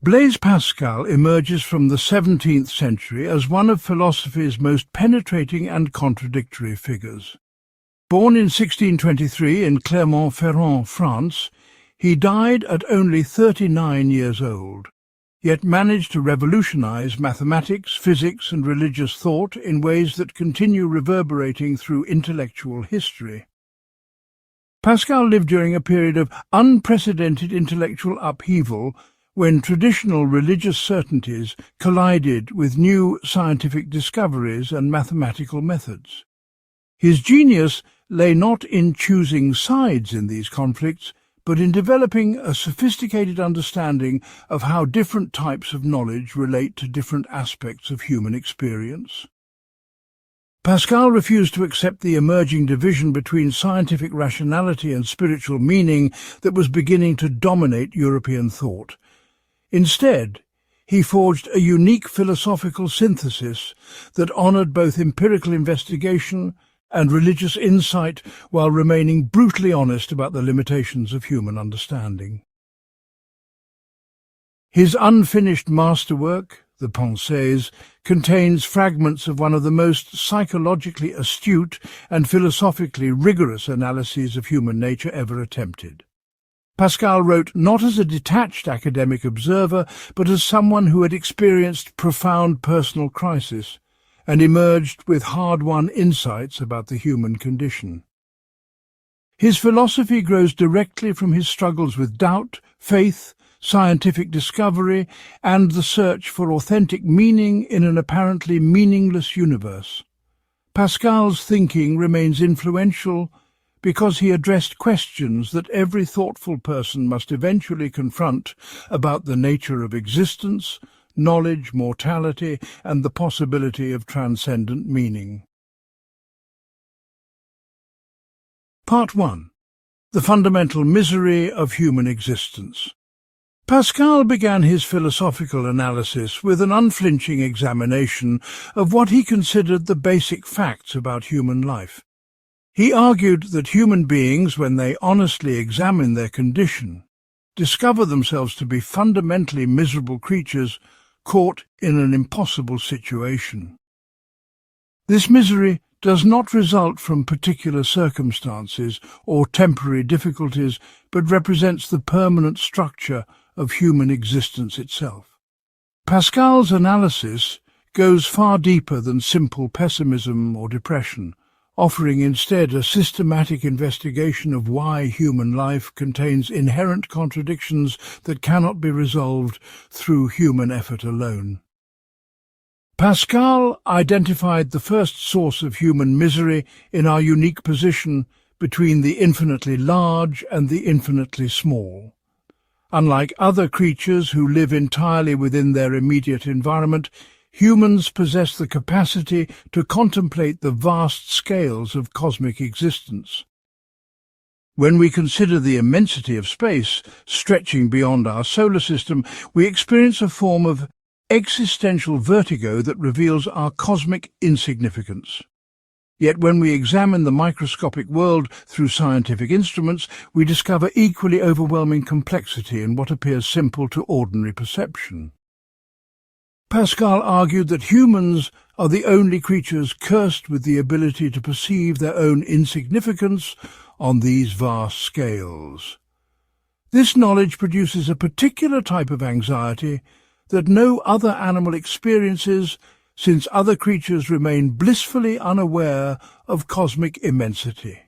Blaise Pascal emerges from the 17th century as one of philosophy's most penetrating and contradictory figures. Born in 1623 in Clermont-Ferrand, France, he died at only 39 years old, yet managed to revolutionize mathematics, physics, and religious thought in ways that continue reverberating through intellectual history. Pascal lived during a period of unprecedented intellectual upheaval when traditional religious certainties collided with new scientific discoveries and mathematical methods. His genius lay not in choosing sides in these conflicts, but in developing a sophisticated understanding of how different types of knowledge relate to different aspects of human experience. Pascal refused to accept the emerging division between scientific rationality and spiritual meaning that was beginning to dominate European thought. Instead, he forged a unique philosophical synthesis that honored both empirical investigation and religious insight while remaining brutally honest about the limitations of human understanding. His unfinished masterwork, The Pensées, contains fragments of one of the most psychologically astute and philosophically rigorous analyses of human nature ever attempted. Pascal wrote not as a detached academic observer, but as someone who had experienced profound personal crisis and emerged with hard-won insights about the human condition. His philosophy grows directly from his struggles with doubt, faith, scientific discovery, and the search for authentic meaning in an apparently meaningless universe. Pascal's thinking remains influential because he addressed questions that every thoughtful person must eventually confront about the nature of existence, knowledge, mortality, and the possibility of transcendent meaning. Part 1. The fundamental misery of human existence. Pascal began his philosophical analysis with an unflinching examination of what he considered the basic facts about human life. He argued that human beings, when they honestly examine their condition, discover themselves to be fundamentally miserable creatures caught in an impossible situation. This misery does not result from particular circumstances or temporary difficulties, but represents the permanent structure of human existence itself. Pascal's analysis goes far deeper than simple pessimism or depression, offering instead a systematic investigation of why human life contains inherent contradictions that cannot be resolved through human effort alone. Pascal identified the first source of human misery in our unique position between the infinitely large and the infinitely small. Unlike other creatures who live entirely within their immediate environment, humans possess the capacity to contemplate the vast scales of cosmic existence. When we consider the immensity of space stretching beyond our solar system, we experience a form of existential vertigo that reveals our cosmic insignificance. Yet when we examine the microscopic world through scientific instruments, we discover equally overwhelming complexity in what appears simple to ordinary perception. Pascal argued that humans are the only creatures cursed with the ability to perceive their own insignificance on these vast scales. This knowledge produces a particular type of anxiety that no other animal experiences, since other creatures remain blissfully unaware of cosmic immensity.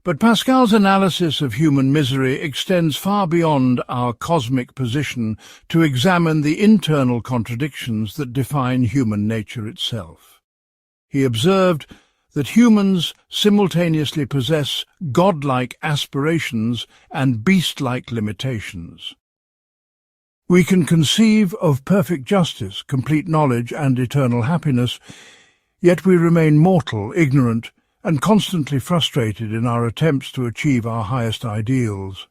But Pascal's analysis of human misery extends far beyond our cosmic position to examine the internal contradictions that define human nature itself. He observed that humans simultaneously possess godlike aspirations and beast-like limitations. We can conceive of perfect justice, complete knowledge, and eternal happiness, yet we remain mortal, ignorant, and constantly frustrated in our attempts to achieve our highest ideals.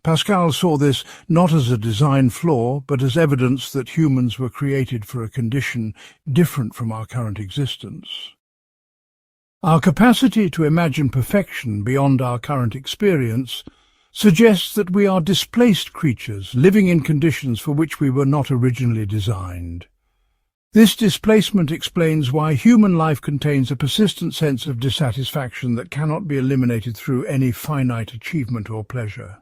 Pascal saw this not as a design flaw, but as evidence that humans were created for a condition different from our current existence. Our capacity to imagine perfection beyond our current experience suggests that we are displaced creatures living in conditions for which we were not originally designed. This displacement explains why human life contains a persistent sense of dissatisfaction that cannot be eliminated through any finite achievement or pleasure.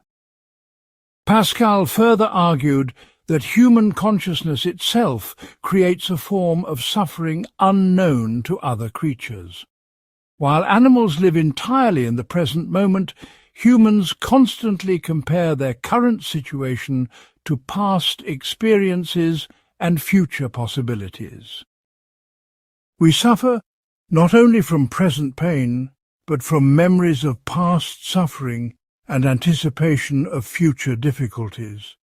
Pascal further argued that human consciousness itself creates a form of suffering unknown to other creatures. While animals live entirely in the present moment, humans constantly compare their current situation to past experiences and future possibilities. We suffer not only from present pain, but from memories of past suffering and anticipation of future difficulties.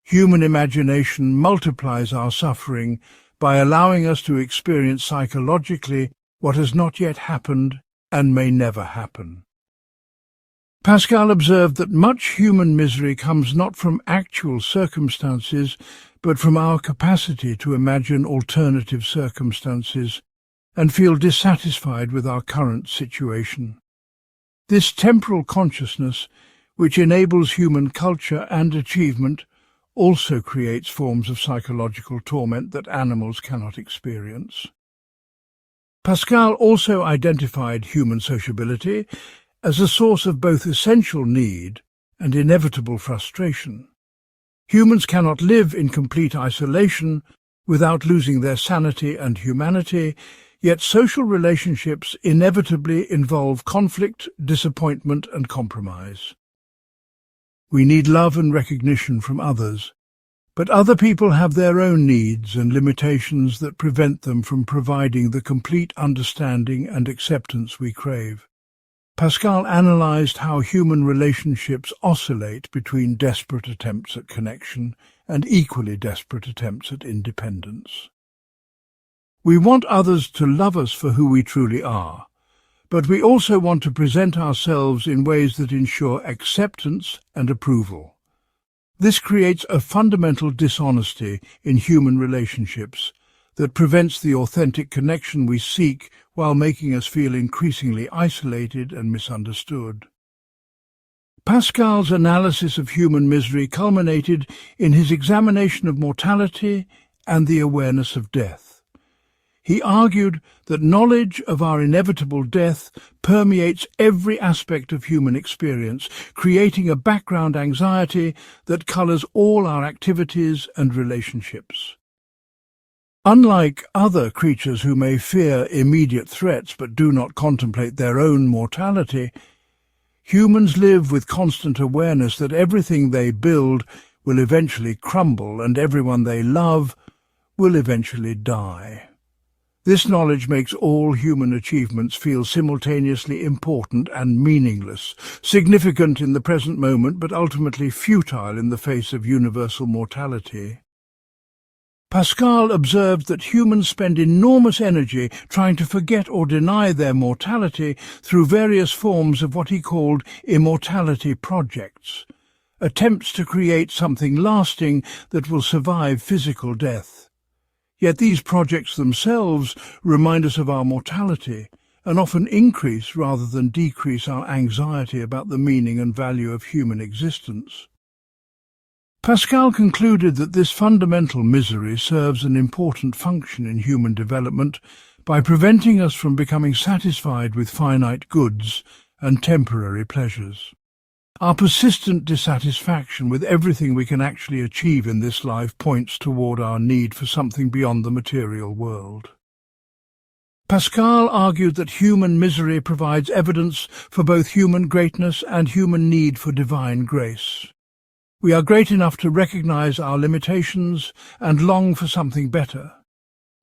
Human imagination multiplies our suffering by allowing us to experience psychologically what has not yet happened and may never happen. Pascal observed that much human misery comes not from actual circumstances, but from our capacity to imagine alternative circumstances and feel dissatisfied with our current situation. This temporal consciousness, which enables human culture and achievement, also creates forms of psychological torment that animals cannot experience. Pascal also identified human sociability as a source of both essential need and inevitable frustration. Humans cannot live in complete isolation without losing their sanity and humanity, yet social relationships inevitably involve conflict, disappointment, and compromise. We need love and recognition from others, but other people have their own needs and limitations that prevent them from providing the complete understanding and acceptance we crave. Pascal analyzed how human relationships oscillate between desperate attempts at connection and equally desperate attempts at independence. We want others to love us for who we truly are, but we also want to present ourselves in ways that ensure acceptance and approval. This creates a fundamental dishonesty in human relationships that prevents the authentic connection we seek while making us feel increasingly isolated and misunderstood. Pascal's analysis of human misery culminated in his examination of mortality and the awareness of death. He argued that knowledge of our inevitable death permeates every aspect of human experience, creating a background anxiety that colors all our activities and relationships. Unlike other creatures who may fear immediate threats but do not contemplate their own mortality, humans live with constant awareness that everything they build will eventually crumble and everyone they love will eventually die. This knowledge makes all human achievements feel simultaneously important and meaningless, significant in the present moment but ultimately futile in the face of universal mortality. Pascal observed that humans spend enormous energy trying to forget or deny their mortality through various forms of what he called immortality projects, attempts to create something lasting that will survive physical death. Yet these projects themselves remind us of our mortality and often increase rather than decrease our anxiety about the meaning and value of human existence. Pascal concluded that this fundamental misery serves an important function in human development by preventing us from becoming satisfied with finite goods and temporary pleasures. Our persistent dissatisfaction with everything we can actually achieve in this life points toward our need for something beyond the material world. Pascal argued that human misery provides evidence for both human greatness and human need for divine grace. We are great enough to recognize our limitations and long for something better,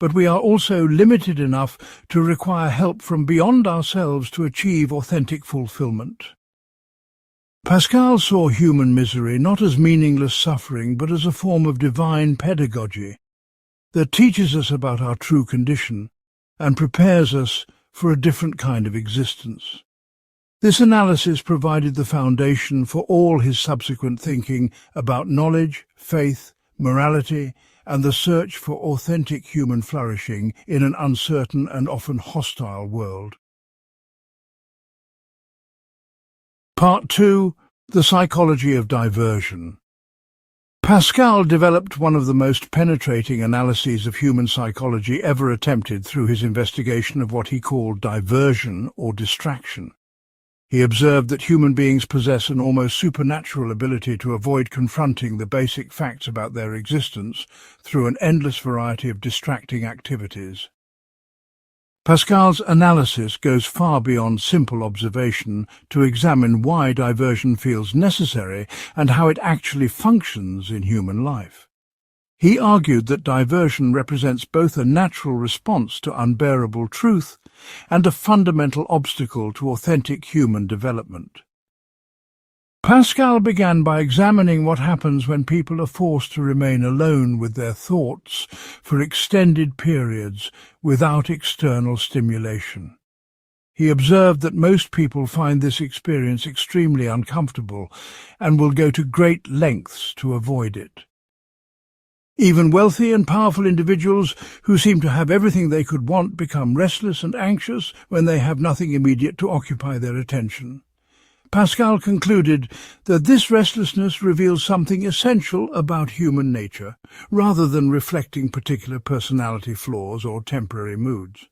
but we are also limited enough to require help from beyond ourselves to achieve authentic fulfillment. Pascal saw human misery not as meaningless suffering but as a form of divine pedagogy that teaches us about our true condition and prepares us for a different kind of existence. This analysis provided the foundation for all his subsequent thinking about knowledge, faith, morality, and the search for authentic human flourishing in an uncertain and often hostile world. Part 2. The Psychology of Diversion. Pascal developed one of the most penetrating analyses of human psychology ever attempted through his investigation of what he called diversion or distraction. He observed that human beings possess an almost supernatural ability to avoid confronting the basic facts about their existence through an endless variety of distracting activities. Pascal's analysis goes far beyond simple observation to examine why diversion feels necessary and how it actually functions in human life. He argued that diversion represents both a natural response to unbearable truth and a fundamental obstacle to authentic human development. Pascal began by examining what happens when people are forced to remain alone with their thoughts for extended periods without external stimulation. He observed that most people find this experience extremely uncomfortable and will go to great lengths to avoid it. Even wealthy and powerful individuals who seem to have everything they could want become restless and anxious when they have nothing immediate to occupy their attention. Pascal concluded that this restlessness reveals something essential about human nature, rather than reflecting particular personality flaws or temporary moods.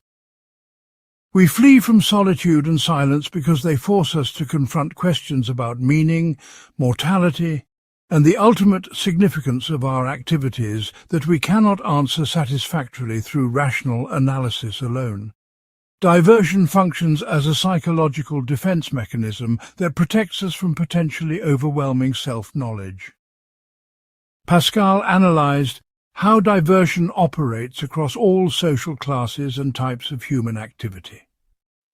We flee from solitude and silence because they force us to confront questions about meaning, mortality, and the ultimate significance of our activities that we cannot answer satisfactorily through rational analysis alone. Diversion functions as a psychological defense mechanism that protects us from potentially overwhelming self-knowledge. Pascal analyzed how diversion operates across all social classes and types of human activity.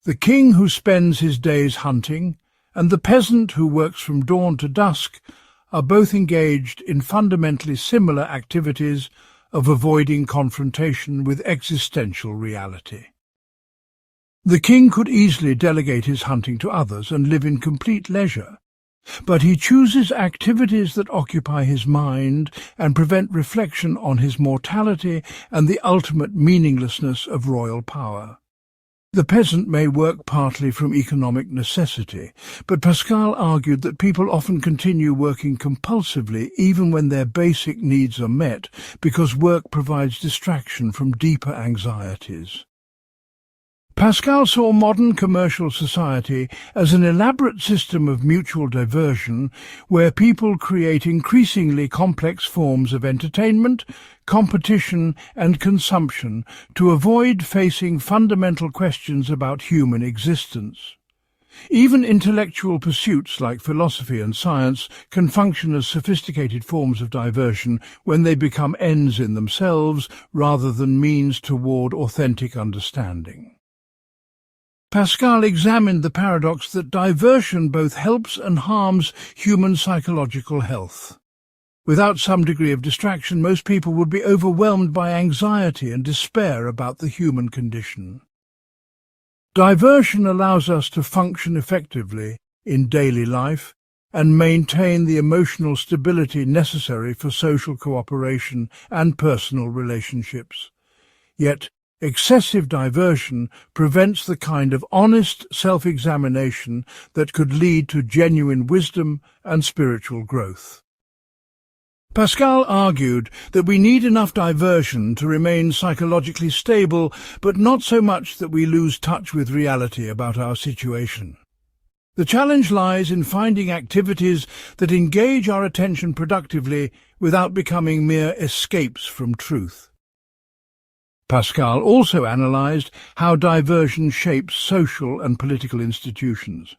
The king who spends his days hunting and the peasant who works from dawn to dusk are both engaged in fundamentally similar activities of avoiding confrontation with existential reality. The king could easily delegate his hunting to others and live in complete leisure, but he chooses activities that occupy his mind and prevent reflection on his mortality and the ultimate meaninglessness of royal power. The peasant may work partly from economic necessity, but Pascal argued that people often continue working compulsively even when their basic needs are met because work provides distraction from deeper anxieties. Pascal saw modern commercial society as an elaborate system of mutual diversion where people create increasingly complex forms of entertainment, competition, and consumption to avoid facing fundamental questions about human existence. Even intellectual pursuits like philosophy and science can function as sophisticated forms of diversion when they become ends in themselves rather than means toward authentic understanding. Pascal examined the paradox that diversion both helps and harms human psychological health. Without some degree of distraction, most people would be overwhelmed by anxiety and despair about the human condition. Diversion allows us to function effectively in daily life and maintain the emotional stability necessary for social cooperation and personal relationships. Yet, excessive diversion prevents the kind of honest self-examination that could lead to genuine wisdom and spiritual growth. Pascal argued that we need enough diversion to remain psychologically stable, but not so much that we lose touch with reality about our situation. The challenge lies in finding activities that engage our attention productively without becoming mere escapes from truth. Pascal also analyzed how diversion shapes social and political institutions.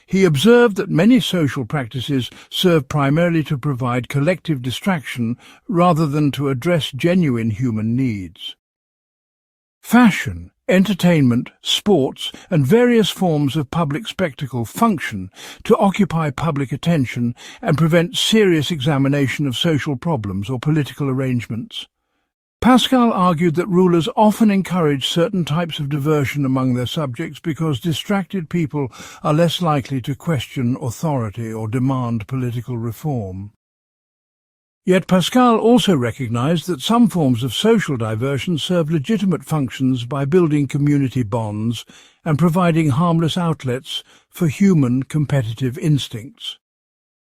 He observed that many social practices serve primarily to provide collective distraction rather than to address genuine human needs. Fashion, entertainment, sports, and various forms of public spectacle function to occupy public attention and prevent serious examination of social problems or political arrangements. Pascal argued that rulers often encourage certain types of diversion among their subjects because distracted people are less likely to question authority or demand political reform. Yet Pascal also recognized that some forms of social diversion serve legitimate functions by building community bonds and providing harmless outlets for human competitive instincts.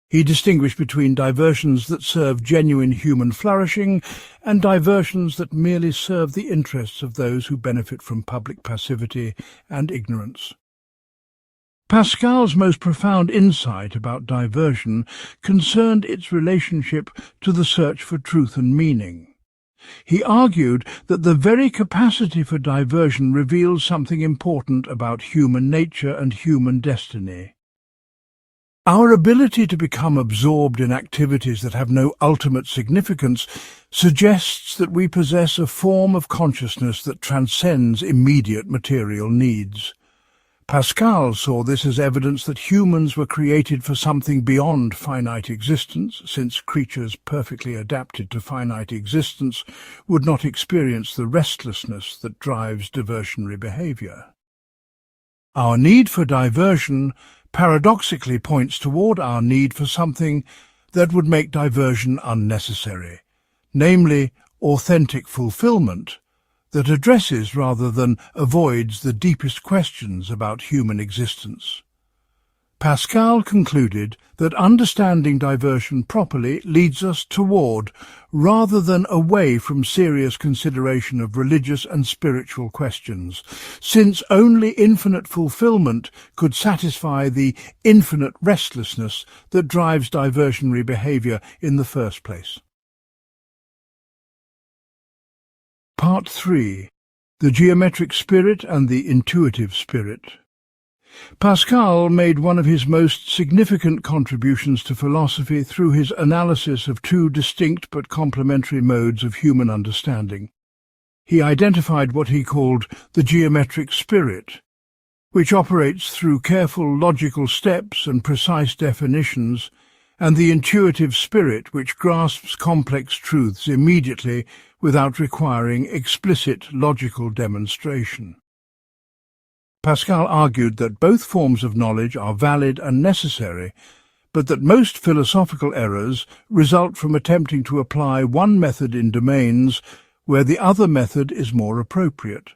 He distinguished between diversions that serve genuine human flourishing and diversions that merely serve the interests of those who benefit from public passivity and ignorance. Pascal's most profound insight about diversion concerned its relationship to the search for truth and meaning. He argued that the very capacity for diversion reveals something important about human nature and human destiny. Our ability to become absorbed in activities that have no ultimate significance suggests that we possess a form of consciousness that transcends immediate material needs. Pascal saw this as evidence that humans were created for something beyond finite existence, since creatures perfectly adapted to finite existence would not experience the restlessness that drives diversionary behavior. Our need for diversion paradoxically points toward our need for something that would make diversion unnecessary, namely authentic fulfillment that addresses rather than avoids the deepest questions about human existence. Pascal concluded that understanding diversion properly leads us toward, rather than away from, serious consideration of religious and spiritual questions, since only infinite fulfillment could satisfy the infinite restlessness that drives diversionary behavior in the first place. Part 3. The Geometric Spirit and the Intuitive Spirit. Pascal made one of his most significant contributions to philosophy through his analysis of two distinct but complementary modes of human understanding. He identified what he called the geometric spirit, which operates through careful logical steps and precise definitions, and the intuitive spirit, which grasps complex truths immediately without requiring explicit logical demonstration. Pascal argued that both forms of knowledge are valid and necessary, but that most philosophical errors result from attempting to apply one method in domains where the other method is more appropriate.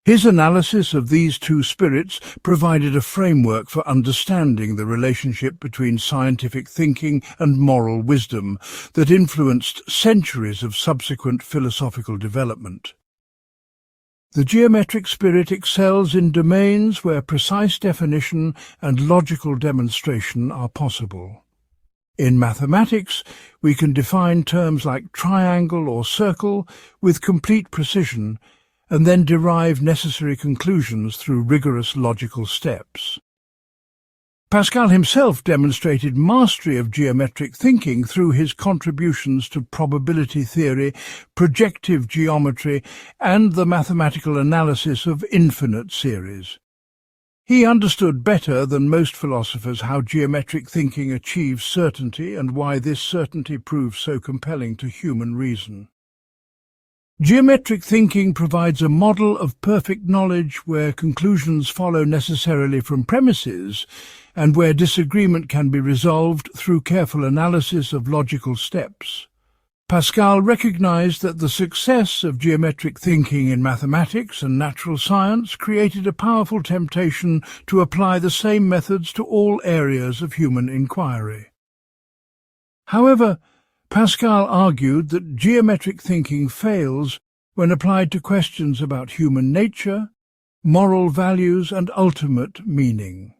His analysis of these two spirits provided a framework for understanding the relationship between scientific thinking and moral wisdom that influenced centuries of subsequent philosophical development. The geometric spirit excels in domains where precise definition and logical demonstration are possible. In mathematics, we can define terms like triangle or circle with complete precision and then derive necessary conclusions through rigorous logical steps. Pascal himself demonstrated mastery of geometric thinking through his contributions to probability theory, projective geometry, and the mathematical analysis of infinite series. He understood better than most philosophers how geometric thinking achieves certainty and why this certainty proves so compelling to human reason. Geometric thinking provides a model of perfect knowledge where conclusions follow necessarily from premises and where disagreement can be resolved through careful analysis of logical steps. Pascal recognized that the success of geometric thinking in mathematics and natural science created a powerful temptation to apply the same methods to all areas of human inquiry. However, Pascal argued that geometric thinking fails when applied to questions about human nature, moral values, and ultimate meaning.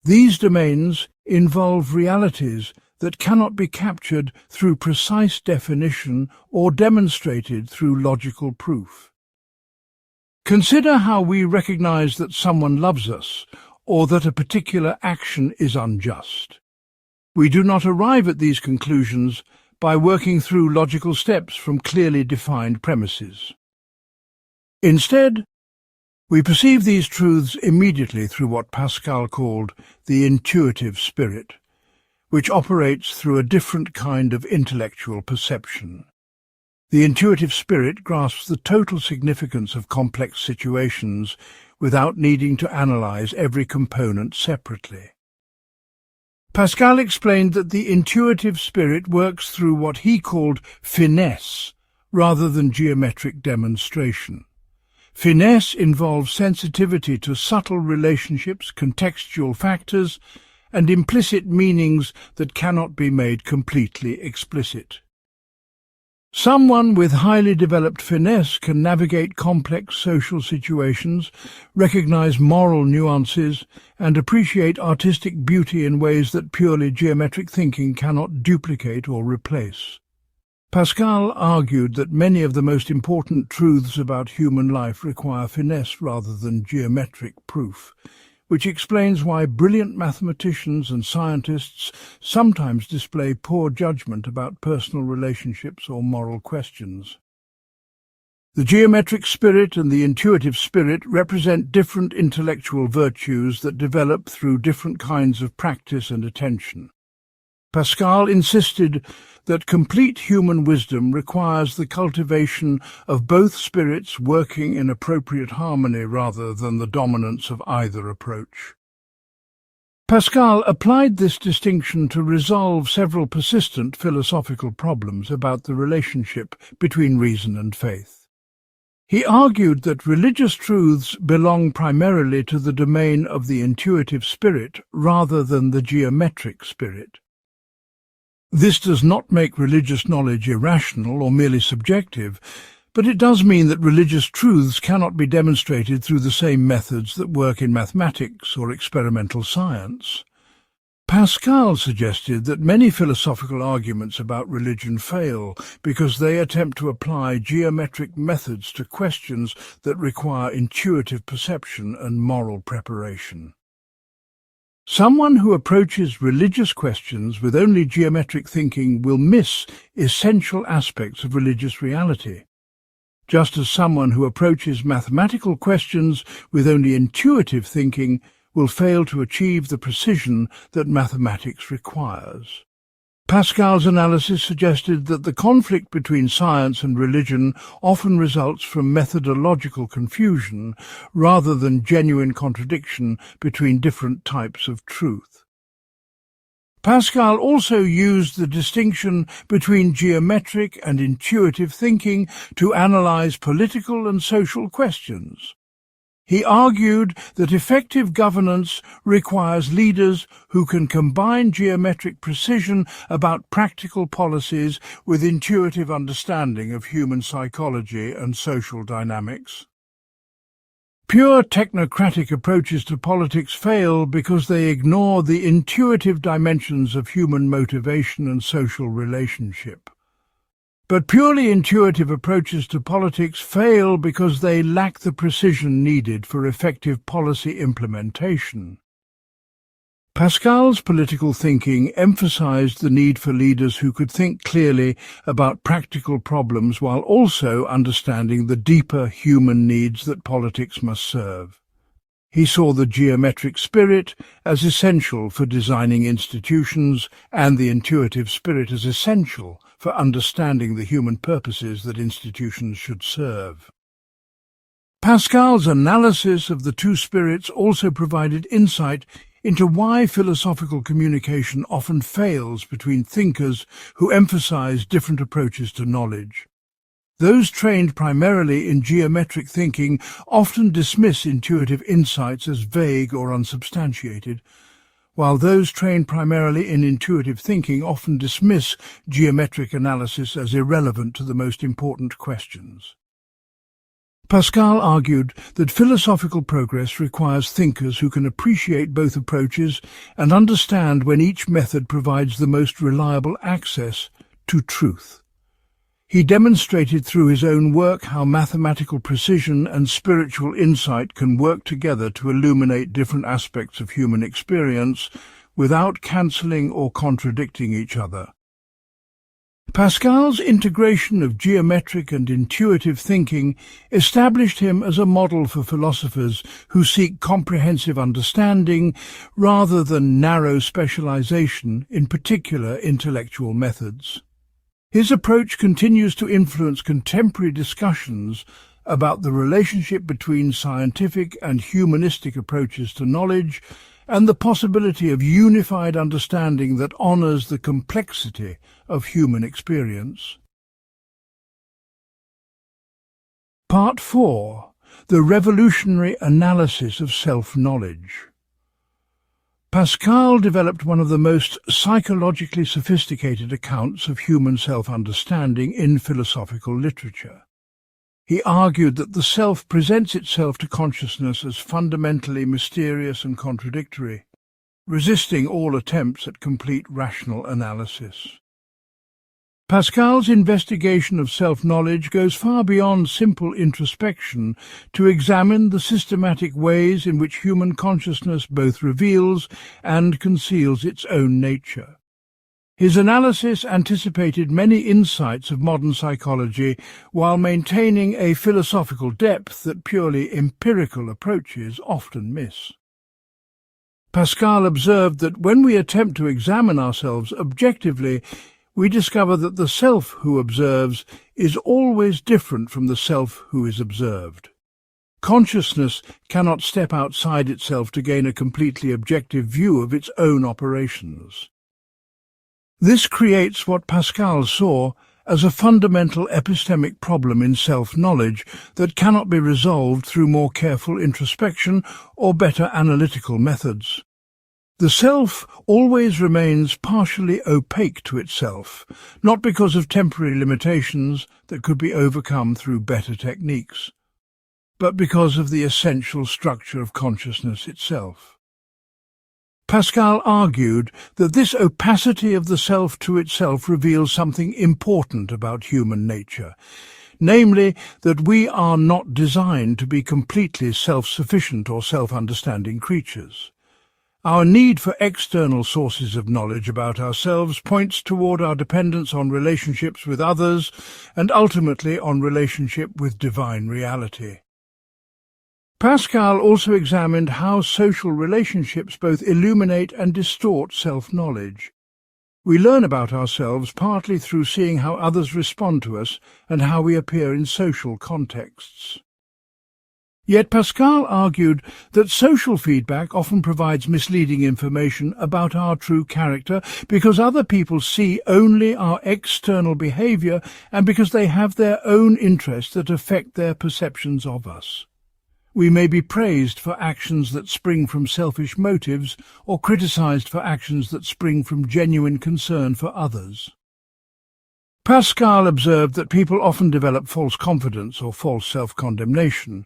These domains involve realities that cannot be captured through precise definition or demonstrated through logical proof. Consider how we recognize that someone loves us or that a particular action is unjust. We do not arrive at these conclusions by working through logical steps from clearly defined premises. Instead, we perceive these truths immediately through what Pascal called the intuitive spirit, which operates through a different kind of intellectual perception. The intuitive spirit grasps the total significance of complex situations without needing to analyze every component separately. Pascal explained that the intuitive spirit works through what he called finesse, rather than geometric demonstration. Finesse involves sensitivity to subtle relationships, contextual factors, and implicit meanings that cannot be made completely explicit. Someone with highly developed finesse can navigate complex social situations, recognize moral nuances, and appreciate artistic beauty in ways that purely geometric thinking cannot duplicate or replace. Pascal argued that many of the most important truths about human life require finesse rather than geometric proof, which explains why brilliant mathematicians and scientists sometimes display poor judgment about personal relationships or moral questions. The geometric spirit and the intuitive spirit represent different intellectual virtues that develop through different kinds of practice and attention. Pascal insisted that complete human wisdom requires the cultivation of both spirits working in appropriate harmony rather than the dominance of either approach. Pascal applied this distinction to resolve several persistent philosophical problems about the relationship between reason and faith. He argued that religious truths belong primarily to the domain of the intuitive spirit rather than the geometric spirit. This does not make religious knowledge irrational or merely subjective, but it does mean that religious truths cannot be demonstrated through the same methods that work in mathematics or experimental science. Pascal suggested that many philosophical arguments about religion fail because they attempt to apply geometric methods to questions that require intuitive perception and moral preparation. Someone who approaches religious questions with only geometric thinking will miss essential aspects of religious reality, just as someone who approaches mathematical questions with only intuitive thinking will fail to achieve the precision that mathematics requires. Pascal's analysis suggested that the conflict between science and religion often results from methodological confusion rather than genuine contradiction between different types of truth. Pascal also used the distinction between geometric and intuitive thinking to analyze political and social questions. He argued that effective governance requires leaders who can combine geometric precision about practical policies with intuitive understanding of human psychology and social dynamics. Pure technocratic approaches to politics fail because they ignore the intuitive dimensions of human motivation and social relationship. But purely intuitive approaches to politics fail because they lack the precision needed for effective policy implementation. Pascal's political thinking emphasized the need for leaders who could think clearly about practical problems while also understanding the deeper human needs that politics must serve. He saw the geometric spirit as essential for designing institutions and the intuitive spirit as essential for understanding the human purposes that institutions should serve. Pascal's analysis of the two spirits also provided insight into why philosophical communication often fails between thinkers who emphasize different approaches to knowledge. Those trained primarily in geometric thinking often dismiss intuitive insights as vague or unsubstantiated, while those trained primarily in intuitive thinking often dismiss geometric analysis as irrelevant to the most important questions. Pascal argued that philosophical progress requires thinkers who can appreciate both approaches and understand when each method provides the most reliable access to truth. He demonstrated through his own work how mathematical precision and spiritual insight can work together to illuminate different aspects of human experience without cancelling or contradicting each other. Pascal's integration of geometric and intuitive thinking established him as a model for philosophers who seek comprehensive understanding rather than narrow specialization in particular intellectual methods. His approach continues to influence contemporary discussions about the relationship between scientific and humanistic approaches to knowledge and the possibility of unified understanding that honors the complexity of human experience. Part 4. The revolutionary analysis of self-knowledge. Pascal developed one of the most psychologically sophisticated accounts of human self-understanding in philosophical literature. He argued that the self presents itself to consciousness as fundamentally mysterious and contradictory, resisting all attempts at complete rational analysis. Pascal's investigation of self-knowledge goes far beyond simple introspection to examine the systematic ways in which human consciousness both reveals and conceals its own nature. His analysis anticipated many insights of modern psychology while maintaining a philosophical depth that purely empirical approaches often miss. Pascal observed that when we attempt to examine ourselves objectively, we discover that the self who observes is always different from the self who is observed. Consciousness cannot step outside itself to gain a completely objective view of its own operations. This creates what Pascal saw as a fundamental epistemic problem in self-knowledge that cannot be resolved through more careful introspection or better analytical methods. The self always remains partially opaque to itself, not because of temporary limitations that could be overcome through better techniques, but because of the essential structure of consciousness itself. Pascal argued that this opacity of the self to itself reveals something important about human nature, namely that we are not designed to be completely self-sufficient or self-understanding creatures. Our need for external sources of knowledge about ourselves points toward our dependence on relationships with others and ultimately on relationship with divine reality. Pascal also examined how social relationships both illuminate and distort self-knowledge. We learn about ourselves partly through seeing how others respond to us and how we appear in social contexts. Yet Pascal argued that social feedback often provides misleading information about our true character because other people see only our external behavior and because they have their own interests that affect their perceptions of us. We may be praised for actions that spring from selfish motives or criticized for actions that spring from genuine concern for others. Pascal observed that people often develop false confidence or false self-condemnation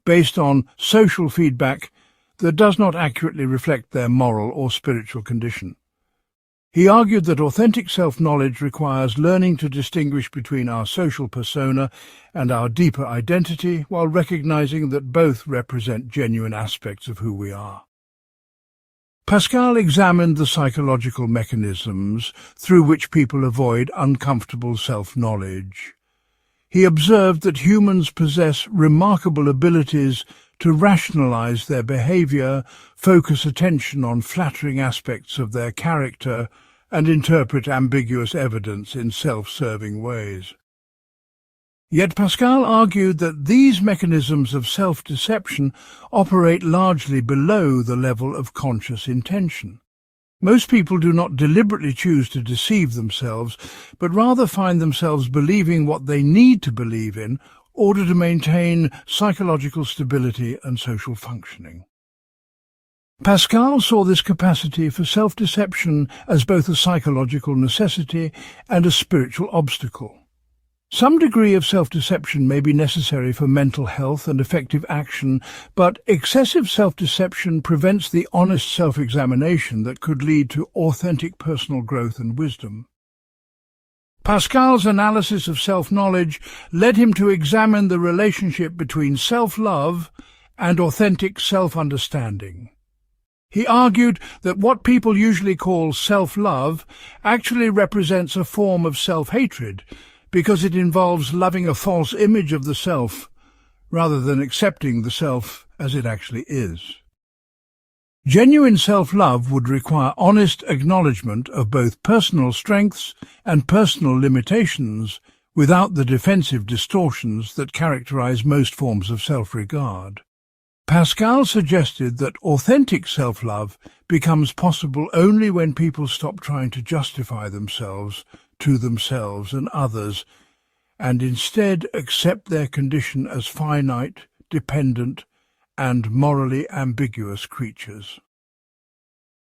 based on social feedback that does not accurately reflect their moral or spiritual condition. He argued that authentic self-knowledge requires learning to distinguish between our social persona and our deeper identity while recognizing that both represent genuine aspects of who we are. Pascal examined the psychological mechanisms through which people avoid uncomfortable self-knowledge. He observed that humans possess remarkable abilities to rationalize their behavior, focus attention on flattering aspects of their character, and interpret ambiguous evidence in self-serving ways. Yet Pascal argued that these mechanisms of self-deception operate largely below the level of conscious intention. Most people do not deliberately choose to deceive themselves, but rather find themselves believing what they need to believe in order to maintain psychological stability and social functioning. Pascal saw this capacity for self-deception as both a psychological necessity and a spiritual obstacle. Some degree of self-deception may be necessary for mental health and effective action, but excessive self-deception prevents the honest self-examination that could lead to authentic personal growth and wisdom. Pascal's analysis of self-knowledge led him to examine the relationship between self-love and authentic self-understanding. He argued that what people usually call self-love actually represents a form of self-hatred, because it involves loving a false image of the self rather than accepting the self as it actually is. Genuine self-love would require honest acknowledgement of both personal strengths and personal limitations without the defensive distortions that characterize most forms of self-regard. Pascal suggested that authentic self-love becomes possible only when people stop trying to justify themselves to themselves and others, and instead accept their condition as finite, dependent, and morally ambiguous creatures.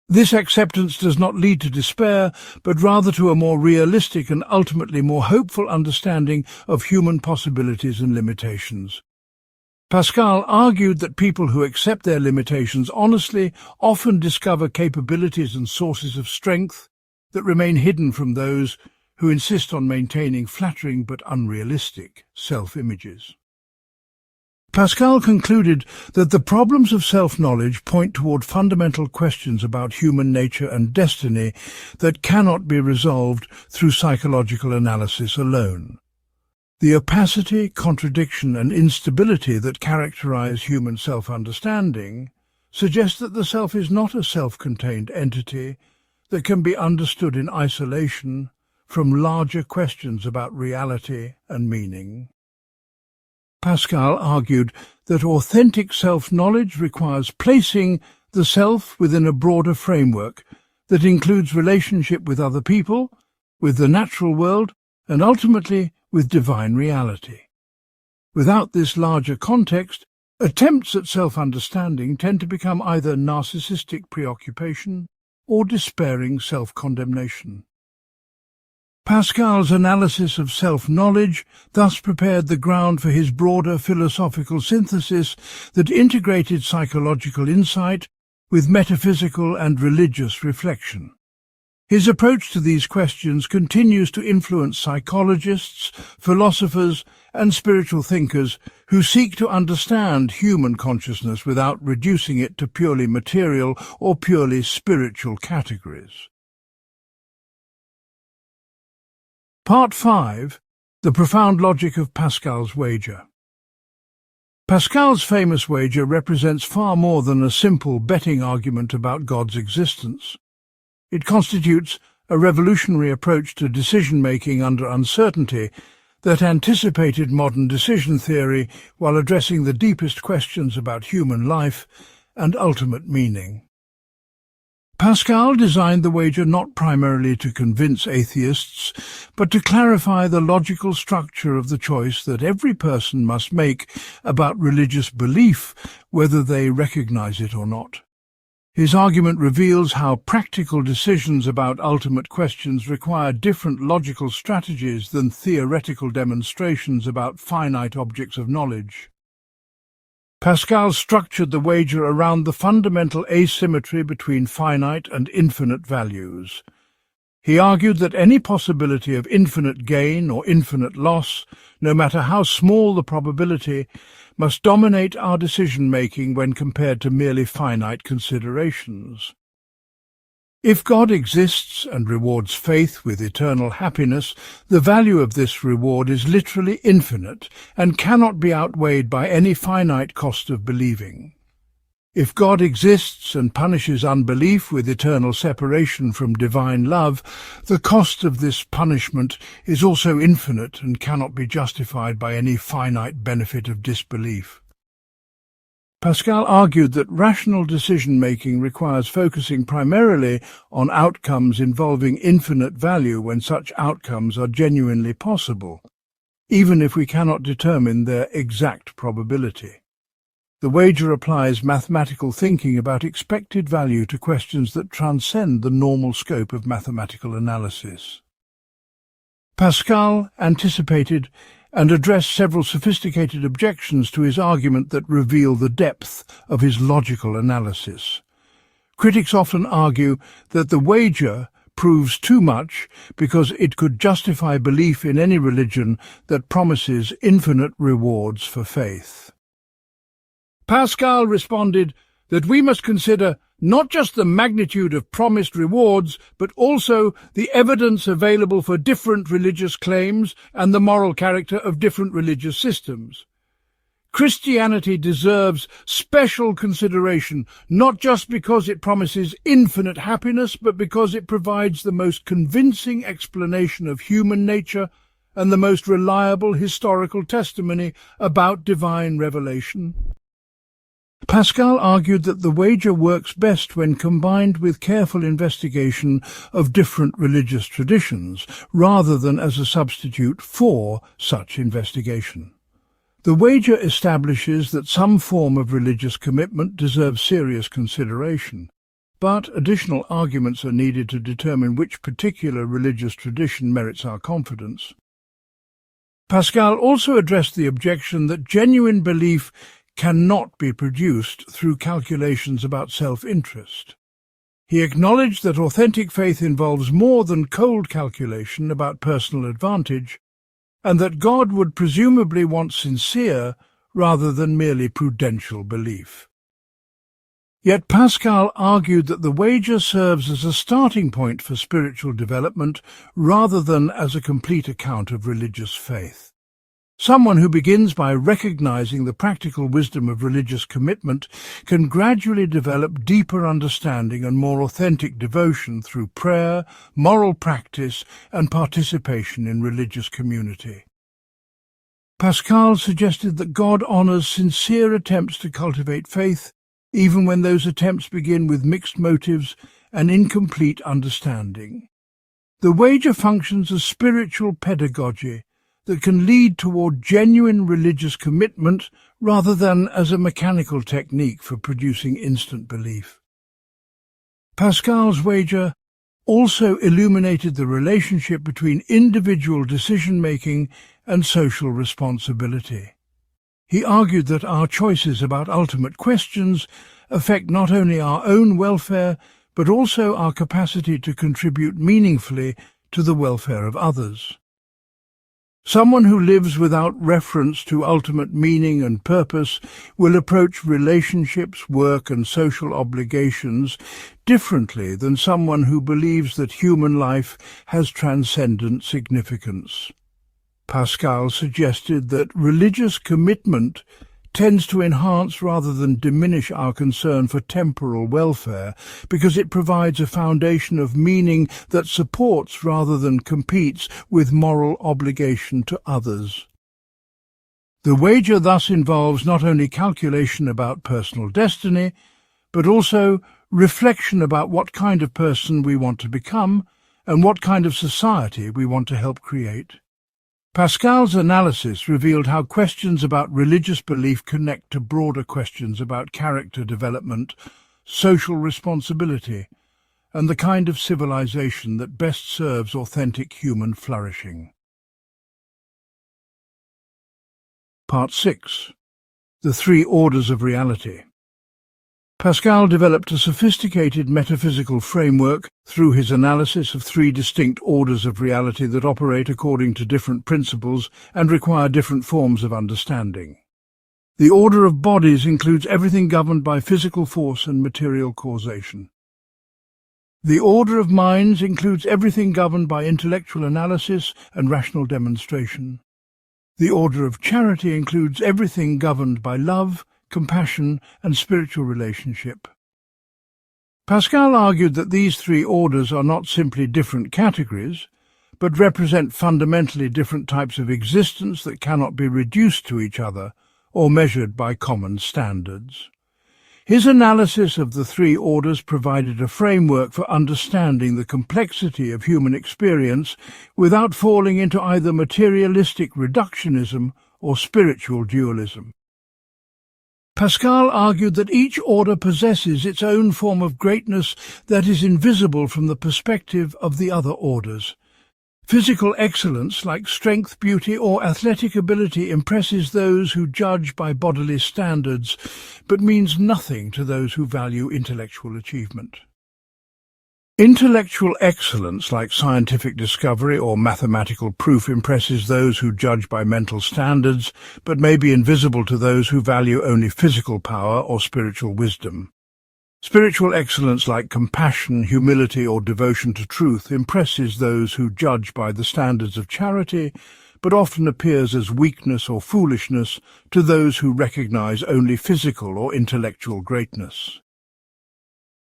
This acceptance does not lead to despair, but rather to a more realistic and ultimately more hopeful understanding of human possibilities and limitations. Pascal argued that people who accept their limitations honestly often discover capabilities and sources of strength that remain hidden from those who insist on maintaining flattering but unrealistic self-images. Pascal concluded that the problems of self-knowledge point toward fundamental questions about human nature and destiny that cannot be resolved through psychological analysis alone. The opacity, contradiction, and instability that characterize human self-understanding suggest that the self is not a self-contained entity that can be understood in isolation from larger questions about reality and meaning. Pascal argued that authentic self-knowledge requires placing the self within a broader framework that includes relationship with other people, with the natural world, and ultimately with divine reality. Without this larger context, attempts at self-understanding tend to become either narcissistic preoccupation or despairing self-condemnation. Pascal's analysis of self-knowledge thus prepared the ground for his broader philosophical synthesis that integrated psychological insight with metaphysical and religious reflection. His approach to these questions continues to influence psychologists, philosophers, and spiritual thinkers who seek to understand human consciousness without reducing it to purely material or purely spiritual categories. Part 5. The Profound Logic of Pascal's Wager. Pascal's famous wager represents far more than a simple betting argument about God's existence. It constitutes a revolutionary approach to decision-making under uncertainty that anticipated modern decision theory while addressing the deepest questions about human life and ultimate meaning. Pascal designed the wager not primarily to convince atheists, but to clarify the logical structure of the choice that every person must make about religious belief, whether they recognize it or not. His argument reveals how practical decisions about ultimate questions require different logical strategies than theoretical demonstrations about finite objects of knowledge. Pascal structured the wager around the fundamental asymmetry between finite and infinite values. He argued that any possibility of infinite gain or infinite loss, no matter how small the probability, must dominate our decision-making when compared to merely finite considerations. If God exists and rewards faith with eternal happiness, the value of this reward is literally infinite and cannot be outweighed by any finite cost of believing. If God exists and punishes unbelief with eternal separation from divine love, the cost of this punishment is also infinite and cannot be justified by any finite benefit of disbelief. Pascal argued that rational decision-making requires focusing primarily on outcomes involving infinite value when such outcomes are genuinely possible, even if we cannot determine their exact probability. The wager applies mathematical thinking about expected value to questions that transcend the normal scope of mathematical analysis. Pascal anticipated and addressed several sophisticated objections to his argument that reveal the depth of his logical analysis. Critics often argue that the wager proves too much because it could justify belief in any religion that promises infinite rewards for faith. Pascal responded that we must consider not just the magnitude of promised rewards, but also the evidence available for different religious claims and the moral character of different religious systems. Christianity deserves special consideration, not just because it promises infinite happiness, but because it provides the most convincing explanation of human nature and the most reliable historical testimony about divine revelation. Pascal argued that the wager works best when combined with careful investigation of different religious traditions, rather than as a substitute for such investigation. The wager establishes that some form of religious commitment deserves serious consideration. but additional arguments are needed to determine which particular religious tradition merits our confidence. Pascal also addressed the objection that genuine belief cannot be produced through calculations about self-interest. He acknowledged that authentic faith involves more than cold calculation about personal advantage, and that God would presumably want sincere rather than merely prudential belief. Yet Pascal argued that the wager serves as a starting point for spiritual development rather than as a complete account of religious faith. Someone who begins by recognizing the practical wisdom of religious commitment can gradually develop deeper understanding and more authentic devotion through prayer, moral practice, and participation in religious community. Pascal suggested that God honors sincere attempts to cultivate faith, even when those attempts begin with mixed motives and incomplete understanding. The wager functions as spiritual pedagogy that can lead toward genuine religious commitment rather than as a mechanical technique for producing instant belief. Pascal's wager also illuminated the relationship between individual decision-making and social responsibility. He argued that our choices about ultimate questions affect not only our own welfare, but also our capacity to contribute meaningfully to the welfare of others. Someone who lives without reference to ultimate meaning and purpose will approach relationships, work, and social obligations differently than someone who believes that human life has transcendent significance. Pascal suggested that religious commitment tends to enhance rather than diminish our concern for temporal welfare because it provides a foundation of meaning that supports rather than competes with moral obligation to others. The wager thus involves not only calculation about personal destiny, but also reflection about what kind of person we want to become and what kind of society we want to help create. Pascal's analysis revealed how questions about religious belief connect to broader questions about character development, social responsibility, and the kind of civilization that best serves authentic human flourishing. Part 6. The Three Orders of Reality. Pascal developed a sophisticated metaphysical framework through his analysis of three distinct orders of reality that operate according to different principles and require different forms of understanding. The order of bodies includes everything governed by physical force and material causation. The order of minds includes everything governed by intellectual analysis and rational demonstration. The order of charity includes everything governed by love, compassion, and spiritual relationship. Pascal argued that these three orders are not simply different categories, but represent fundamentally different types of existence that cannot be reduced to each other or measured by common standards. His analysis of the three orders provided a framework for understanding the complexity of human experience without falling into either materialistic reductionism or spiritual dualism. Pascal argued that each order possesses its own form of greatness that is invisible from the perspective of the other orders. Physical excellence, like strength, beauty, or athletic ability, impresses those who judge by bodily standards, but means nothing to those who value intellectual achievement. Intellectual excellence, like scientific discovery or mathematical proof, impresses those who judge by mental standards, but may be invisible to those who value only physical power or spiritual wisdom. Spiritual excellence, like compassion, humility, or devotion to truth, impresses those who judge by the standards of charity, but often appears as weakness or foolishness to those who recognize only physical or intellectual greatness.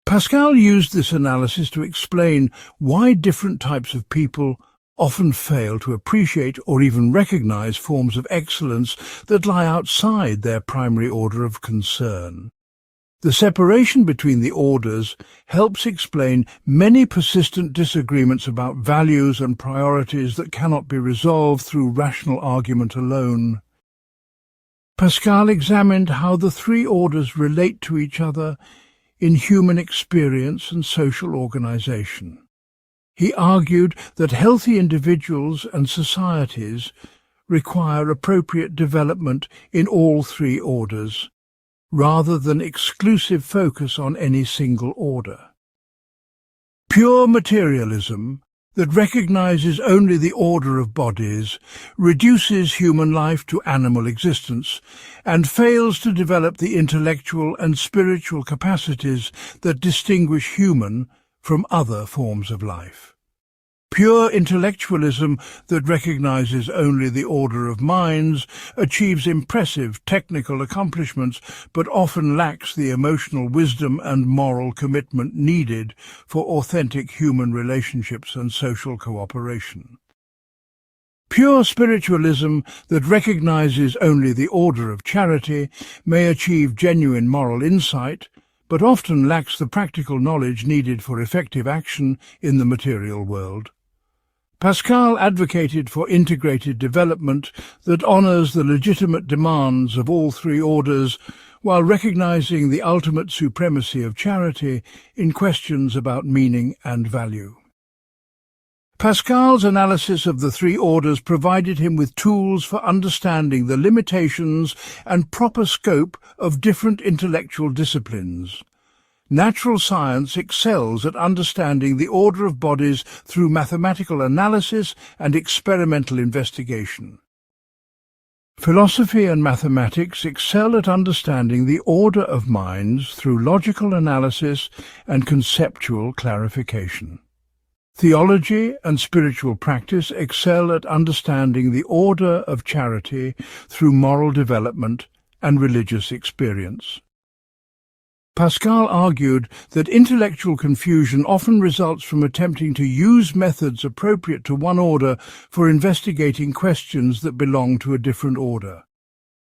Pascal used this analysis to explain why different types of people often fail to appreciate or even recognize forms of excellence that lie outside their primary order of concern. The separation between the orders helps explain many persistent disagreements about values and priorities that cannot be resolved through rational argument alone. Pascal examined how the three orders relate to each other in human experience and social organization. He argued that healthy individuals and societies require appropriate development in all three orders, rather than exclusive focus on any single order. Pure materialism that recognizes only the order of bodies reduces human life to animal existence and fails to develop the intellectual and spiritual capacities that distinguish human from other forms of life. Pure intellectualism that recognizes only the order of minds achieves impressive technical accomplishments, but often lacks the emotional wisdom and moral commitment needed for authentic human relationships and social cooperation. Pure spiritualism that recognizes only the order of charity may achieve genuine moral insight, but often lacks the practical knowledge needed for effective action in the material world. Pascal advocated for integrated development that honors the legitimate demands of all three orders while recognizing the ultimate supremacy of charity in questions about meaning and value. Pascal's analysis of the three orders provided him with tools for understanding the limitations and proper scope of different intellectual disciplines. Natural science excels at understanding the order of bodies through mathematical analysis and experimental investigation. Philosophy and mathematics excel at understanding the order of minds through logical analysis and conceptual clarification. Theology and spiritual practice excel at understanding the order of charity through moral development and religious experience. Pascal argued that intellectual confusion often results from attempting to use methods appropriate to one order for investigating questions that belong to a different order.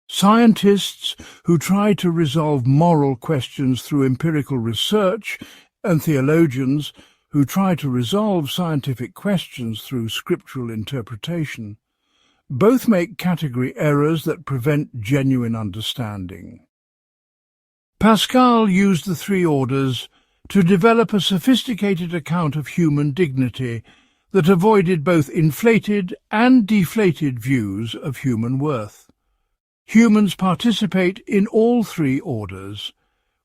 Scientists who try to resolve moral questions through empirical research and theologians who try to resolve scientific questions through scriptural interpretation both make category errors that prevent genuine understanding. Pascal used the three orders to develop a sophisticated account of human dignity that avoided both inflated and deflated views of human worth. Humans participate in all three orders,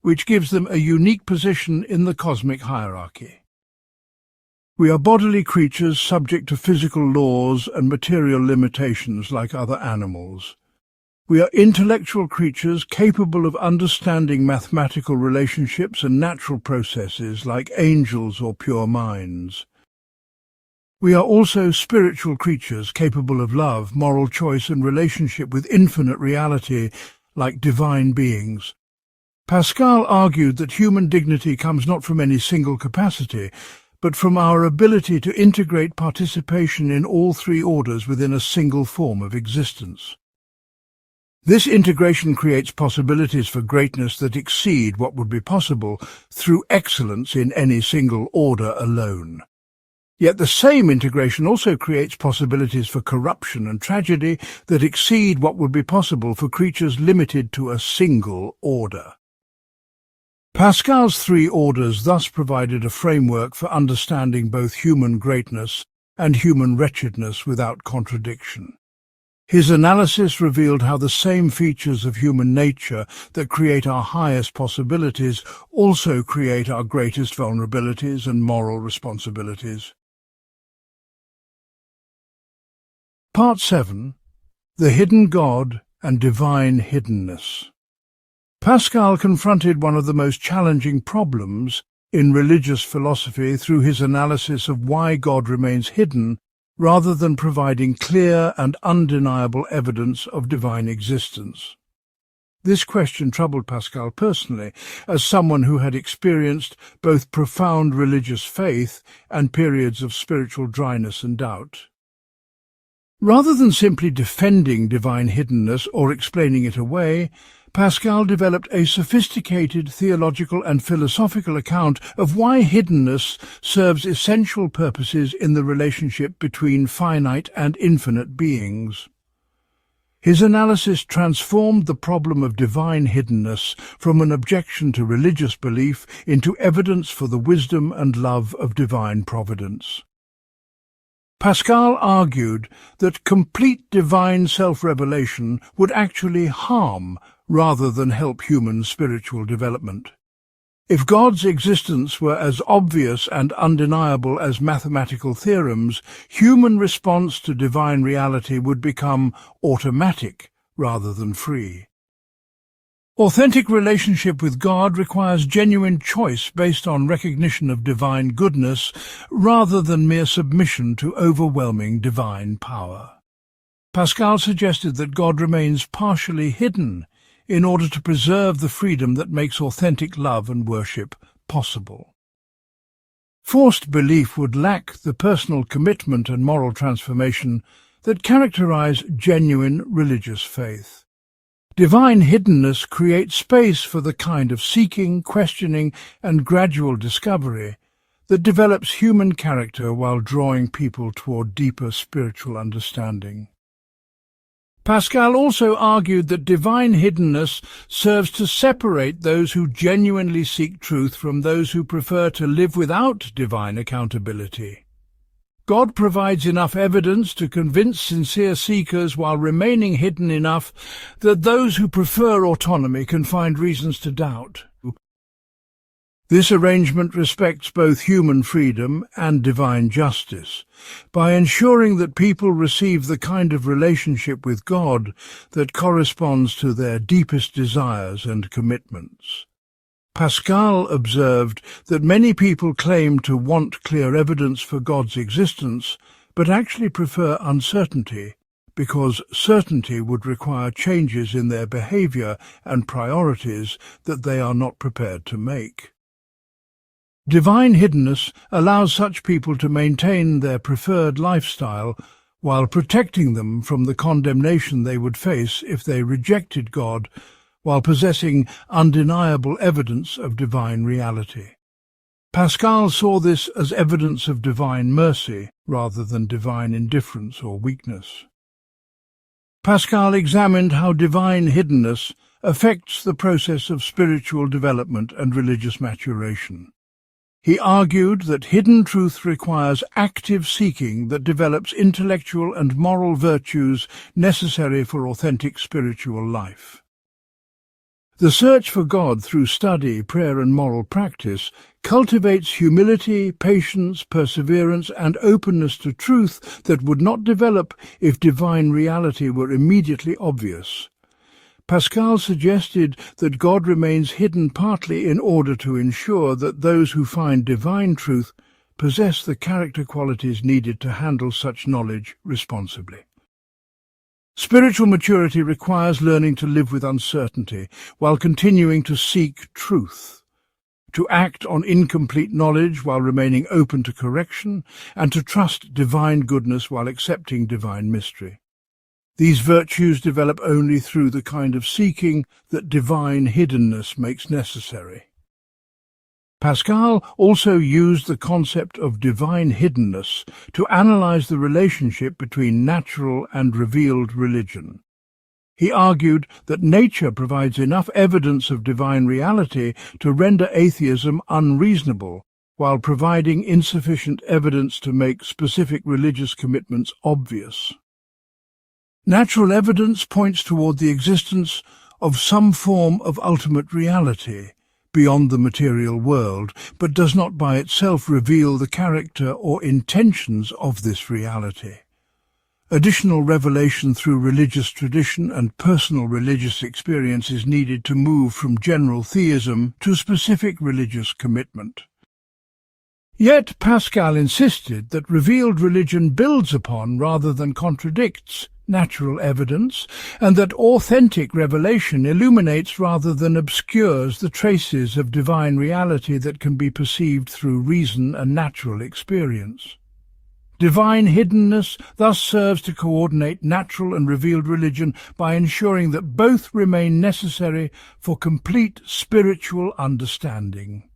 which gives them a unique position in the cosmic hierarchy. We are bodily creatures subject to physical laws and material limitations like other animals. We are intellectual creatures capable of understanding mathematical relationships and natural processes like angels or pure minds. We are also spiritual creatures capable of love, moral choice and relationship with infinite reality like divine beings. Pascal argued that human dignity comes not from any single capacity, but from our ability to integrate participation in all three orders within a single form of existence. This integration creates possibilities for greatness that exceed what would be possible through excellence in any single order alone. Yet the same integration also creates possibilities for corruption and tragedy that exceed what would be possible for creatures limited to a single order. Pascal's three orders thus provided a framework for understanding both human greatness and human wretchedness without contradiction. His analysis revealed how the same features of human nature that create our highest possibilities also create our greatest vulnerabilities and moral responsibilities. Part 7. The Hidden God and Divine Hiddenness. Pascal confronted one of the most challenging problems in religious philosophy through his analysis of why God remains hidden rather than providing clear and undeniable evidence of divine existence. This question troubled Pascal personally, as someone who had experienced both profound religious faith and periods of spiritual dryness and doubt. Rather than simply defending divine hiddenness or explaining it away, Pascal developed a sophisticated theological and philosophical account of why hiddenness serves essential purposes in the relationship between finite and infinite beings. His analysis transformed the problem of divine hiddenness from an objection to religious belief into evidence for the wisdom and love of divine providence. Pascal argued that complete divine self-revelation would actually harm rather than help human spiritual development. If God's existence were as obvious and undeniable as mathematical theorems, human response to divine reality would become automatic rather than free. Authentic relationship with God requires genuine choice based on recognition of divine goodness rather than mere submission to overwhelming divine power. Pascal suggested that God remains partially hidden in order to preserve the freedom that makes authentic love and worship possible. Forced belief would lack the personal commitment and moral transformation that characterize genuine religious faith. Divine hiddenness creates space for the kind of seeking, questioning, and gradual discovery that develops human character while drawing people toward deeper spiritual understanding. Pascal also argued that divine hiddenness serves to separate those who genuinely seek truth from those who prefer to live without divine accountability. God provides enough evidence to convince sincere seekers while remaining hidden enough that those who prefer autonomy can find reasons to doubt. This arrangement respects both human freedom and divine justice by ensuring that people receive the kind of relationship with God that corresponds to their deepest desires and commitments. Pascal observed that many people claim to want clear evidence for God's existence, but actually prefer uncertainty, because certainty would require changes in their behavior and priorities that they are not prepared to make. Divine hiddenness allows such people to maintain their preferred lifestyle while protecting them from the condemnation they would face if they rejected God, while possessing undeniable evidence of divine reality. Pascal saw this as evidence of divine mercy rather than divine indifference or weakness. Pascal examined how divine hiddenness affects the process of spiritual development and religious maturation. He argued that hidden truth requires active seeking that develops intellectual and moral virtues necessary for authentic spiritual life. The search for God through study, prayer, and moral practice cultivates humility, patience, perseverance, and openness to truth that would not develop if divine reality were immediately obvious. Pascal suggested that God remains hidden partly in order to ensure that those who find divine truth possess the character qualities needed to handle such knowledge responsibly. Spiritual maturity requires learning to live with uncertainty while continuing to seek truth, to act on incomplete knowledge while remaining open to correction, and to trust divine goodness while accepting divine mystery. These virtues develop only through the kind of seeking that divine hiddenness makes necessary. Pascal also used the concept of divine hiddenness to analyze the relationship between natural and revealed religion. He argued that nature provides enough evidence of divine reality to render atheism unreasonable, while providing insufficient evidence to make specific religious commitments obvious. Natural evidence points toward the existence of some form of ultimate reality beyond the material world, but does not by itself reveal the character or intentions of this reality. Additional revelation through religious tradition and personal religious experience is needed to move from general theism to specific religious commitment. Yet Pascal insisted that revealed religion builds upon rather than contradicts natural evidence, and that authentic revelation illuminates rather than obscures the traces of divine reality that can be perceived through reason and natural experience. Divine hiddenness thus serves to coordinate natural and revealed religion by ensuring that both remain necessary for complete spiritual understanding.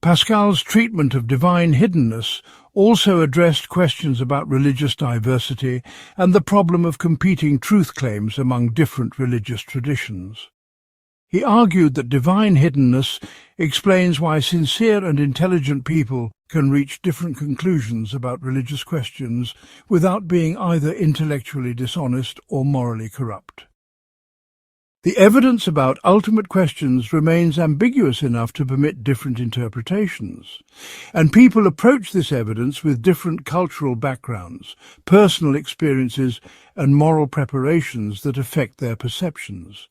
Pascal's treatment of divine hiddenness also addressed questions about religious diversity and the problem of competing truth claims among different religious traditions. He argued that divine hiddenness explains why sincere and intelligent people can reach different conclusions about religious questions without being either intellectually dishonest or morally corrupt. The evidence about ultimate questions remains ambiguous enough to permit different interpretations, and people approach this evidence with different cultural backgrounds, personal experiences, and moral preparations that affect their perceptions.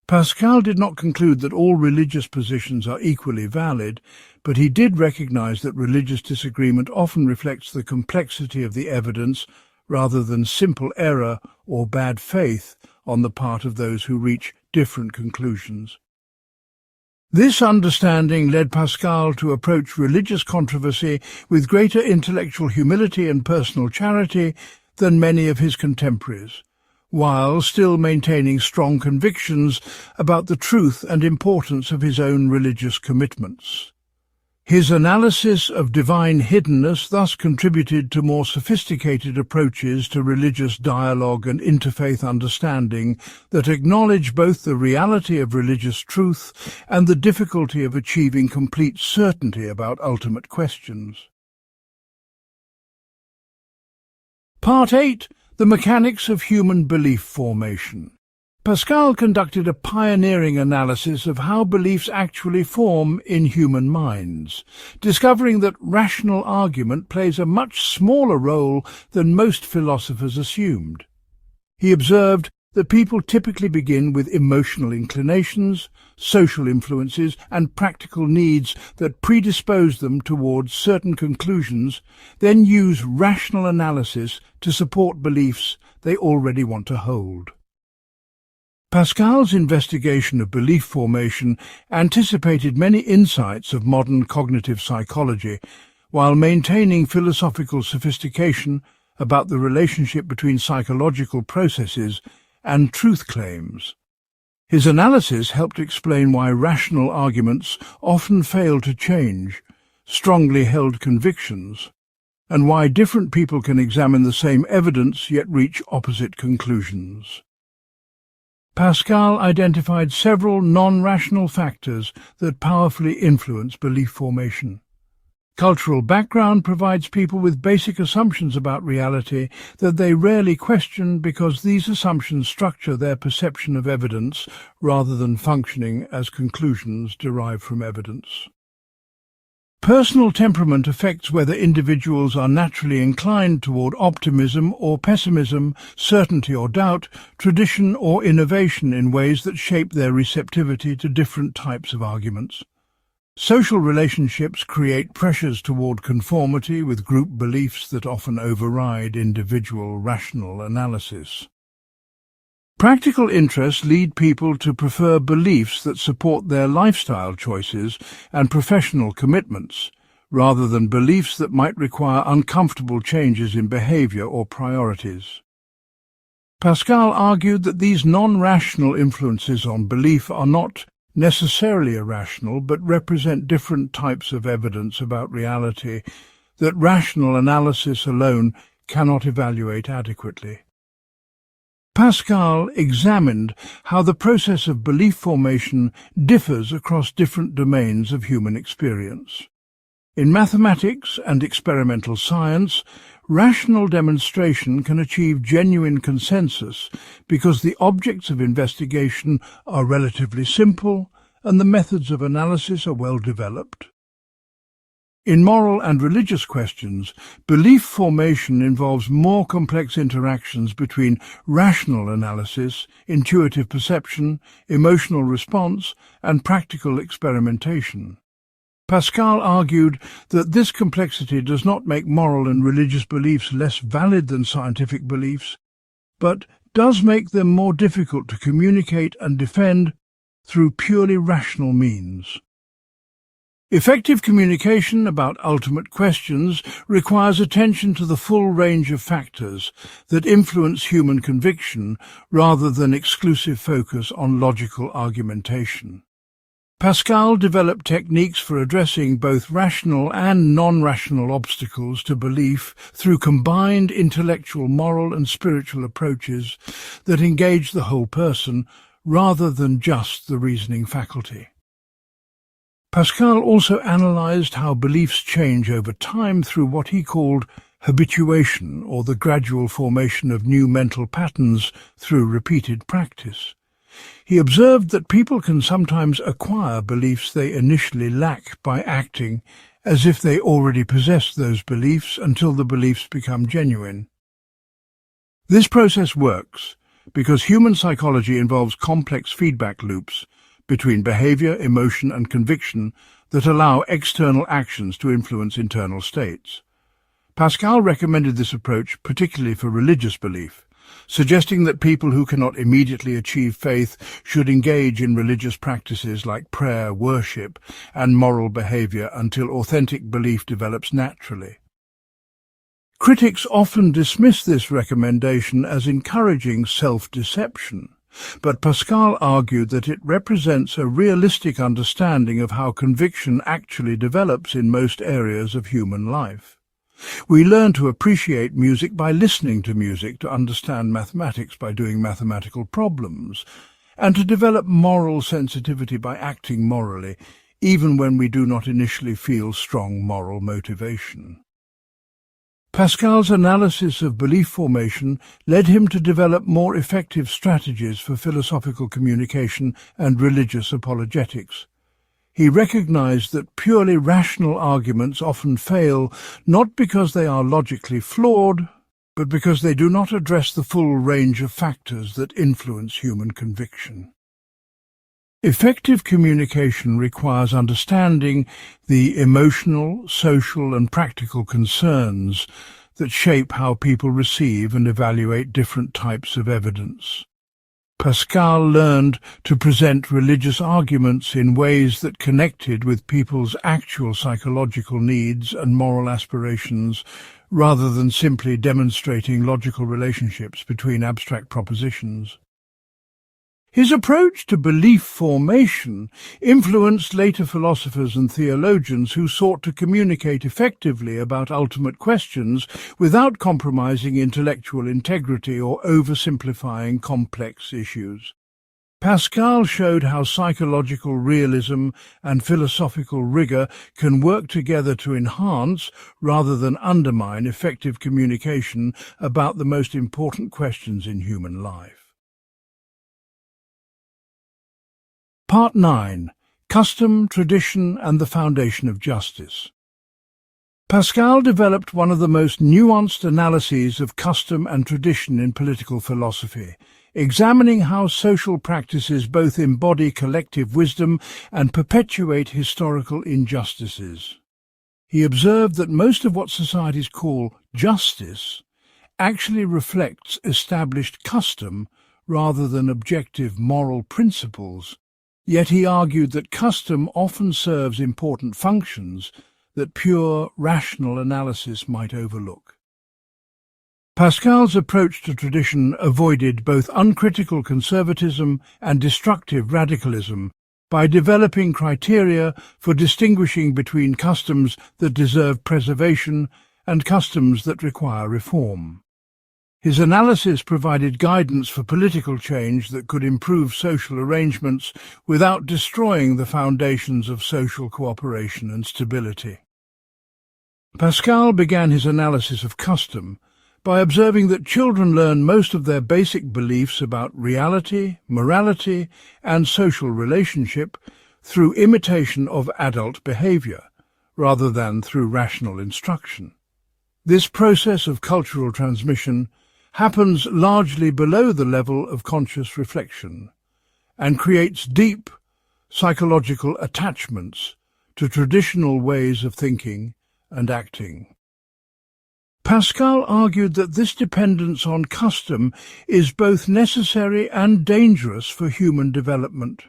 Pascal did not conclude that all religious positions are equally valid, but he did recognize that religious disagreement often reflects the complexity of the evidence rather than simple error or bad faith on the part of those who reach different conclusions. This understanding led Pascal to approach religious controversy with greater intellectual humility and personal charity than many of his contemporaries, while still maintaining strong convictions about the truth and importance of his own religious commitments. His analysis of divine hiddenness thus contributed to more sophisticated approaches to religious dialogue and interfaith understanding that acknowledge both the reality of religious truth and the difficulty of achieving complete certainty about ultimate questions. Part 8. The Mechanics of Human Belief Formation. Pascal conducted a pioneering analysis of how beliefs actually form in human minds, discovering that rational argument plays a much smaller role than most philosophers assumed. He observed that people typically begin with emotional inclinations, social influences, and practical needs that predispose them towards certain conclusions, then use rational analysis to support beliefs they already want to hold. Pascal's investigation of belief formation anticipated many insights of modern cognitive psychology, while maintaining philosophical sophistication about the relationship between psychological processes and truth claims. His analysis helped explain why rational arguments often fail to change strongly held convictions, and why different people can examine the same evidence yet reach opposite conclusions. Pascal identified several non-rational factors that powerfully influence belief formation. Cultural background provides people with basic assumptions about reality that they rarely question because these assumptions structure their perception of evidence rather than functioning as conclusions derived from evidence. Personal temperament affects whether individuals are naturally inclined toward optimism or pessimism, certainty or doubt, tradition or innovation in ways that shape their receptivity to different types of arguments. Social relationships create pressures toward conformity with group beliefs that often override individual rational analysis. Practical interests lead people to prefer beliefs that support their lifestyle choices and professional commitments, rather than beliefs that might require uncomfortable changes in behavior or priorities. Pascal argued that these non-rational influences on belief are not necessarily irrational, but represent different types of evidence about reality that rational analysis alone cannot evaluate adequately. Pascal examined how the process of belief formation differs across different domains of human experience. In mathematics and experimental science, rational demonstration can achieve genuine consensus because the objects of investigation are relatively simple and the methods of analysis are well developed. In moral and religious questions, belief formation involves more complex interactions between rational analysis, intuitive perception, emotional response, and practical experimentation. Pascal argued that this complexity does not make moral and religious beliefs less valid than scientific beliefs, but does make them more difficult to communicate and defend through purely rational means. Effective communication about ultimate questions requires attention to the full range of factors that influence human conviction rather than exclusive focus on logical argumentation. Pascal developed techniques for addressing both rational and non-rational obstacles to belief through combined intellectual, moral and spiritual approaches that engage the whole person rather than just the reasoning faculty. Pascal also analyzed how beliefs change over time through what he called habituation, or the gradual formation of new mental patterns through repeated practice. He observed that people can sometimes acquire beliefs they initially lack by acting as if they already possessed those beliefs until the beliefs become genuine. This process works because human psychology involves complex feedback loops between behavior, emotion and conviction that allow external actions to influence internal states. Pascal recommended this approach particularly for religious belief, suggesting that people who cannot immediately achieve faith should engage in religious practices like prayer, worship, and moral behavior until authentic belief develops naturally. Critics often dismiss this recommendation as encouraging self-deception, but Pascal argued that it represents a realistic understanding of how conviction actually develops in most areas of human life. We learn to appreciate music by listening to music, to understand mathematics by doing mathematical problems, and to develop moral sensitivity by acting morally, even when we do not initially feel strong moral motivation. Pascal's analysis of belief formation led him to develop more effective strategies for philosophical communication and religious apologetics. He recognized that purely rational arguments often fail not because they are logically flawed, but because they do not address the full range of factors that influence human conviction. Effective communication requires understanding the emotional, social, and practical concerns that shape how people receive and evaluate different types of evidence. Pascal learned to present religious arguments in ways that connected with people's actual psychological needs and moral aspirations, rather than simply demonstrating logical relationships between abstract propositions. His approach to belief formation influenced later philosophers and theologians who sought to communicate effectively about ultimate questions without compromising intellectual integrity or oversimplifying complex issues. Pascal showed how psychological realism and philosophical rigor can work together to enhance, rather than undermine, effective communication about the most important questions in human life. Part 9. Custom, Tradition and the Foundation of Justice. Pascal developed one of the most nuanced analyses of custom and tradition in political philosophy, examining how social practices both embody collective wisdom and perpetuate historical injustices. He observed that most of what societies call justice actually reflects established custom rather than objective moral principles. Yet he argued that custom often serves important functions that pure, rational analysis might overlook. Pascal's approach to tradition avoided both uncritical conservatism and destructive radicalism by developing criteria for distinguishing between customs that deserve preservation and customs that require reform. His analysis provided guidance for political change that could improve social arrangements without destroying the foundations of social cooperation and stability. Pascal began his analysis of custom by observing that children learn most of their basic beliefs about reality, morality, and social relationship through imitation of adult behavior, rather than through rational instruction. This process of cultural transmission happens largely below the level of conscious reflection and creates deep psychological attachments to traditional ways of thinking and acting. Pascal argued that this dependence on custom is both necessary and dangerous for human development.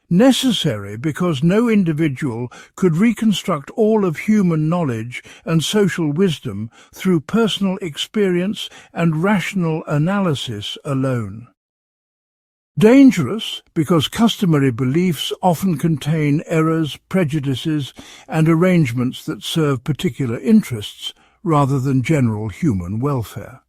Necessary because no individual could reconstruct all of human knowledge and social wisdom through personal experience and rational analysis alone. Dangerous because customary beliefs often contain errors, prejudices, and arrangements that serve particular interests rather than general human welfare.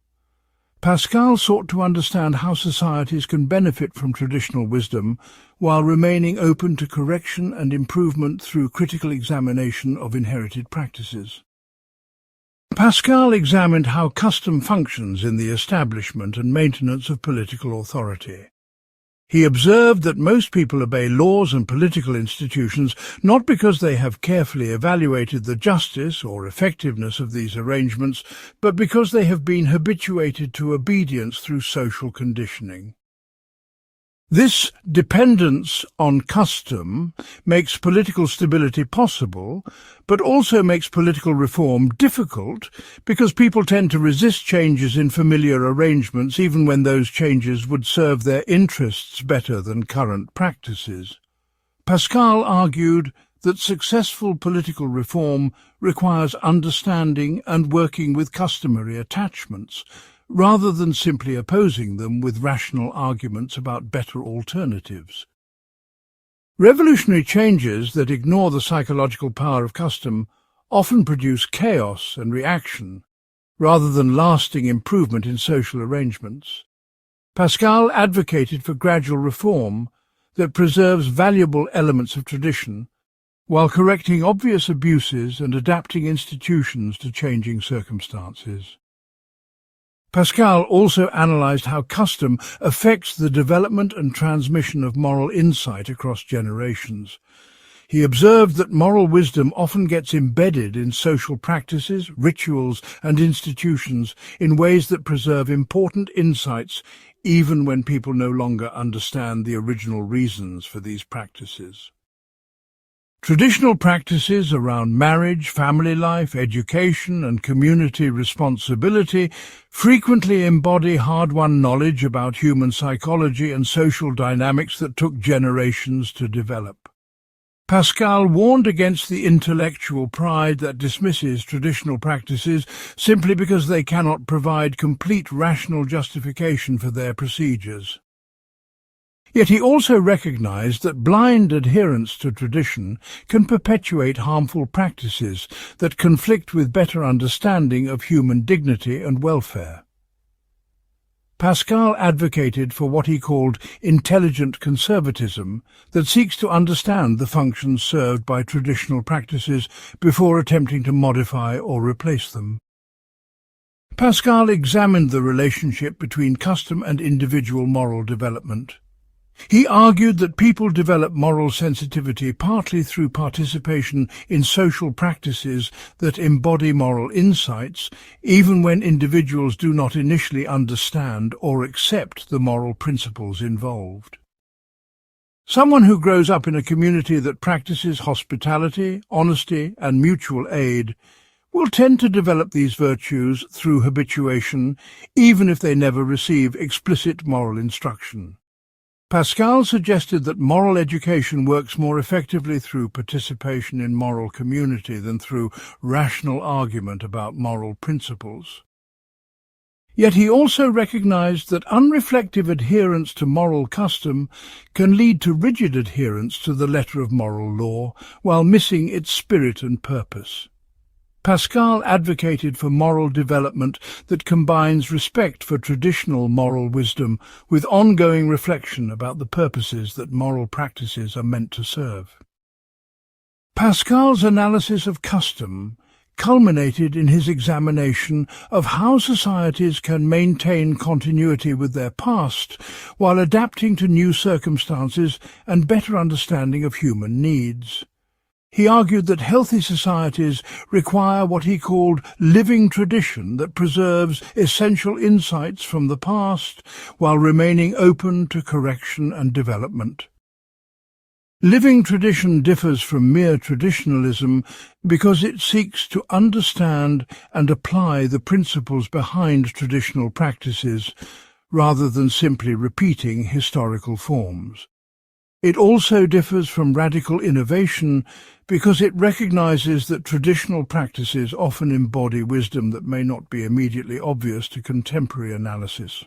Pascal sought to understand how societies can benefit from traditional wisdom while remaining open to correction and improvement through critical examination of inherited practices. Pascal examined how custom functions in the establishment and maintenance of political authority. He observed that most people obey laws and political institutions not because they have carefully evaluated the justice or effectiveness of these arrangements, but because they have been habituated to obedience through social conditioning. This dependence on custom makes political stability possible, but also makes political reform difficult because people tend to resist changes in familiar arrangements even when those changes would serve their interests better than current practices. Pascal argued that successful political reform requires understanding and working with customary attachments, rather than simply opposing them with rational arguments about better alternatives. Revolutionary changes that ignore the psychological power of custom often produce chaos and reaction, rather than lasting improvement in social arrangements. Pascal advocated for gradual reform that preserves valuable elements of tradition, while correcting obvious abuses and adapting institutions to changing circumstances. Pascal also analyzed how custom affects the development and transmission of moral insight across generations. He observed that moral wisdom often gets embedded in social practices, rituals, and institutions in ways that preserve important insights even when people no longer understand the original reasons for these practices. Traditional practices around marriage, family life, education, and community responsibility frequently embody hard-won knowledge about human psychology and social dynamics that took generations to develop. Pascal warned against the intellectual pride that dismisses traditional practices simply because they cannot provide complete rational justification for their procedures. Yet he also recognized that blind adherence to tradition can perpetuate harmful practices that conflict with better understanding of human dignity and welfare. Pascal advocated for what he called intelligent conservatism that seeks to understand the functions served by traditional practices before attempting to modify or replace them. Pascal examined the relationship between custom and individual moral development. He argued that people develop moral sensitivity partly through participation in social practices that embody moral insights, even when individuals do not initially understand or accept the moral principles involved. Someone who grows up in a community that practices hospitality, honesty, and mutual aid will tend to develop these virtues through habituation, even if they never receive explicit moral instruction. Pascal suggested that moral education works more effectively through participation in moral community than through rational argument about moral principles. Yet he also recognized that unreflective adherence to moral custom can lead to rigid adherence to the letter of moral law, while missing its spirit and purpose. Pascal advocated for moral development that combines respect for traditional moral wisdom with ongoing reflection about the purposes that moral practices are meant to serve. Pascal's analysis of custom culminated in his examination of how societies can maintain continuity with their past while adapting to new circumstances and better understanding of human needs. He argued that healthy societies require what he called living tradition that preserves essential insights from the past while remaining open to correction and development. Living tradition differs from mere traditionalism because it seeks to understand and apply the principles behind traditional practices rather than simply repeating historical forms. It also differs from radical innovation because it recognizes that traditional practices often embody wisdom that may not be immediately obvious to contemporary analysis.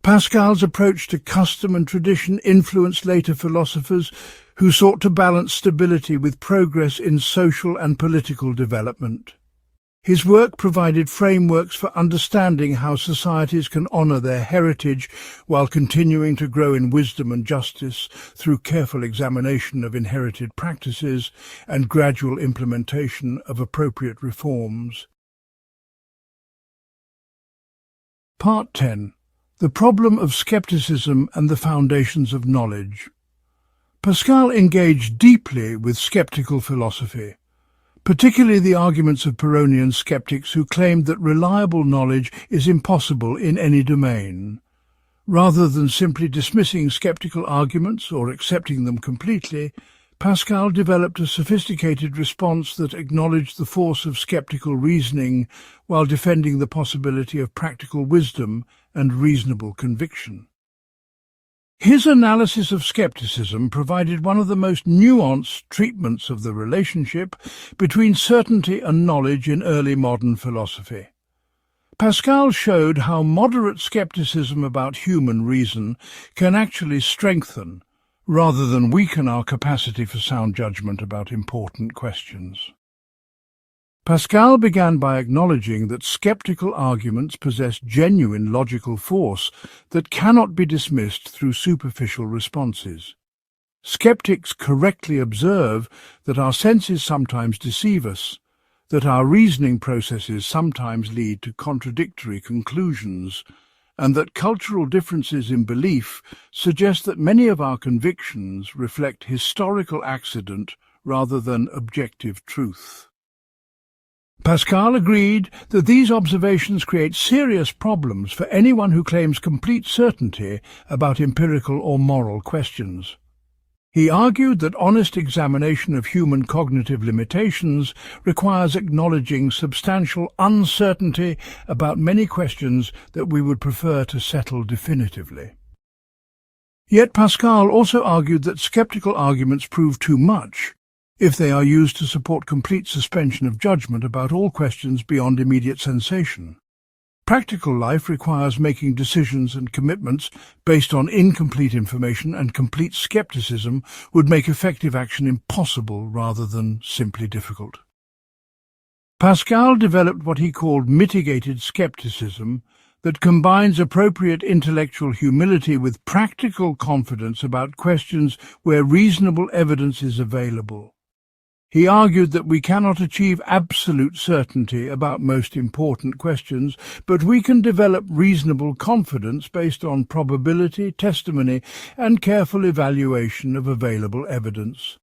Pascal's approach to custom and tradition influenced later philosophers who sought to balance stability with progress in social and political development. His work provided frameworks for understanding how societies can honor their heritage while continuing to grow in wisdom and justice through careful examination of inherited practices and gradual implementation of appropriate reforms. Part 10. The Problem of Skepticism and the Foundations of Knowledge. Pascal engaged deeply with skeptical philosophy, particularly the arguments of Pyrrhonian skeptics who claimed that reliable knowledge is impossible in any domain. Rather than simply dismissing skeptical arguments or accepting them completely, Pascal developed a sophisticated response that acknowledged the force of skeptical reasoning while defending the possibility of practical wisdom and reasonable conviction. His analysis of skepticism provided one of the most nuanced treatments of the relationship between certainty and knowledge in early modern philosophy. Pascal showed how moderate skepticism about human reason can actually strengthen, rather than weaken, our capacity for sound judgment about important questions. Pascal began by acknowledging that skeptical arguments possess genuine logical force that cannot be dismissed through superficial responses. Skeptics correctly observe that our senses sometimes deceive us, that our reasoning processes sometimes lead to contradictory conclusions, and that cultural differences in belief suggest that many of our convictions reflect historical accident rather than objective truth. Pascal agreed that these observations create serious problems for anyone who claims complete certainty about empirical or moral questions. He argued that honest examination of human cognitive limitations requires acknowledging substantial uncertainty about many questions that we would prefer to settle definitively. Yet Pascal also argued that skeptical arguments prove too much if they are used to support complete suspension of judgment about all questions beyond immediate sensation. Practical life requires making decisions and commitments based on incomplete information, and complete skepticism would make effective action impossible rather than simply difficult. Pascal developed what he called mitigated skepticism that combines appropriate intellectual humility with practical confidence about questions where reasonable evidence is available. He argued that we cannot achieve absolute certainty about most important questions, but we can develop reasonable confidence based on probability, testimony, and careful evaluation of available evidence.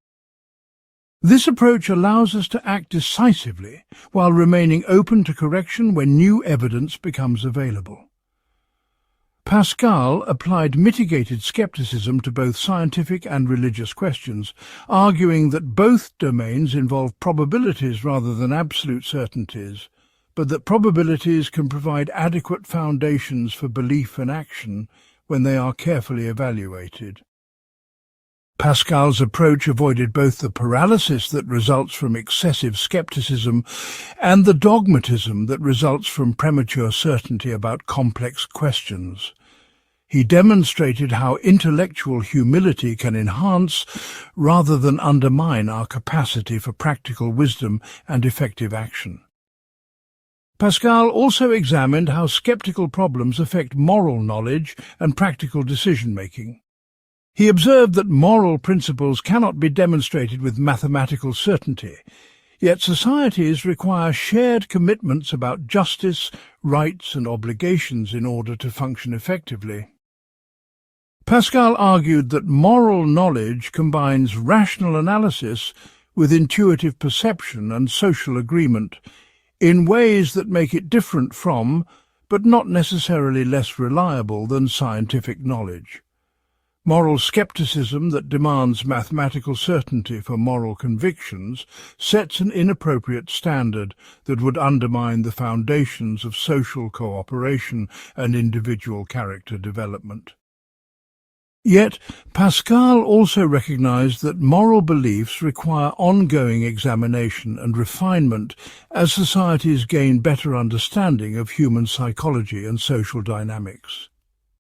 This approach allows us to act decisively while remaining open to correction when new evidence becomes available. Pascal applied mitigated skepticism to both scientific and religious questions, arguing that both domains involve probabilities rather than absolute certainties, but that probabilities can provide adequate foundations for belief and action when they are carefully evaluated. Pascal's approach avoided both the paralysis that results from excessive skepticism and the dogmatism that results from premature certainty about complex questions. He demonstrated how intellectual humility can enhance rather than undermine our capacity for practical wisdom and effective action. Pascal also examined how skeptical problems affect moral knowledge and practical decision-making. He observed that moral principles cannot be demonstrated with mathematical certainty, yet societies require shared commitments about justice, rights, and obligations in order to function effectively. Pascal argued that moral knowledge combines rational analysis with intuitive perception and social agreement in ways that make it different from, but not necessarily less reliable than, scientific knowledge. Moral skepticism that demands mathematical certainty for moral convictions sets an inappropriate standard that would undermine the foundations of social cooperation and individual character development. Yet, Pascal also recognized that moral beliefs require ongoing examination and refinement as societies gain better understanding of human psychology and social dynamics.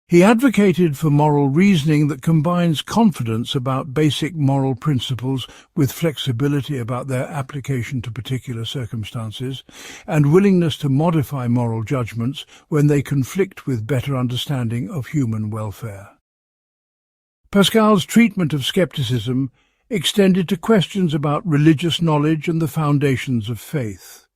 He advocated for moral reasoning that combines confidence about basic moral principles with flexibility about their application to particular circumstances, and willingness to modify moral judgments when they conflict with better understanding of human welfare. Pascal's treatment of skepticism extended to questions about religious knowledge and the foundations of faith.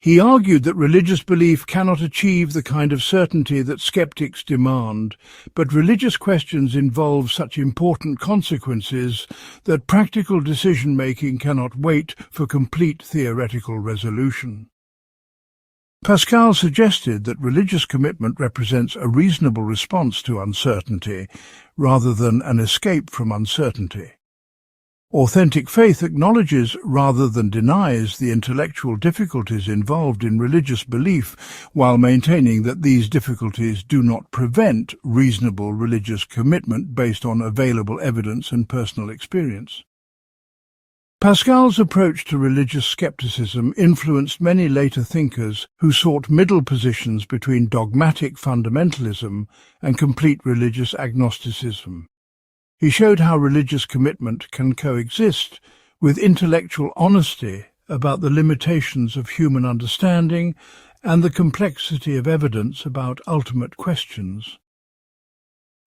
He argued that religious belief cannot achieve the kind of certainty that skeptics demand, but religious questions involve such important consequences that practical decision-making cannot wait for complete theoretical resolution. Pascal suggested that religious commitment represents a reasonable response to uncertainty, rather than an escape from uncertainty. Authentic faith acknowledges rather than denies the intellectual difficulties involved in religious belief, while maintaining that these difficulties do not prevent reasonable religious commitment based on available evidence and personal experience. Pascal's approach to religious skepticism influenced many later thinkers who sought middle positions between dogmatic fundamentalism and complete religious agnosticism. He showed how religious commitment can coexist with intellectual honesty about the limitations of human understanding and the complexity of evidence about ultimate questions.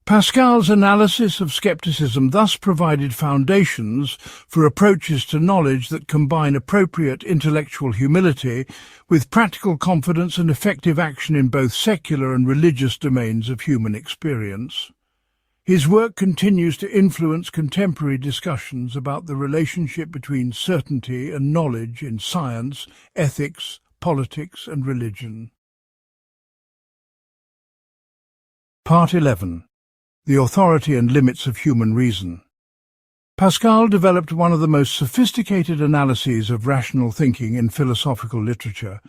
Pascal's analysis of skepticism thus provided foundations for approaches to knowledge that combine appropriate intellectual humility with practical confidence and effective action in both secular and religious domains of human experience. His work continues to influence contemporary discussions about the relationship between certainty and knowledge in science, ethics, politics, and religion. Part 11. The Authority and Limits of Human Reason. Pascal developed one of the most sophisticated analyses of rational thinking in philosophical literature,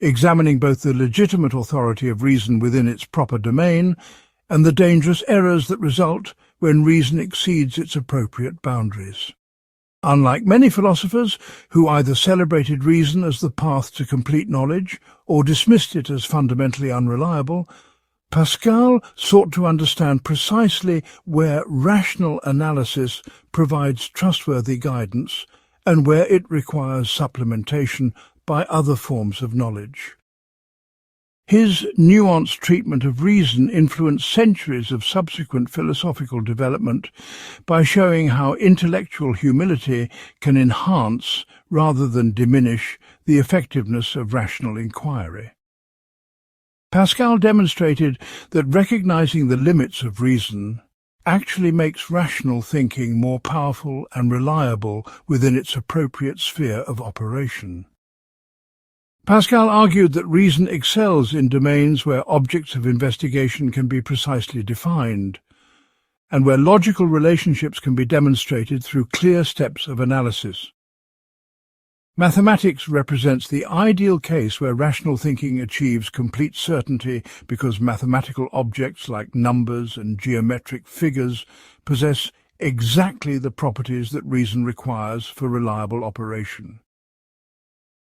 examining both the legitimate authority of reason within its proper domain and the dangerous errors that result when reason exceeds its appropriate boundaries. Unlike many philosophers who either celebrated reason as the path to complete knowledge or dismissed it as fundamentally unreliable, Pascal sought to understand precisely where rational analysis provides trustworthy guidance and where it requires supplementation by other forms of knowledge. His nuanced treatment of reason influenced centuries of subsequent philosophical development by showing how intellectual humility can enhance rather than diminish the effectiveness of rational inquiry. Pascal demonstrated that recognizing the limits of reason actually makes rational thinking more powerful and reliable within its appropriate sphere of operation. Pascal argued that reason excels in domains where objects of investigation can be precisely defined, and where logical relationships can be demonstrated through clear steps of analysis. Mathematics represents the ideal case where rational thinking achieves complete certainty because mathematical objects like numbers and geometric figures possess exactly the properties that reason requires for reliable operation.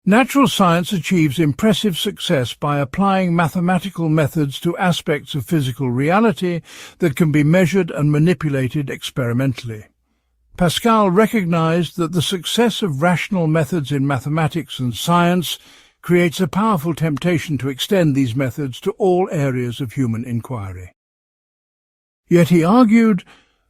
Natural science achieves impressive success by applying mathematical methods to aspects of physical reality that can be measured and manipulated experimentally. Pascal recognized that the success of rational methods in mathematics and science creates a powerful temptation to extend these methods to all areas of human inquiry. Yet he argued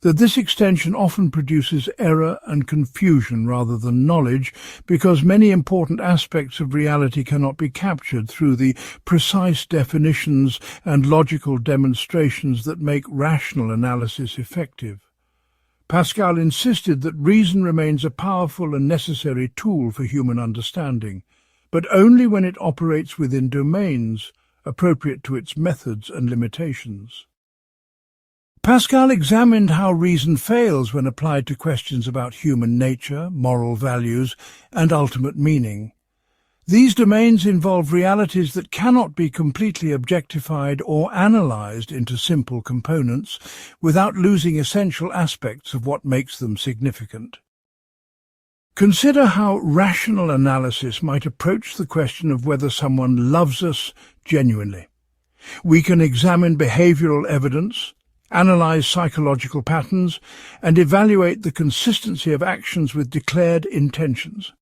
that this extension often produces error and confusion rather than knowledge, because many important aspects of reality cannot be captured through the precise definitions and logical demonstrations that make rational analysis effective. Pascal insisted that reason remains a powerful and necessary tool for human understanding, but only when it operates within domains appropriate to its methods and limitations. Pascal examined how reason fails when applied to questions about human nature, moral values, and ultimate meaning. These domains involve realities that cannot be completely objectified or analyzed into simple components without losing essential aspects of what makes them significant. Consider how rational analysis might approach the question of whether someone loves us genuinely. We can examine behavioral evidence, analyze psychological patterns, and evaluate the consistency of actions with declared intentions.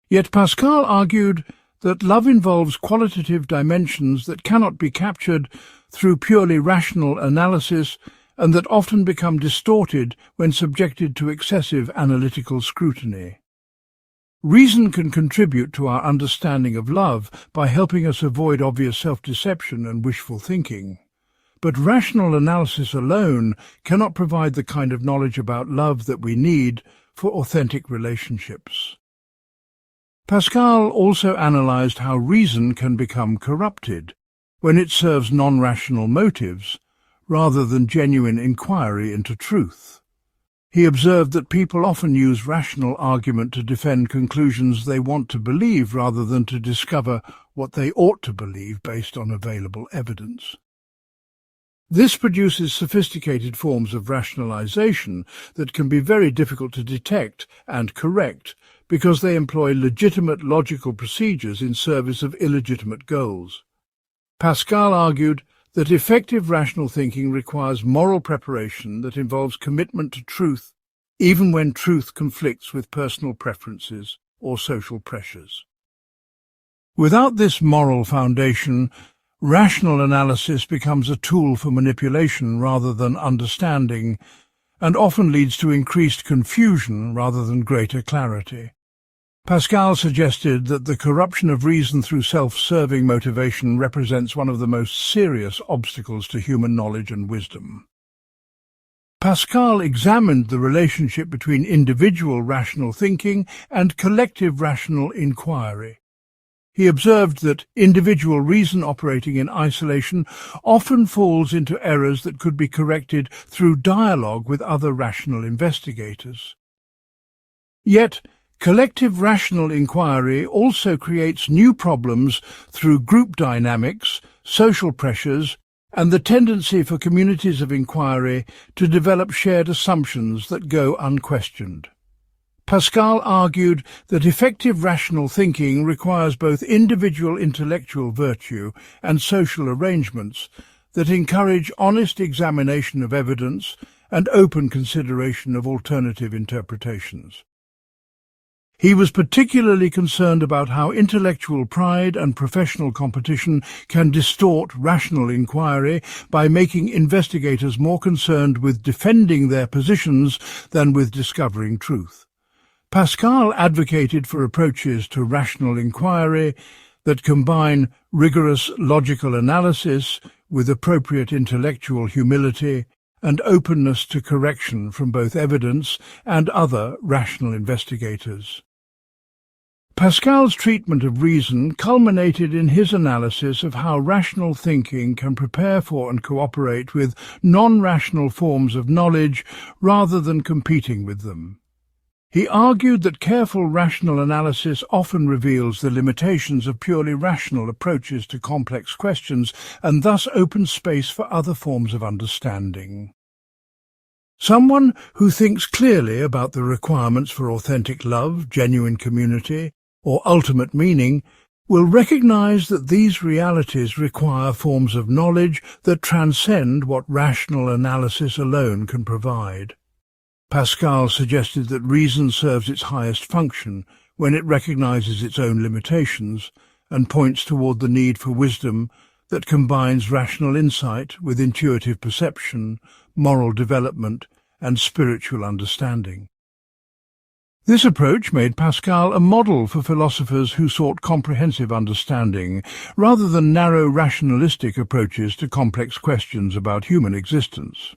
Yet Pascal argued that love involves qualitative dimensions that cannot be captured through purely rational analysis and that often become distorted when subjected to excessive analytical scrutiny. Reason can contribute to our understanding of love by helping us avoid obvious self-deception and wishful thinking. But rational analysis alone cannot provide the kind of knowledge about love that we need for authentic relationships. Pascal also analyzed how reason can become corrupted when it serves non-rational motives rather than genuine inquiry into truth. He observed that people often use rational argument to defend conclusions they want to believe rather than to discover what they ought to believe based on available evidence. This produces sophisticated forms of rationalization that can be very difficult to detect and correct because they employ legitimate logical procedures in service of illegitimate goals. Pascal argued that effective rational thinking requires moral preparation that involves commitment to truth, even when truth conflicts with personal preferences or social pressures. Without this moral foundation, rational analysis becomes a tool for manipulation rather than understanding, and often leads to increased confusion rather than greater clarity. Pascal suggested that the corruption of reason through self-serving motivation represents one of the most serious obstacles to human knowledge and wisdom. Pascal examined the relationship between individual rational thinking and collective rational inquiry. He observed that individual reason operating in isolation often falls into errors that could be corrected through dialogue with other rational investigators. Yet, collective rational inquiry also creates new problems through group dynamics, social pressures, and the tendency for communities of inquiry to develop shared assumptions that go unquestioned. Pascal argued that effective rational thinking requires both individual intellectual virtue and social arrangements that encourage honest examination of evidence and open consideration of alternative interpretations. He was particularly concerned about how intellectual pride and professional competition can distort rational inquiry by making investigators more concerned with defending their positions than with discovering truth. Pascal advocated for approaches to rational inquiry that combine rigorous logical analysis with appropriate intellectual humility and openness to correction from both evidence and other rational investigators. Pascal's treatment of reason culminated in his analysis of how rational thinking can prepare for and cooperate with non-rational forms of knowledge rather than competing with them. He argued that careful rational analysis often reveals the limitations of purely rational approaches to complex questions and thus opens space for other forms of understanding. Someone who thinks clearly about the requirements for authentic love, genuine community, or ultimate meaning will recognize that these realities require forms of knowledge that transcend what rational analysis alone can provide. Pascal suggested that reason serves its highest function when it recognizes its own limitations and points toward the need for wisdom that combines rational insight with intuitive perception, moral development, and spiritual understanding. This approach made Pascal a model for philosophers who sought comprehensive understanding rather than narrow rationalistic approaches to complex questions about human existence.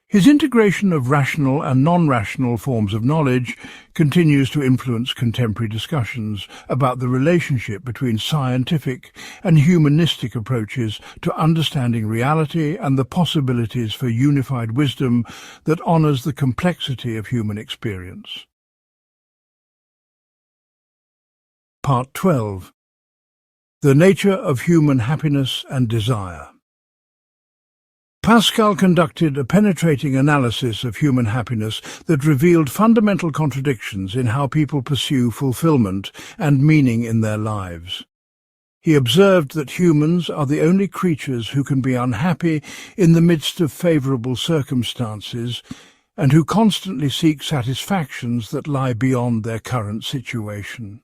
His integration of rational and non-rational forms of knowledge continues to influence contemporary discussions about the relationship between scientific and humanistic approaches to understanding reality and the possibilities for unified wisdom that honors the complexity of human experience. Part 12. The Nature of Human Happiness and Desire. Pascal conducted a penetrating analysis of human happiness that revealed fundamental contradictions in how people pursue fulfillment and meaning in their lives. He observed that humans are the only creatures who can be unhappy in the midst of favourable circumstances and who constantly seek satisfactions that lie beyond their current situation.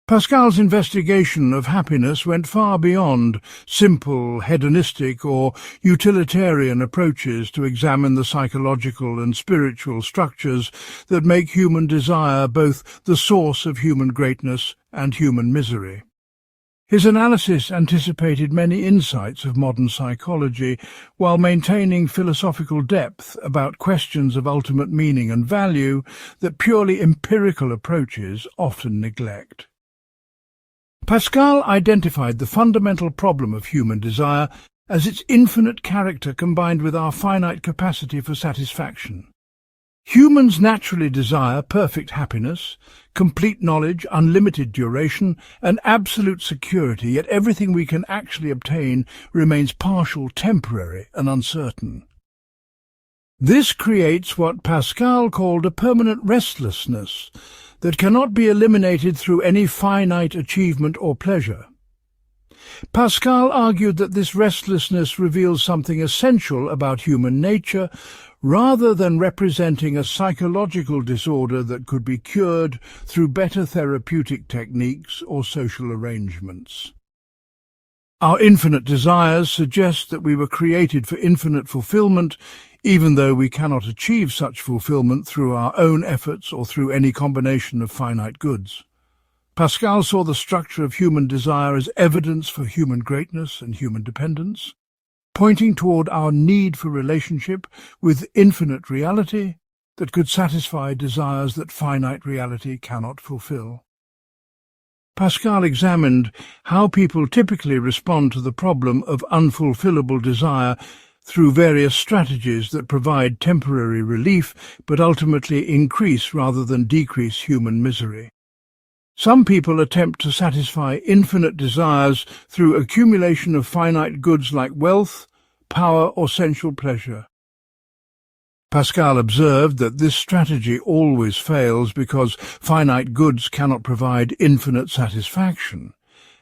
Pascal's investigation of happiness went far beyond simple, hedonistic or utilitarian approaches to examine the psychological and spiritual structures that make human desire both the source of human greatness and human misery. His analysis anticipated many insights of modern psychology while maintaining philosophical depth about questions of ultimate meaning and value that purely empirical approaches often neglect. Pascal identified the fundamental problem of human desire as its infinite character combined with our finite capacity for satisfaction. Humans naturally desire perfect happiness, complete knowledge, unlimited duration, and absolute security, yet everything we can actually obtain remains partial, temporary, and uncertain. This creates what Pascal called a permanent restlessness that cannot be eliminated through any finite achievement or pleasure. Pascal argued that this restlessness reveals something essential about human nature, rather than representing a psychological disorder that could be cured through better therapeutic techniques or social arrangements. Our infinite desires suggest that we were created for infinite fulfillment, even though we cannot achieve such fulfillment through our own efforts or through any combination of finite goods. Pascal saw the structure of human desire as evidence for human greatness and human dependence, pointing toward our need for relationship with infinite reality that could satisfy desires that finite reality cannot fulfill. Pascal examined how people typically respond to the problem of unfulfillable desire through various strategies that provide temporary relief but ultimately increase rather than decrease human misery. Some people attempt to satisfy infinite desires through accumulation of finite goods like wealth, power, or sensual pleasure. Pascal observed that this strategy always fails because finite goods cannot provide infinite satisfaction,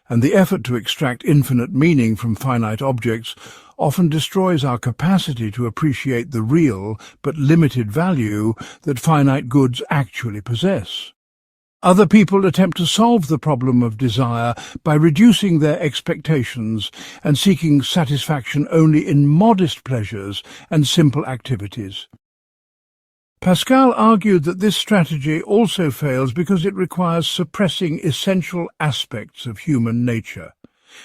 and the effort to extract infinite meaning from finite objects often destroys our capacity to appreciate the real but limited value that finite goods actually possess. Other people attempt to solve the problem of desire by reducing their expectations and seeking satisfaction only in modest pleasures and simple activities. Pascal argued that this strategy also fails because it requires suppressing essential aspects of human nature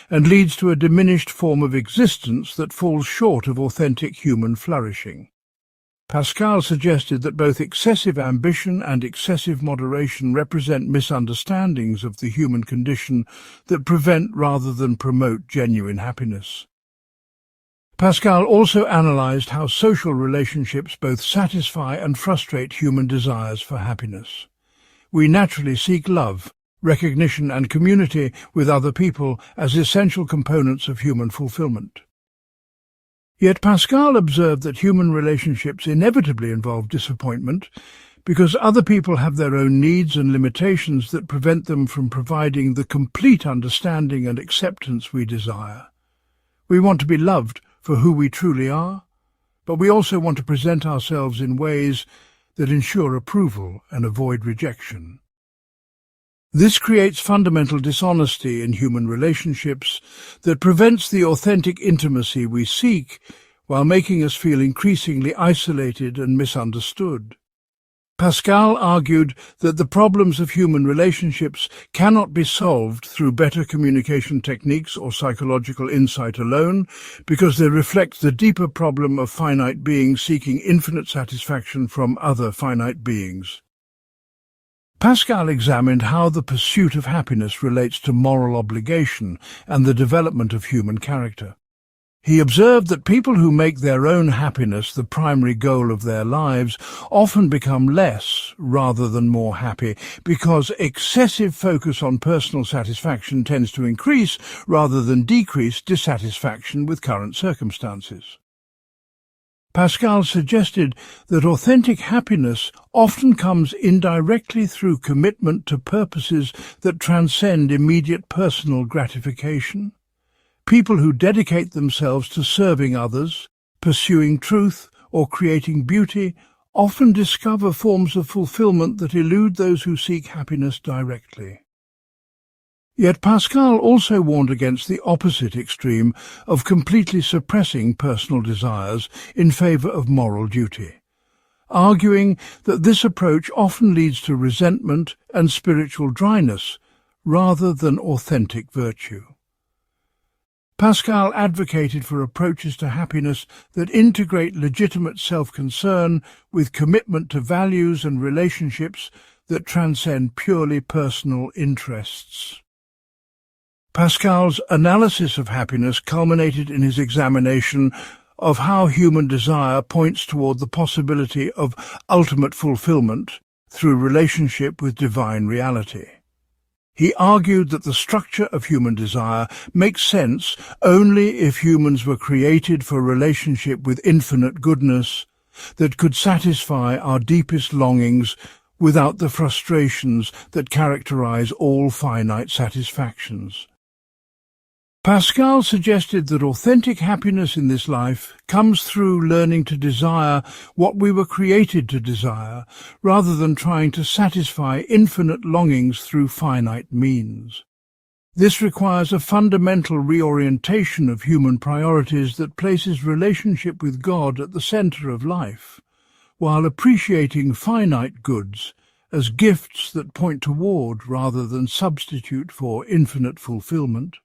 and leads to a diminished form of existence that falls short of authentic human flourishing. Pascal suggested that both excessive ambition and excessive moderation represent misunderstandings of the human condition that prevent rather than promote genuine happiness. Pascal also analyzed how social relationships both satisfy and frustrate human desires for happiness. We naturally seek love, recognition and community with other people as essential components of human fulfillment. Yet Pascal observed that human relationships inevitably involve disappointment because other people have their own needs and limitations that prevent them from providing the complete understanding and acceptance we desire. We want to be loved for who we truly are, but we also want to present ourselves in ways that ensure approval and avoid rejection. This creates fundamental dishonesty in human relationships that prevents the authentic intimacy we seek while making us feel increasingly isolated and misunderstood. Pascal argued that the problems of human relationships cannot be solved through better communication techniques or psychological insight alone because they reflect the deeper problem of finite beings seeking infinite satisfaction from other finite beings. Pascal examined how the pursuit of happiness relates to moral obligation and the development of human character. He observed that people who make their own happiness the primary goal of their lives often become less rather than more happy because excessive focus on personal satisfaction tends to increase rather than decrease dissatisfaction with current circumstances. Pascal suggested that authentic happiness often comes indirectly through commitment to purposes that transcend immediate personal gratification. People who dedicate themselves to serving others, pursuing truth, or creating beauty often discover forms of fulfillment that elude those who seek happiness directly. Yet Pascal also warned against the opposite extreme of completely suppressing personal desires in favor of moral duty, arguing that this approach often leads to resentment and spiritual dryness rather than authentic virtue. Pascal advocated for approaches to happiness that integrate legitimate self-concern with commitment to values and relationships that transcend purely personal interests. Pascal's analysis of happiness culminated in his examination of how human desire points toward the possibility of ultimate fulfillment through relationship with divine reality. He argued that the structure of human desire makes sense only if humans were created for relationship with infinite goodness that could satisfy our deepest longings without the frustrations that characterize all finite satisfactions. Pascal suggested that authentic happiness in this life comes through learning to desire what we were created to desire, rather than trying to satisfy infinite longings through finite means. This requires a fundamental reorientation of human priorities that places relationship with God at the center of life, while appreciating finite goods as gifts that point toward rather than substitute for infinite fulfillment.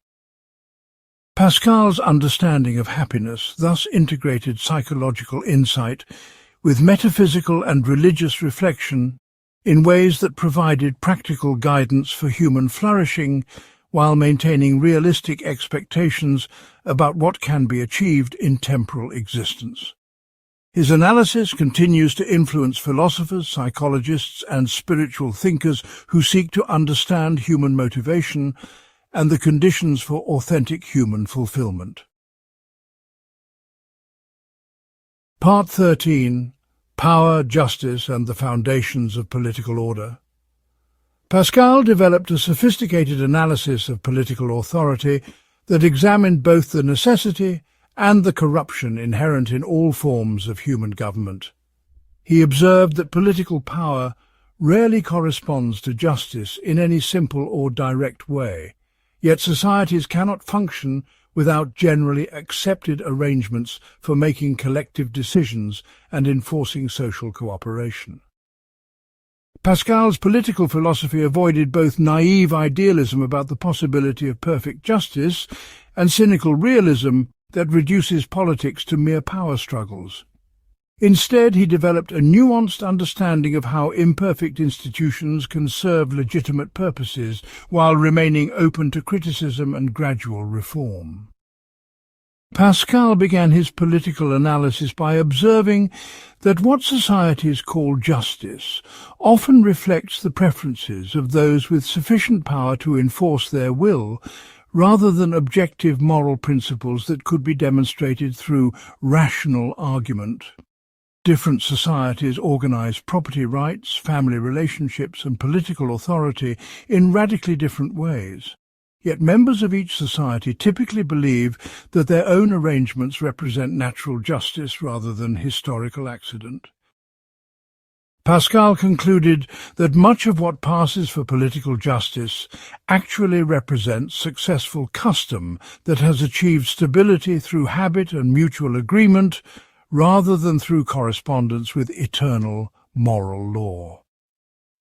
Pascal's understanding of happiness thus integrated psychological insight with metaphysical and religious reflection in ways that provided practical guidance for human flourishing while maintaining realistic expectations about what can be achieved in temporal existence. His analysis continues to influence philosophers, psychologists, and spiritual thinkers who seek to understand human motivation and the conditions for authentic human fulfillment. Part 13. Power, Justice, and the Foundations of Political Order. Pascal developed a sophisticated analysis of political authority that examined both the necessity and the corruption inherent in all forms of human government. He observed that political power rarely corresponds to justice in any simple or direct way, yet societies cannot function without generally accepted arrangements for making collective decisions and enforcing social cooperation. Pascal's political philosophy avoided both naive idealism about the possibility of perfect justice and cynical realism that reduces politics to mere power struggles. Instead, he developed a nuanced understanding of how imperfect institutions can serve legitimate purposes while remaining open to criticism and gradual reform. Pascal began his political analysis by observing that what societies call justice often reflects the preferences of those with sufficient power to enforce their will, rather than objective moral principles that could be demonstrated through rational argument. Different societies organize property rights, family relationships, and political authority in radically different ways. Yet members of each society typically believe that their own arrangements represent natural justice rather than historical accident. Pascal concluded that much of what passes for political justice actually represents successful custom that has achieved stability through habit and mutual agreement, rather than through correspondence with eternal moral law.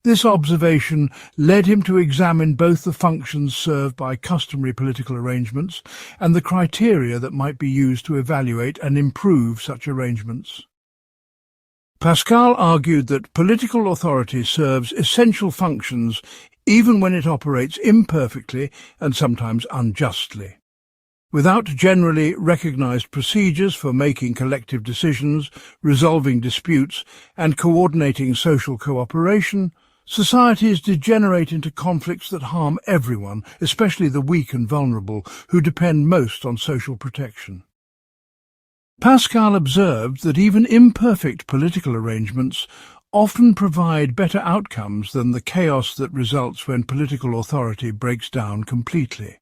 This observation led him to examine both the functions served by customary political arrangements and the criteria that might be used to evaluate and improve such arrangements. Pascal argued that political authority serves essential functions even when it operates imperfectly and sometimes unjustly. Without generally recognized procedures for making collective decisions, resolving disputes, and coordinating social cooperation, societies degenerate into conflicts that harm everyone, especially the weak and vulnerable, who depend most on social protection. Pascal observed that even imperfect political arrangements often provide better outcomes than the chaos that results when political authority breaks down completely.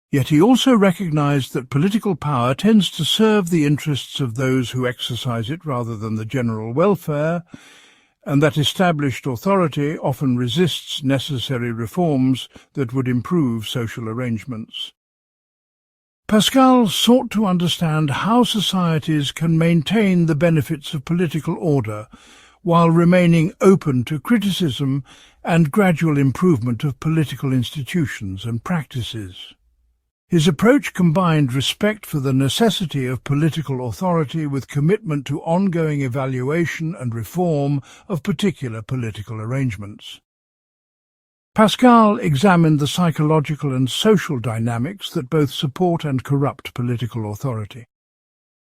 Yet he also recognized that political power tends to serve the interests of those who exercise it rather than the general welfare, and that established authority often resists necessary reforms that would improve social arrangements. Pascal sought to understand how societies can maintain the benefits of political order while remaining open to criticism and gradual improvement of political institutions and practices. His approach combined respect for the necessity of political authority with commitment to ongoing evaluation and reform of particular political arrangements. Pascal examined the psychological and social dynamics that both support and corrupt political authority.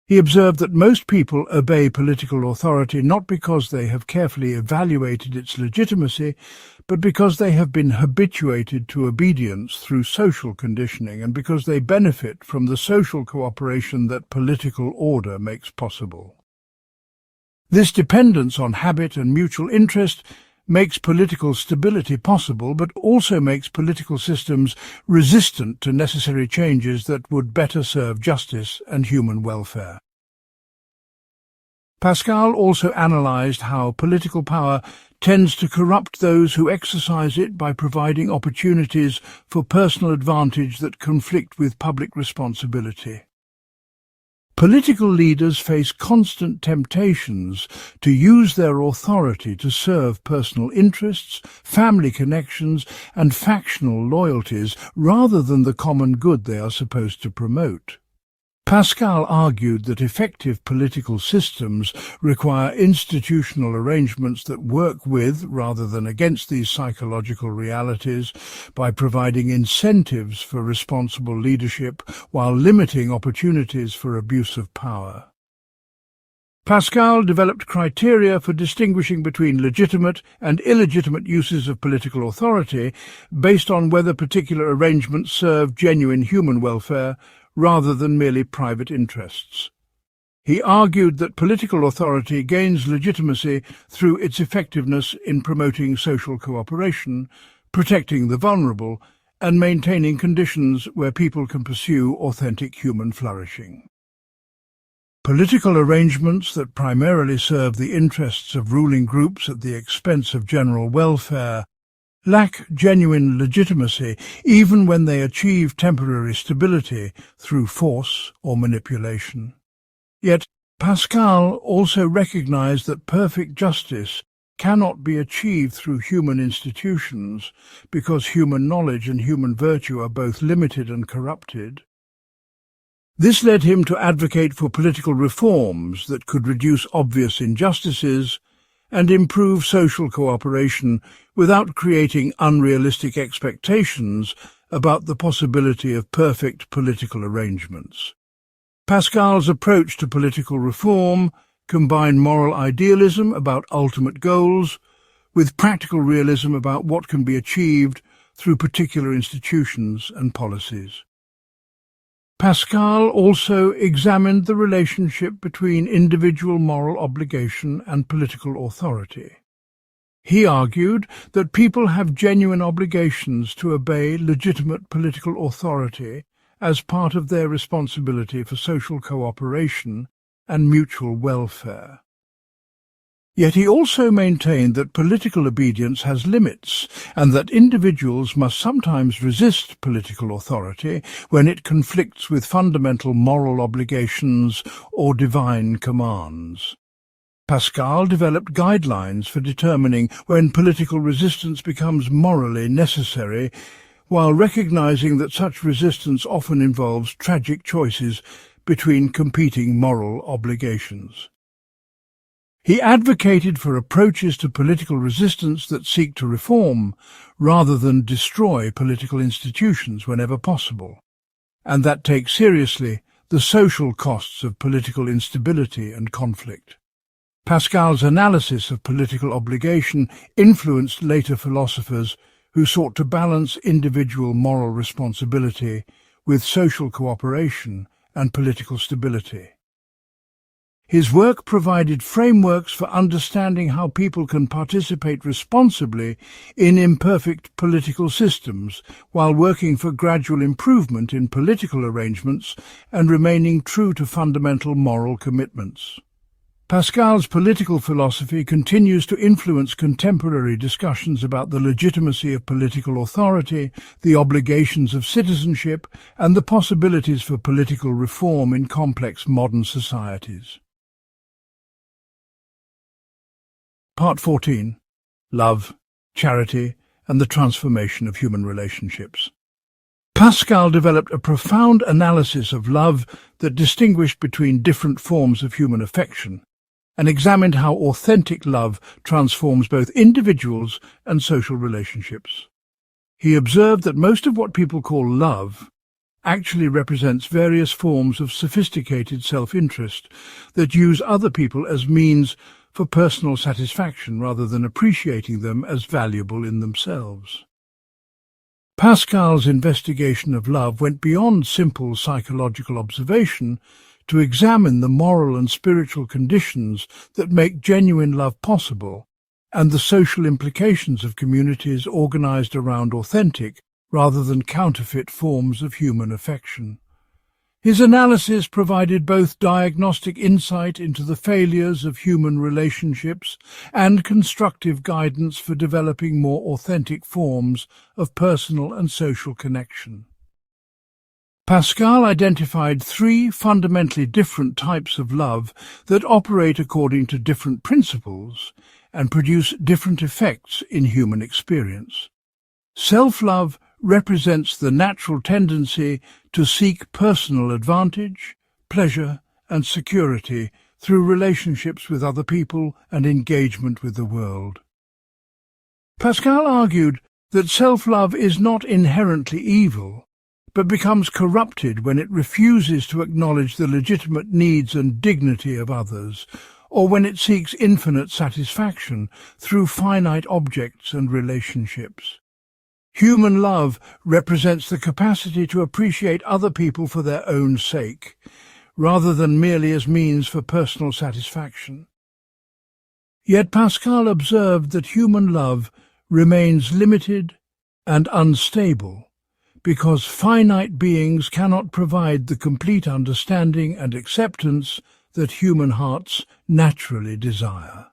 He observed that most people obey political authority not because they have carefully evaluated its legitimacy, but because they have been habituated to obedience through social conditioning and because they benefit from the social cooperation that political order makes possible. This dependence on habit and mutual interest makes political stability possible, but also makes political systems resistant to necessary changes that would better serve justice and human welfare. Pascal also analyzed how political power tends to corrupt those who exercise it by providing opportunities for personal advantage that conflict with public responsibility. Political leaders face constant temptations to use their authority to serve personal interests, family connections, and factional loyalties rather than the common good they are supposed to promote. Pascal argued that effective political systems require institutional arrangements that work with, rather than against, these psychological realities by providing incentives for responsible leadership while limiting opportunities for abuse of power. Pascal developed criteria for distinguishing between legitimate and illegitimate uses of political authority based on whether particular arrangements serve genuine human welfare rather than merely private interests. He argued that political authority gains legitimacy through its effectiveness in promoting social cooperation, protecting the vulnerable, and maintaining conditions where people can pursue authentic human flourishing. Political arrangements that primarily serve the interests of ruling groups at the expense of general welfare lack genuine legitimacy even when they achieve temporary stability through force or manipulation. Yet Pascal also recognized that perfect justice cannot be achieved through human institutions because human knowledge and human virtue are both limited and corrupted. This led him to advocate for political reforms that could reduce obvious injustices and improve social cooperation without creating unrealistic expectations about the possibility of perfect political arrangements. Pascal's approach to political reform combined moral idealism about ultimate goals with practical realism about what can be achieved through particular institutions and policies. Pascal also examined the relationship between individual moral obligation and political authority. He argued that people have genuine obligations to obey legitimate political authority as part of their responsibility for social cooperation and mutual welfare. Yet he also maintained that political obedience has limits and that individuals must sometimes resist political authority when it conflicts with fundamental moral obligations or divine commands. Pascal developed guidelines for determining when political resistance becomes morally necessary, while recognizing that such resistance often involves tragic choices between competing moral obligations. He advocated for approaches to political resistance that seek to reform rather than destroy political institutions whenever possible, and that take seriously the social costs of political instability and conflict. Pascal's analysis of political obligation influenced later philosophers who sought to balance individual moral responsibility with social cooperation and political stability. His work provided frameworks for understanding how people can participate responsibly in imperfect political systems while working for gradual improvement in political arrangements and remaining true to fundamental moral commitments. Pascal's political philosophy continues to influence contemporary discussions about the legitimacy of political authority, the obligations of citizenship, and the possibilities for political reform in complex modern societies. Part 14. Love, Charity, and the Transformation of Human Relationships. Pascal developed a profound analysis of love that distinguished between different forms of human affection, and examined how authentic love transforms both individuals and social relationships. He observed that most of what people call love actually represents various forms of sophisticated self-interest that use other people as means for personal satisfaction rather than appreciating them as valuable in themselves. Pascal's investigation of love went beyond simple psychological observation to examine the moral and spiritual conditions that make genuine love possible and the social implications of communities organized around authentic rather than counterfeit forms of human affection. His analysis provided both diagnostic insight into the failures of human relationships and constructive guidance for developing more authentic forms of personal and social connection. Pascal identified three fundamentally different types of love that operate according to different principles and produce different effects in human experience. Self-love represents the natural tendency to seek personal advantage, pleasure, and security through relationships with other people and engagement with the world. Pascal argued that self-love is not inherently evil, but becomes corrupted when it refuses to acknowledge the legitimate needs and dignity of others, or when it seeks infinite satisfaction through finite objects and relationships. Human love represents the capacity to appreciate other people for their own sake, rather than merely as means for personal satisfaction. Yet Pascal observed that human love remains limited and unstable, because finite beings cannot provide the complete understanding and acceptance that human hearts naturally desire.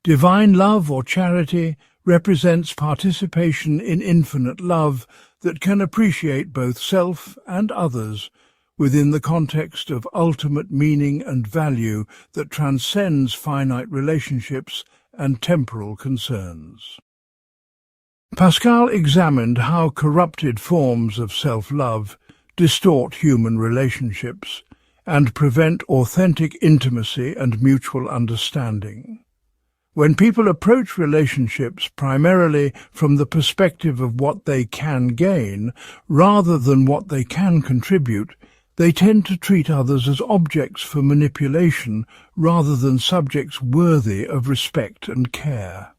Divine love or charity represents participation in infinite love that can appreciate both self and others within the context of ultimate meaning and value that transcends finite relationships and temporal concerns. Pascal examined how corrupted forms of self-love distort human relationships and prevent authentic intimacy and mutual understanding. When people approach relationships primarily from the perspective of what they can gain rather than what they can contribute, they tend to treat others as objects for manipulation rather than subjects worthy of respect and care.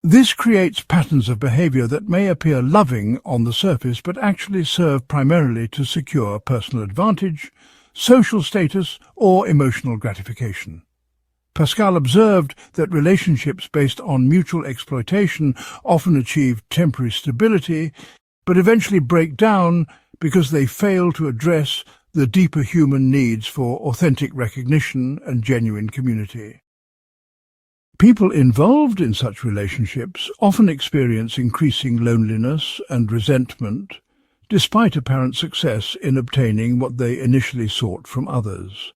This creates patterns of behavior that may appear loving on the surface but actually serve primarily to secure personal advantage, social status, or emotional gratification. Pascal observed that relationships based on mutual exploitation often achieve temporary stability, but eventually break down because they fail to address the deeper human needs for authentic recognition and genuine community. People involved in such relationships often experience increasing loneliness and resentment, despite apparent success in obtaining what they initially sought from others.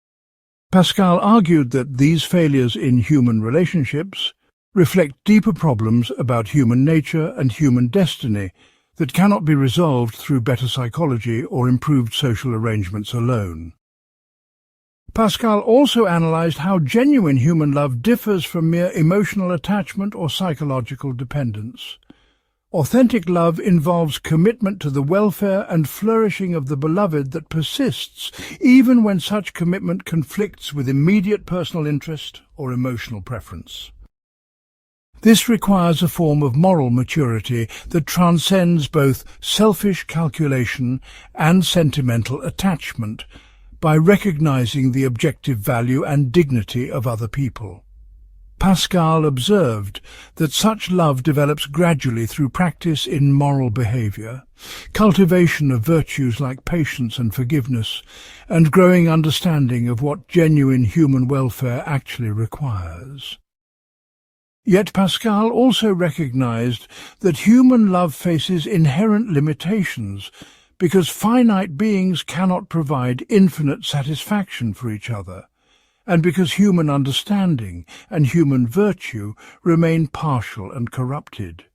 Pascal argued that these failures in human relationships reflect deeper problems about human nature and human destiny that cannot be resolved through better psychology or improved social arrangements alone. Pascal also analyzed how genuine human love differs from mere emotional attachment or psychological dependence. Authentic love involves commitment to the welfare and flourishing of the beloved that persists even when such commitment conflicts with immediate personal interest or emotional preference. This requires a form of moral maturity that transcends both selfish calculation and sentimental attachment, by recognizing the objective value and dignity of other people. Pascal observed that such love develops gradually through practice in moral behavior, cultivation of virtues like patience and forgiveness, and growing understanding of what genuine human welfare actually requires. Yet Pascal also recognized that human love faces inherent limitations because finite beings cannot provide infinite satisfaction for each other, and because human understanding and human virtue remain partial and corrupted.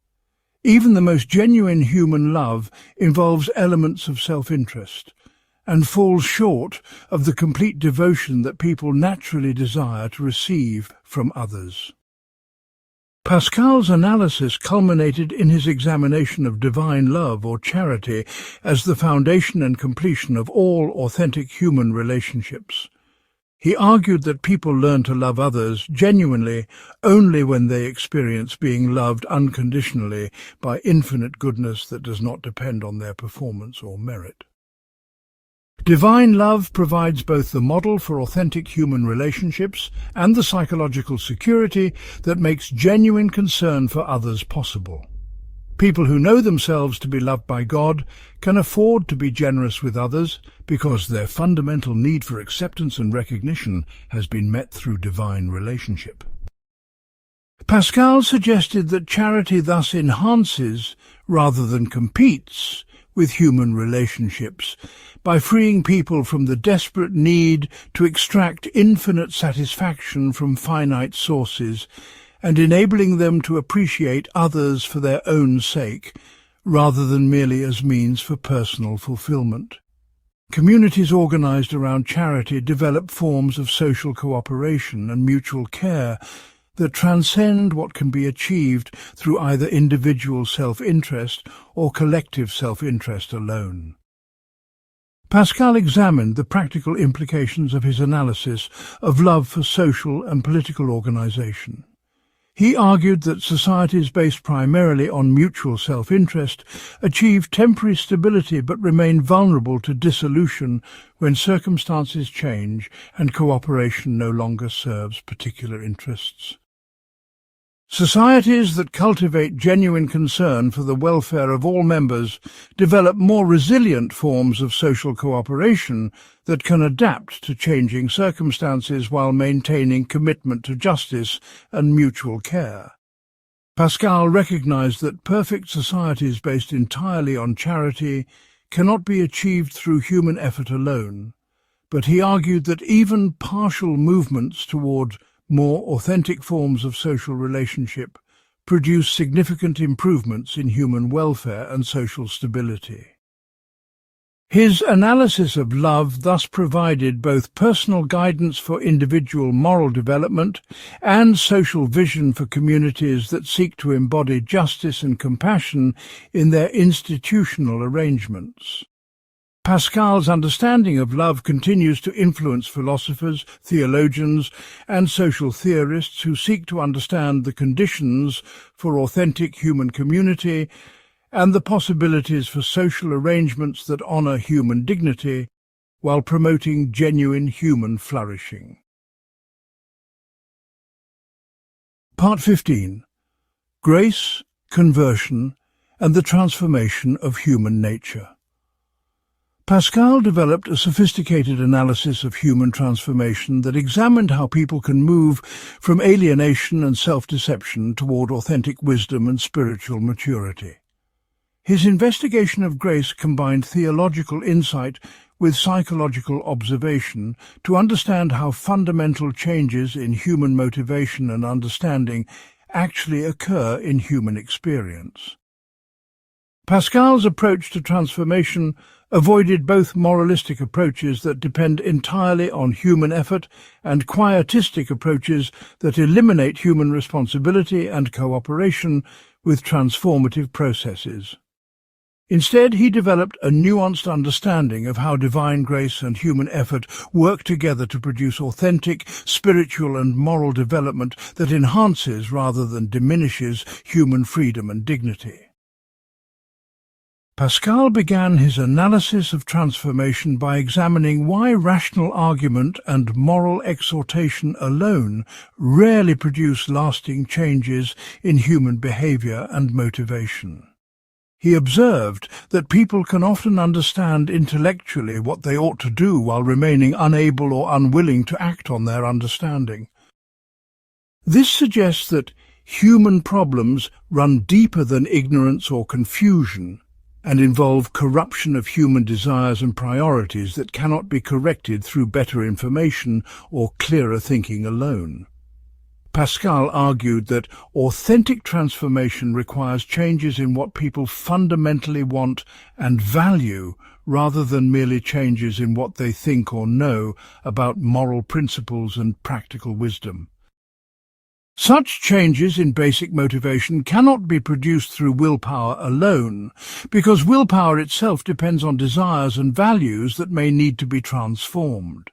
Even the most genuine human love involves elements of self-interest and falls short of the complete devotion that people naturally desire to receive from others. Pascal's analysis culminated in his examination of divine love or charity as the foundation and completion of all authentic human relationships. He argued that people learn to love others genuinely only when they experience being loved unconditionally by infinite goodness that does not depend on their performance or merit. Divine love provides both the model for authentic human relationships and the psychological security that makes genuine concern for others possible. People who know themselves to be loved by God can afford to be generous with others because their fundamental need for acceptance and recognition has been met through divine relationship. Pascal suggested that charity thus enhances, rather than competes, with human relationships by freeing people from the desperate need to extract infinite satisfaction from finite sources and enabling them to appreciate others for their own sake, rather than merely as means for personal fulfillment. Communities organized around charity develop forms of social cooperation and mutual care that transcend what can be achieved through either individual self-interest or collective self-interest alone. Pascal examined the practical implications of his analysis of love for social and political organization. He argued that societies based primarily on mutual self-interest achieve temporary stability but remain vulnerable to dissolution when circumstances change and cooperation no longer serves particular interests. Societies that cultivate genuine concern for the welfare of all members develop more resilient forms of social cooperation that can adapt to changing circumstances while maintaining commitment to justice and mutual care. Pascal recognized that perfect societies based entirely on charity cannot be achieved through human effort alone, but he argued that even partial movements toward more authentic forms of social relationship produce significant improvements in human welfare and social stability. His analysis of love thus provided both personal guidance for individual moral development and social vision for communities that seek to embody justice and compassion in their institutional arrangements. Pascal's understanding of love continues to influence philosophers, theologians, and social theorists who seek to understand the conditions for authentic human community and the possibilities for social arrangements that honor human dignity while promoting genuine human flourishing. Part 15. Grace, Conversion, and the Transformation of Human Nature. Pascal developed a sophisticated analysis of human transformation that examined how people can move from alienation and self-deception toward authentic wisdom and spiritual maturity. His investigation of grace combined theological insight with psychological observation to understand how fundamental changes in human motivation and understanding actually occur in human experience. Pascal's approach to transformation avoided both moralistic approaches that depend entirely on human effort and quietistic approaches that eliminate human responsibility and cooperation with transformative processes. Instead, he developed a nuanced understanding of how divine grace and human effort work together to produce authentic, spiritual and moral development that enhances rather than diminishes human freedom and dignity. Pascal began his analysis of transformation by examining why rational argument and moral exhortation alone rarely produce lasting changes in human behavior and motivation. He observed that people can often understand intellectually what they ought to do while remaining unable or unwilling to act on their understanding. This suggests that human problems run deeper than ignorance or confusion, and involve corruption of human desires and priorities that cannot be corrected through better information or clearer thinking alone. Pascal argued that authentic transformation requires changes in what people fundamentally want and value, rather than merely changes in what they think or know about moral principles and practical wisdom. Such changes in basic motivation cannot be produced through willpower alone, because willpower itself depends on desires and values that may need to be transformed.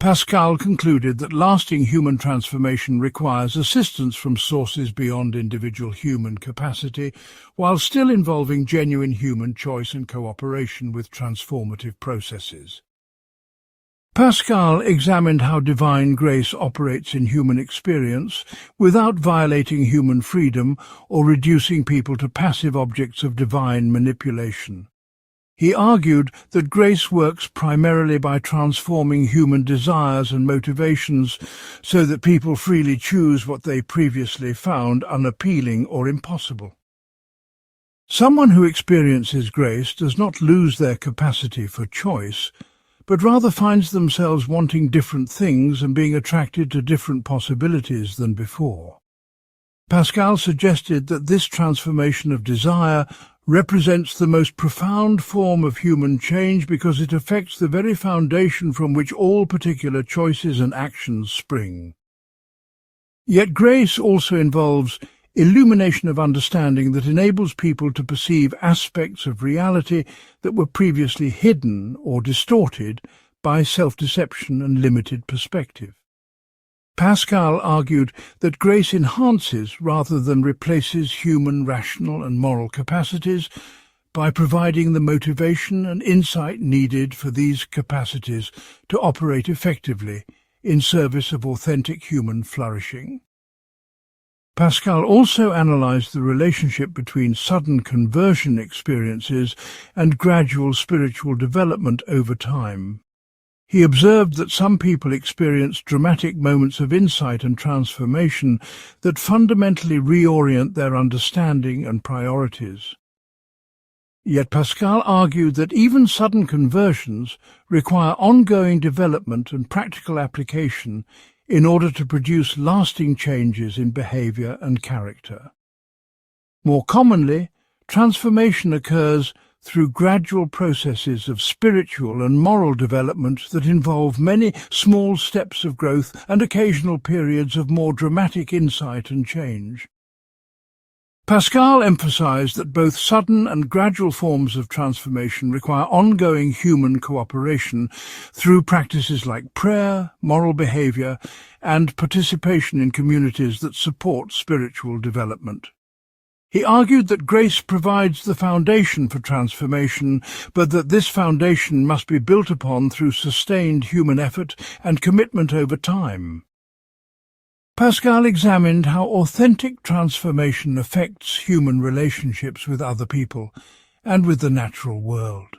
Pascal concluded that lasting human transformation requires assistance from sources beyond individual human capacity, while still involving genuine human choice and cooperation with transformative processes. Pascal examined how divine grace operates in human experience without violating human freedom or reducing people to passive objects of divine manipulation. He argued that grace works primarily by transforming human desires and motivations so that people freely choose what they previously found unappealing or impossible. Someone who experiences grace does not lose their capacity for choice, but rather finds themselves wanting different things and being attracted to different possibilities than before. Pascal suggested that this transformation of desire represents the most profound form of human change because it affects the very foundation from which all particular choices and actions spring. Yet grace also involves illumination of understanding that enables people to perceive aspects of reality that were previously hidden or distorted by self-deception and limited perspective. Pascal argued that grace enhances rather than replaces human rational and moral capacities by providing the motivation and insight needed for these capacities to operate effectively in service of authentic human flourishing. Pascal also analyzed the relationship between sudden conversion experiences and gradual spiritual development over time. He observed that some people experience dramatic moments of insight and transformation that fundamentally reorient their understanding and priorities. Yet Pascal argued that even sudden conversions require ongoing development and practical application in order to produce lasting changes in behavior and character. More commonly, transformation occurs through gradual processes of spiritual and moral development that involve many small steps of growth and occasional periods of more dramatic insight and change. Pascal emphasized that both sudden and gradual forms of transformation require ongoing human cooperation through practices like prayer, moral behavior, and participation in communities that support spiritual development. He argued that grace provides the foundation for transformation, but that this foundation must be built upon through sustained human effort and commitment over time. Pascal examined how authentic transformation affects human relationships with other people and with the natural world.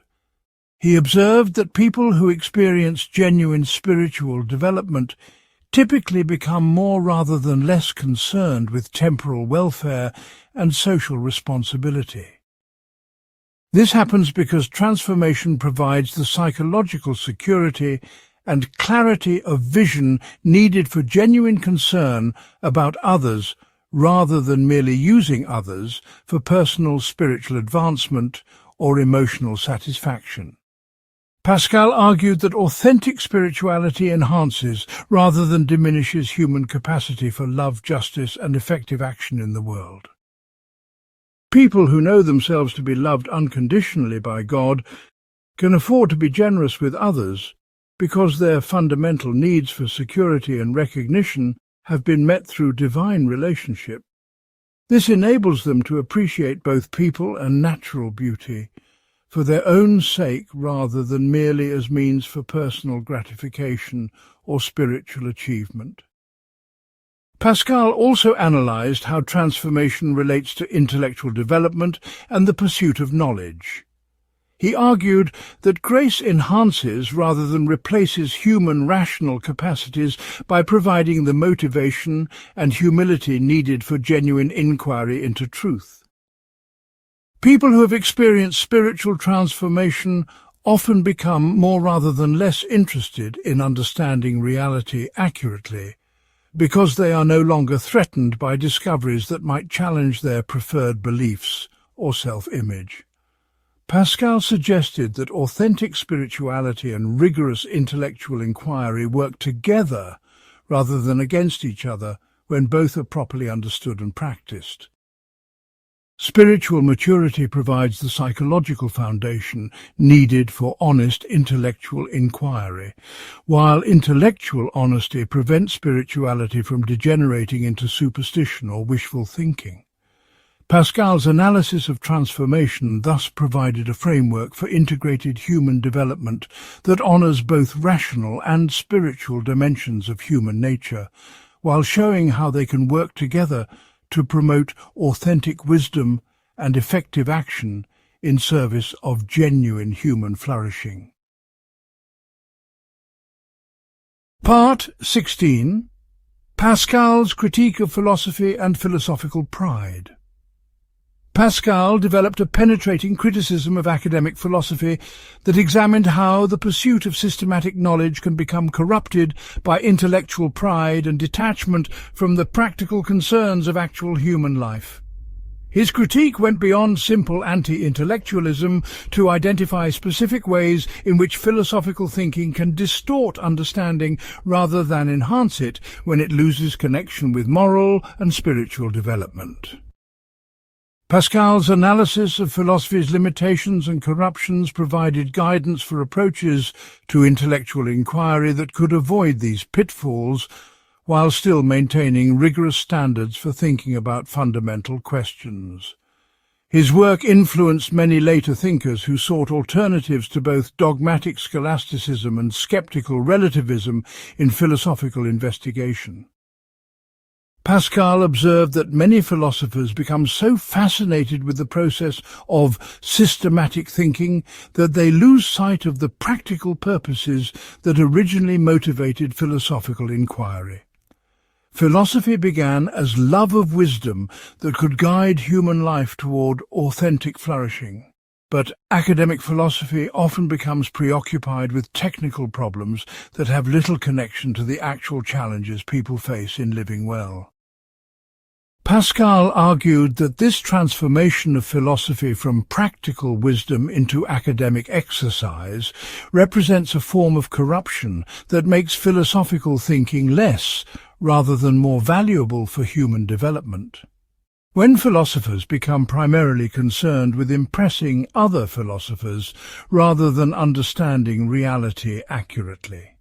He observed that people who experience genuine spiritual development typically become more rather than less concerned with temporal welfare and social responsibility. This happens because transformation provides the psychological security and clarity of vision needed for genuine concern about others rather than merely using others for personal spiritual advancement or emotional satisfaction. Pascal argued that authentic spirituality enhances rather than diminishes human capacity for love, justice, and effective action in the world. People who know themselves to be loved unconditionally by God can afford to be generous with others because their fundamental needs for security and recognition have been met through divine relationship. This enables them to appreciate both people and natural beauty for their own sake rather than merely as means for personal gratification or spiritual achievement. Pascal also analysed how transformation relates to intellectual development and the pursuit of knowledge. He argued that grace enhances rather than replaces human rational capacities by providing the motivation and humility needed for genuine inquiry into truth. People who have experienced spiritual transformation often become more rather than less interested in understanding reality accurately, because they are no longer threatened by discoveries that might challenge their preferred beliefs or self-image. Pascal suggested that authentic spirituality and rigorous intellectual inquiry work together rather than against each other when both are properly understood and practiced. Spiritual maturity provides the psychological foundation needed for honest intellectual inquiry, while intellectual honesty prevents spirituality from degenerating into superstition or wishful thinking. Pascal's analysis of transformation thus provided a framework for integrated human development that honors both rational and spiritual dimensions of human nature, while showing how they can work together to promote authentic wisdom and effective action in service of genuine human flourishing. Part 16. Pascal's Critique of Philosophy and Philosophical Pride. Pascal developed a penetrating criticism of academic philosophy that examined how the pursuit of systematic knowledge can become corrupted by intellectual pride and detachment from the practical concerns of actual human life. His critique went beyond simple anti-intellectualism to identify specific ways in which philosophical thinking can distort understanding rather than enhance it when it loses connection with moral and spiritual development. Pascal's analysis of philosophy's limitations and corruptions provided guidance for approaches to intellectual inquiry that could avoid these pitfalls while still maintaining rigorous standards for thinking about fundamental questions. His work influenced many later thinkers who sought alternatives to both dogmatic scholasticism and skeptical relativism in philosophical investigation. Pascal observed that many philosophers become so fascinated with the process of systematic thinking that they lose sight of the practical purposes that originally motivated philosophical inquiry. Philosophy began as love of wisdom that could guide human life toward authentic flourishing. But academic philosophy often becomes preoccupied with technical problems that have little connection to the actual challenges people face in living well. Pascal argued that this transformation of philosophy from practical wisdom into academic exercise represents a form of corruption that makes philosophical thinking less rather than more valuable for human development. When philosophers become primarily concerned with impressing other philosophers rather than understanding reality accurately,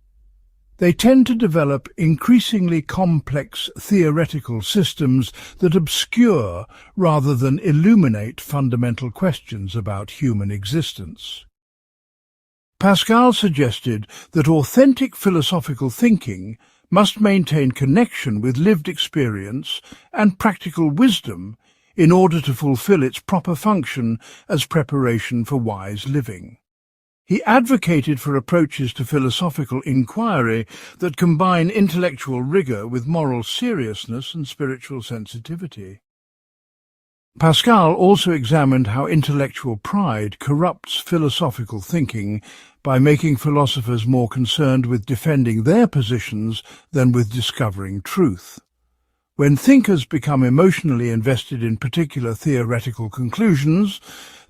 they tend to develop increasingly complex theoretical systems that obscure rather than illuminate fundamental questions about human existence. Pascal suggested that authentic philosophical thinking must maintain connection with lived experience and practical wisdom in order to fulfill its proper function as preparation for wise living. He advocated for approaches to philosophical inquiry that combine intellectual rigor with moral seriousness and spiritual sensitivity. Pascal also examined how intellectual pride corrupts philosophical thinking by making philosophers more concerned with defending their positions than with discovering truth. When thinkers become emotionally invested in particular theoretical conclusions,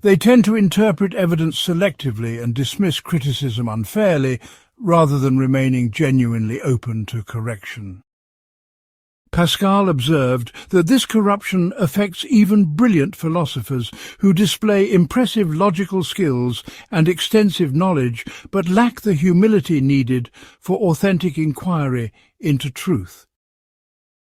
they tend to interpret evidence selectively and dismiss criticism unfairly, rather than remaining genuinely open to correction. Pascal observed that this corruption affects even brilliant philosophers who display impressive logical skills and extensive knowledge but lack the humility needed for authentic inquiry into truth.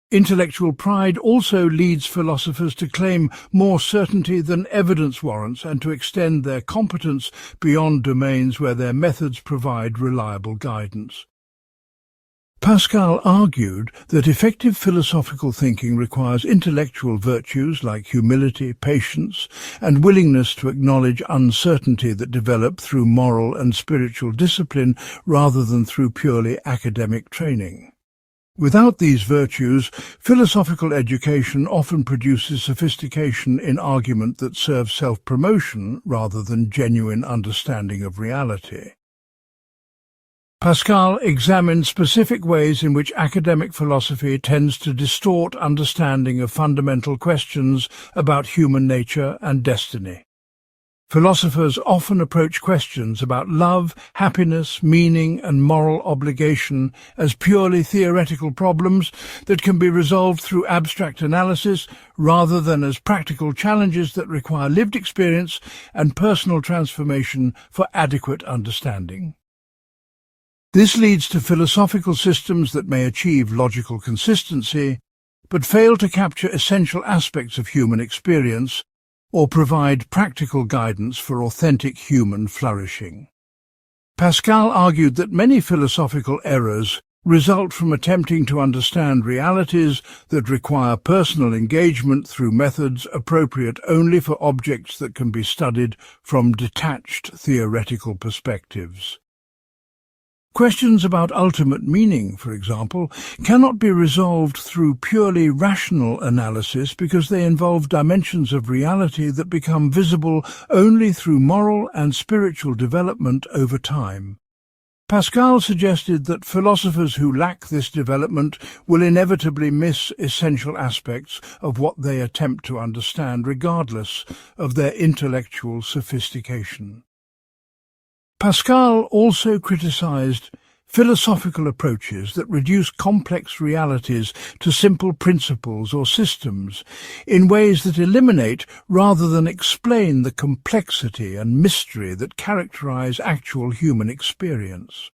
Intellectual pride also leads philosophers to claim more certainty than evidence warrants and to extend their competence beyond domains where their methods provide reliable guidance. Pascal argued that effective philosophical thinking requires intellectual virtues like humility, patience, and willingness to acknowledge uncertainty that develop through moral and spiritual discipline rather than through purely academic training. Without these virtues, philosophical education often produces sophistication in argument that serves self-promotion rather than genuine understanding of reality. Pascal examined specific ways in which academic philosophy tends to distort understanding of fundamental questions about human nature and destiny. Philosophers often approach questions about love, happiness, meaning, and moral obligation as purely theoretical problems that can be resolved through abstract analysis rather than as practical challenges that require lived experience and personal transformation for adequate understanding. This leads to philosophical systems that may achieve logical consistency, but fail to capture essential aspects of human experience or provide practical guidance for authentic human flourishing. Pascal argued that many philosophical errors result from attempting to understand realities that require personal engagement through methods appropriate only for objects that can be studied from detached theoretical perspectives. Questions about ultimate meaning, for example, cannot be resolved through purely rational analysis because they involve dimensions of reality that become visible only through moral and spiritual development over time. Pascal suggested that philosophers who lack this development will inevitably miss essential aspects of what they attempt to understand regardless of their intellectual sophistication. Pascal also criticized philosophical approaches that reduce complex realities to simple principles or systems in ways that eliminate rather than explain the complexity and mystery that characterize actual human experience.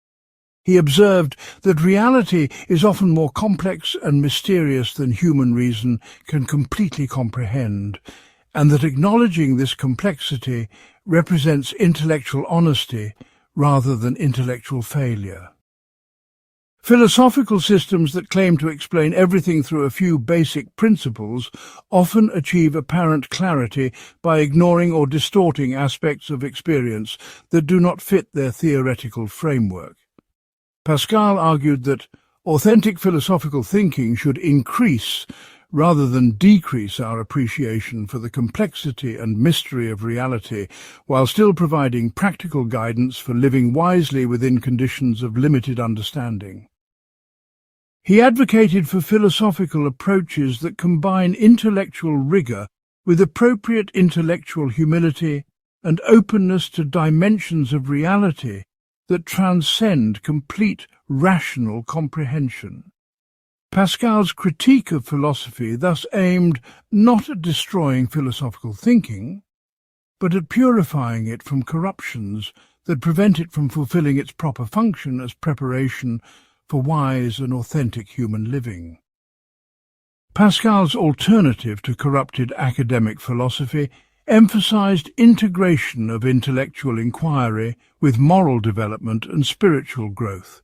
He observed that reality is often more complex and mysterious than human reason can completely comprehend, and that acknowledging this complexity represents intellectual honesty rather than intellectual failure. Philosophical systems that claim to explain everything through a few basic principles often achieve apparent clarity by ignoring or distorting aspects of experience that do not fit their theoretical framework. Pascal argued that authentic philosophical thinking should increase rather than decrease our appreciation for the complexity and mystery of reality, while still providing practical guidance for living wisely within conditions of limited understanding. He advocated for philosophical approaches that combine intellectual rigor with appropriate intellectual humility and openness to dimensions of reality that transcend complete rational comprehension. Pascal's critique of philosophy thus aimed not at destroying philosophical thinking, but at purifying it from corruptions that prevent it from fulfilling its proper function as preparation for wise and authentic human living. Pascal's alternative to corrupted academic philosophy emphasized integration of intellectual inquiry with moral development and spiritual growth.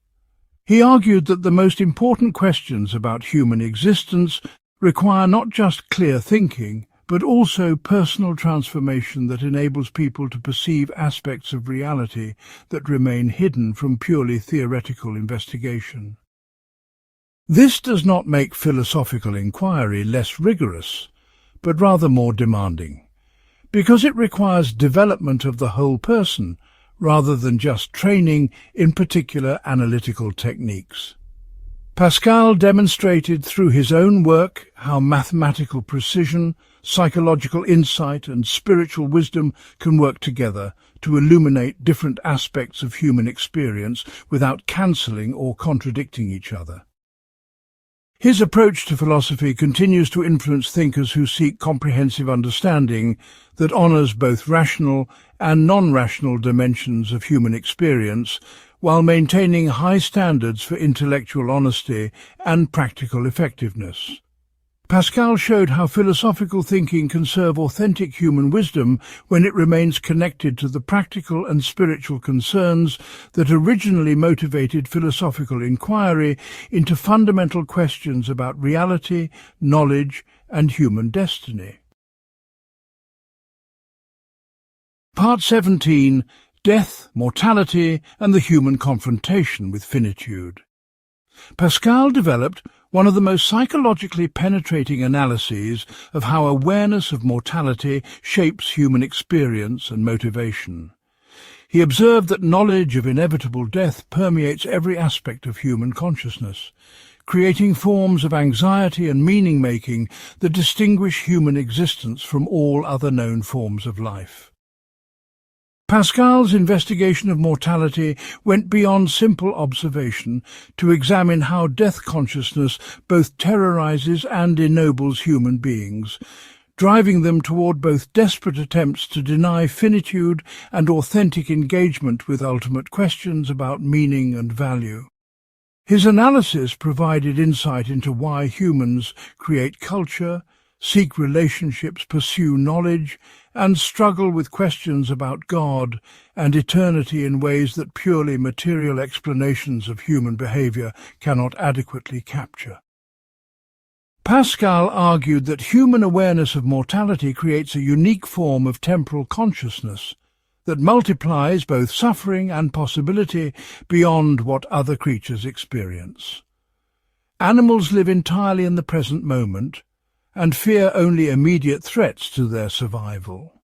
He argued that the most important questions about human existence require not just clear thinking, but also personal transformation that enables people to perceive aspects of reality that remain hidden from purely theoretical investigation. This does not make philosophical inquiry less rigorous, but rather more demanding, because it requires development of the whole person, rather than just training in particular analytical techniques. Pascal demonstrated through his own work how mathematical precision, psychological insight, and spiritual wisdom can work together to illuminate different aspects of human experience without cancelling or contradicting each other. His approach to philosophy continues to influence thinkers who seek comprehensive understanding that honors both rational and non-rational dimensions of human experience, while maintaining high standards for intellectual honesty and practical effectiveness. Pascal showed how philosophical thinking can serve authentic human wisdom when it remains connected to the practical and spiritual concerns that originally motivated philosophical inquiry into fundamental questions about reality, knowledge, and human destiny. Part 17. Death, Mortality, and the Human Confrontation with Finitude. Pascal developed one of the most psychologically penetrating analyses of how awareness of mortality shapes human experience and motivation. He observed that knowledge of inevitable death permeates every aspect of human consciousness, creating forms of anxiety and meaning-making that distinguish human existence from all other known forms of life. Pascal's investigation of mortality went beyond simple observation to examine how death consciousness both terrorizes and ennobles human beings, driving them toward both desperate attempts to deny finitude and authentic engagement with ultimate questions about meaning and value. His analysis provided insight into why humans create culture, seek relationships, pursue knowledge, and struggle with questions about God and eternity in ways that purely material explanations of human behavior cannot adequately capture. Pascal argued that human awareness of mortality creates a unique form of temporal consciousness that multiplies both suffering and possibility beyond what other creatures experience. Animals live entirely in the present moment and fear only immediate threats to their survival.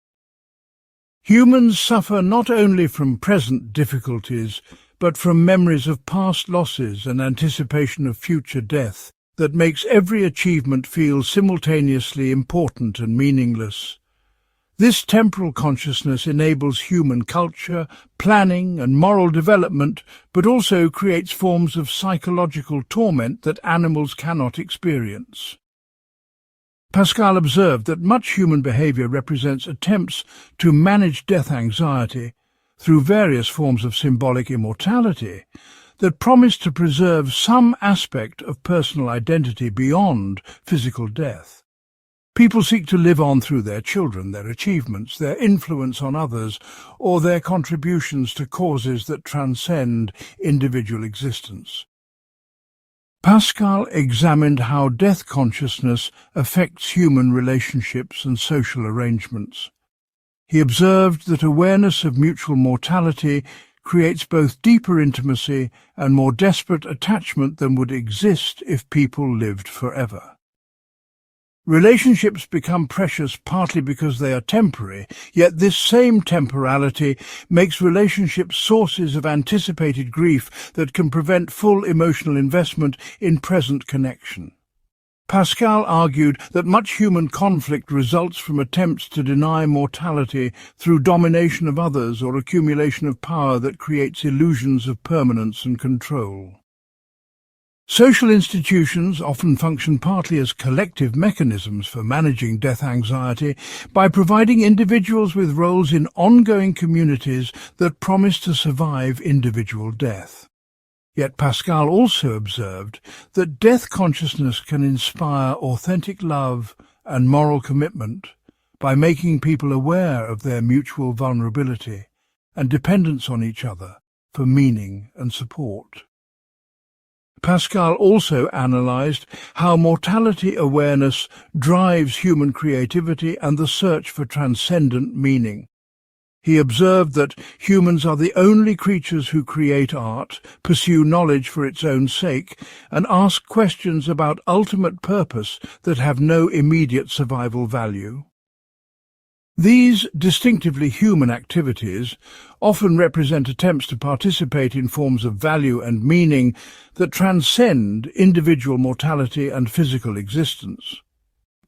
Humans suffer not only from present difficulties, but from memories of past losses and anticipation of future death that makes every achievement feel simultaneously important and meaningless. This temporal consciousness enables human culture, planning, and moral development, but also creates forms of psychological torment that animals cannot experience. Pascal observed that much human behavior represents attempts to manage death anxiety through various forms of symbolic immortality that promise to preserve some aspect of personal identity beyond physical death. People seek to live on through their children, their achievements, their influence on others, or their contributions to causes that transcend individual existence. Pascal examined how death consciousness affects human relationships and social arrangements. He observed that awareness of mutual mortality creates both deeper intimacy and more desperate attachment than would exist if people lived forever. Relationships become precious partly because they are temporary, yet this same temporality makes relationships sources of anticipated grief that can prevent full emotional investment in present connection. Pascal argued that much human conflict results from attempts to deny mortality through domination of others or accumulation of power that creates illusions of permanence and control. Social institutions often function partly as collective mechanisms for managing death anxiety by providing individuals with roles in ongoing communities that promise to survive individual death. Yet Pascal also observed that death consciousness can inspire authentic love and moral commitment by making people aware of their mutual vulnerability and dependence on each other for meaning and support. Pascal also analyzed how mortality awareness drives human creativity and the search for transcendent meaning. He observed that humans are the only creatures who create art, pursue knowledge for its own sake, and ask questions about ultimate purpose that have no immediate survival value. These distinctively human activities often represent attempts to participate in forms of value and meaning that transcend individual mortality and physical existence.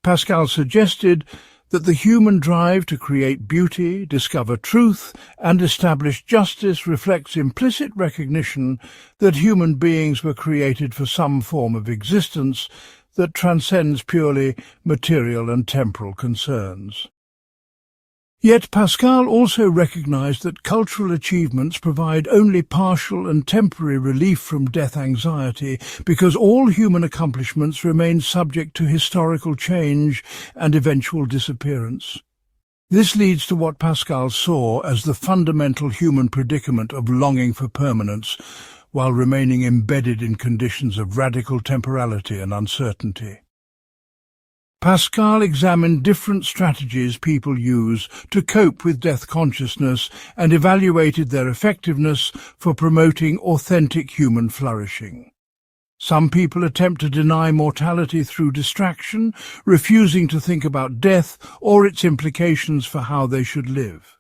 Pascal suggested that the human drive to create beauty, discover truth, and establish justice reflects implicit recognition that human beings were created for some form of existence that transcends purely material and temporal concerns. Yet Pascal also recognized that cultural achievements provide only partial and temporary relief from death anxiety because all human accomplishments remain subject to historical change and eventual disappearance. This leads to what Pascal saw as the fundamental human predicament of longing for permanence while remaining embedded in conditions of radical temporality and uncertainty. Pascal examined different strategies people use to cope with death consciousness and evaluated their effectiveness for promoting authentic human flourishing. Some people attempt to deny mortality through distraction, refusing to think about death or its implications for how they should live.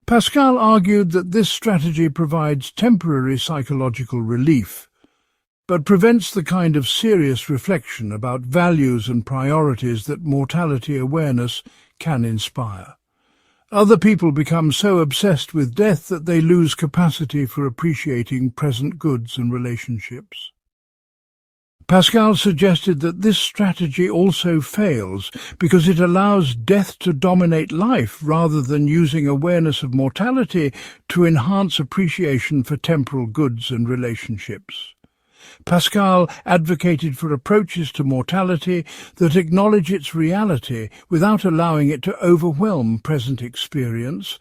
Pascal argued that this strategy provides temporary psychological relief, but prevents the kind of serious reflection about values and priorities that mortality awareness can inspire. Other people become so obsessed with death that they lose capacity for appreciating present goods and relationships. Pascal suggested that this strategy also fails because it allows death to dominate life rather than using awareness of mortality to enhance appreciation for temporal goods and relationships. Pascal advocated for approaches to mortality that acknowledge its reality without allowing it to overwhelm present experience,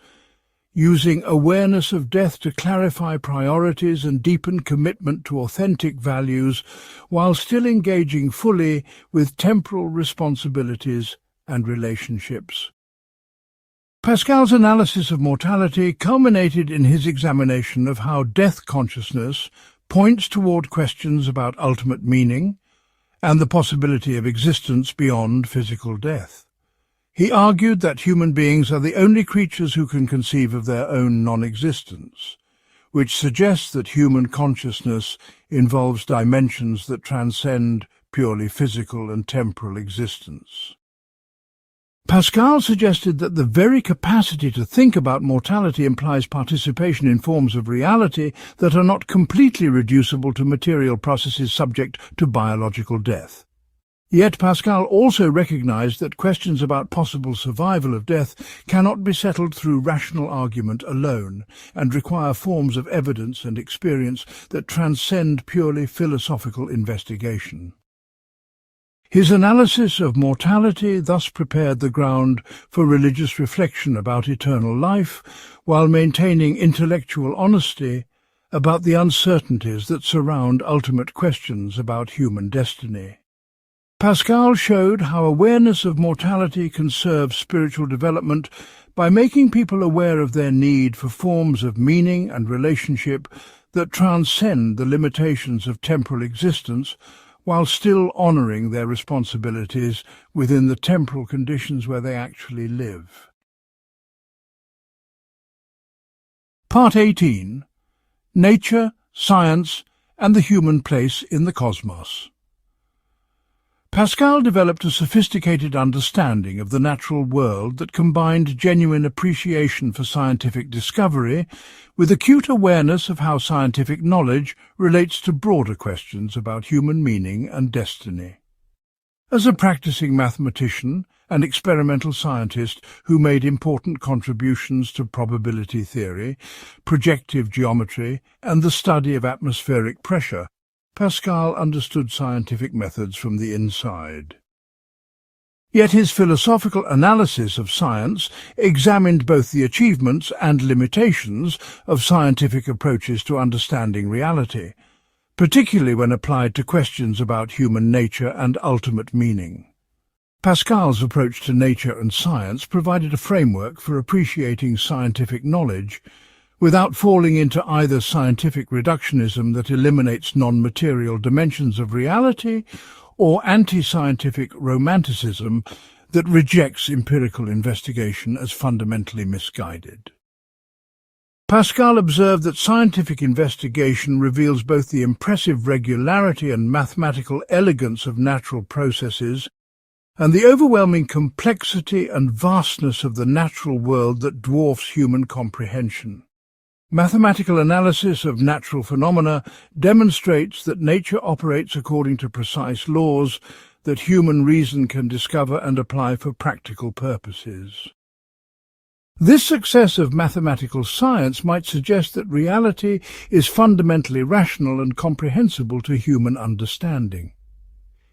using awareness of death to clarify priorities and deepen commitment to authentic values, while still engaging fully with temporal responsibilities and relationships. Pascal's analysis of mortality culminated in his examination of how death consciousness points toward questions about ultimate meaning and the possibility of existence beyond physical death. He argued that human beings are the only creatures who can conceive of their own non-existence, which suggests that human consciousness involves dimensions that transcend purely physical and temporal existence. Pascal suggested that the very capacity to think about mortality implies participation in forms of reality that are not completely reducible to material processes subject to biological death. Yet Pascal also recognized that questions about possible survival of death cannot be settled through rational argument alone and require forms of evidence and experience that transcend purely philosophical investigation. His analysis of mortality thus prepared the ground for religious reflection about eternal life, while maintaining intellectual honesty about the uncertainties that surround ultimate questions about human destiny. Pascal showed how awareness of mortality can serve spiritual development by making people aware of their need for forms of meaning and relationship that transcend the limitations of temporal existence, while still honoring their responsibilities within the temporal conditions where they actually live. Part 18. Nature, Science, and the Human Place in the Cosmos. Pascal developed a sophisticated understanding of the natural world that combined genuine appreciation for scientific discovery with acute awareness of how scientific knowledge relates to broader questions about human meaning and destiny. As a practicing mathematician and experimental scientist who made important contributions to probability theory, projective geometry, and the study of atmospheric pressure, Pascal understood scientific methods from the inside. Yet his philosophical analysis of science examined both the achievements and limitations of scientific approaches to understanding reality, particularly when applied to questions about human nature and ultimate meaning. Pascal's approach to nature and science provided a framework for appreciating scientific knowledge without falling into either scientific reductionism that eliminates non-material dimensions of reality or anti-scientific romanticism that rejects empirical investigation as fundamentally misguided. Pascal observed that scientific investigation reveals both the impressive regularity and mathematical elegance of natural processes and the overwhelming complexity and vastness of the natural world that dwarfs human comprehension. Mathematical analysis of natural phenomena demonstrates that nature operates according to precise laws that human reason can discover and apply for practical purposes. This success of mathematical science might suggest that reality is fundamentally rational and comprehensible to human understanding.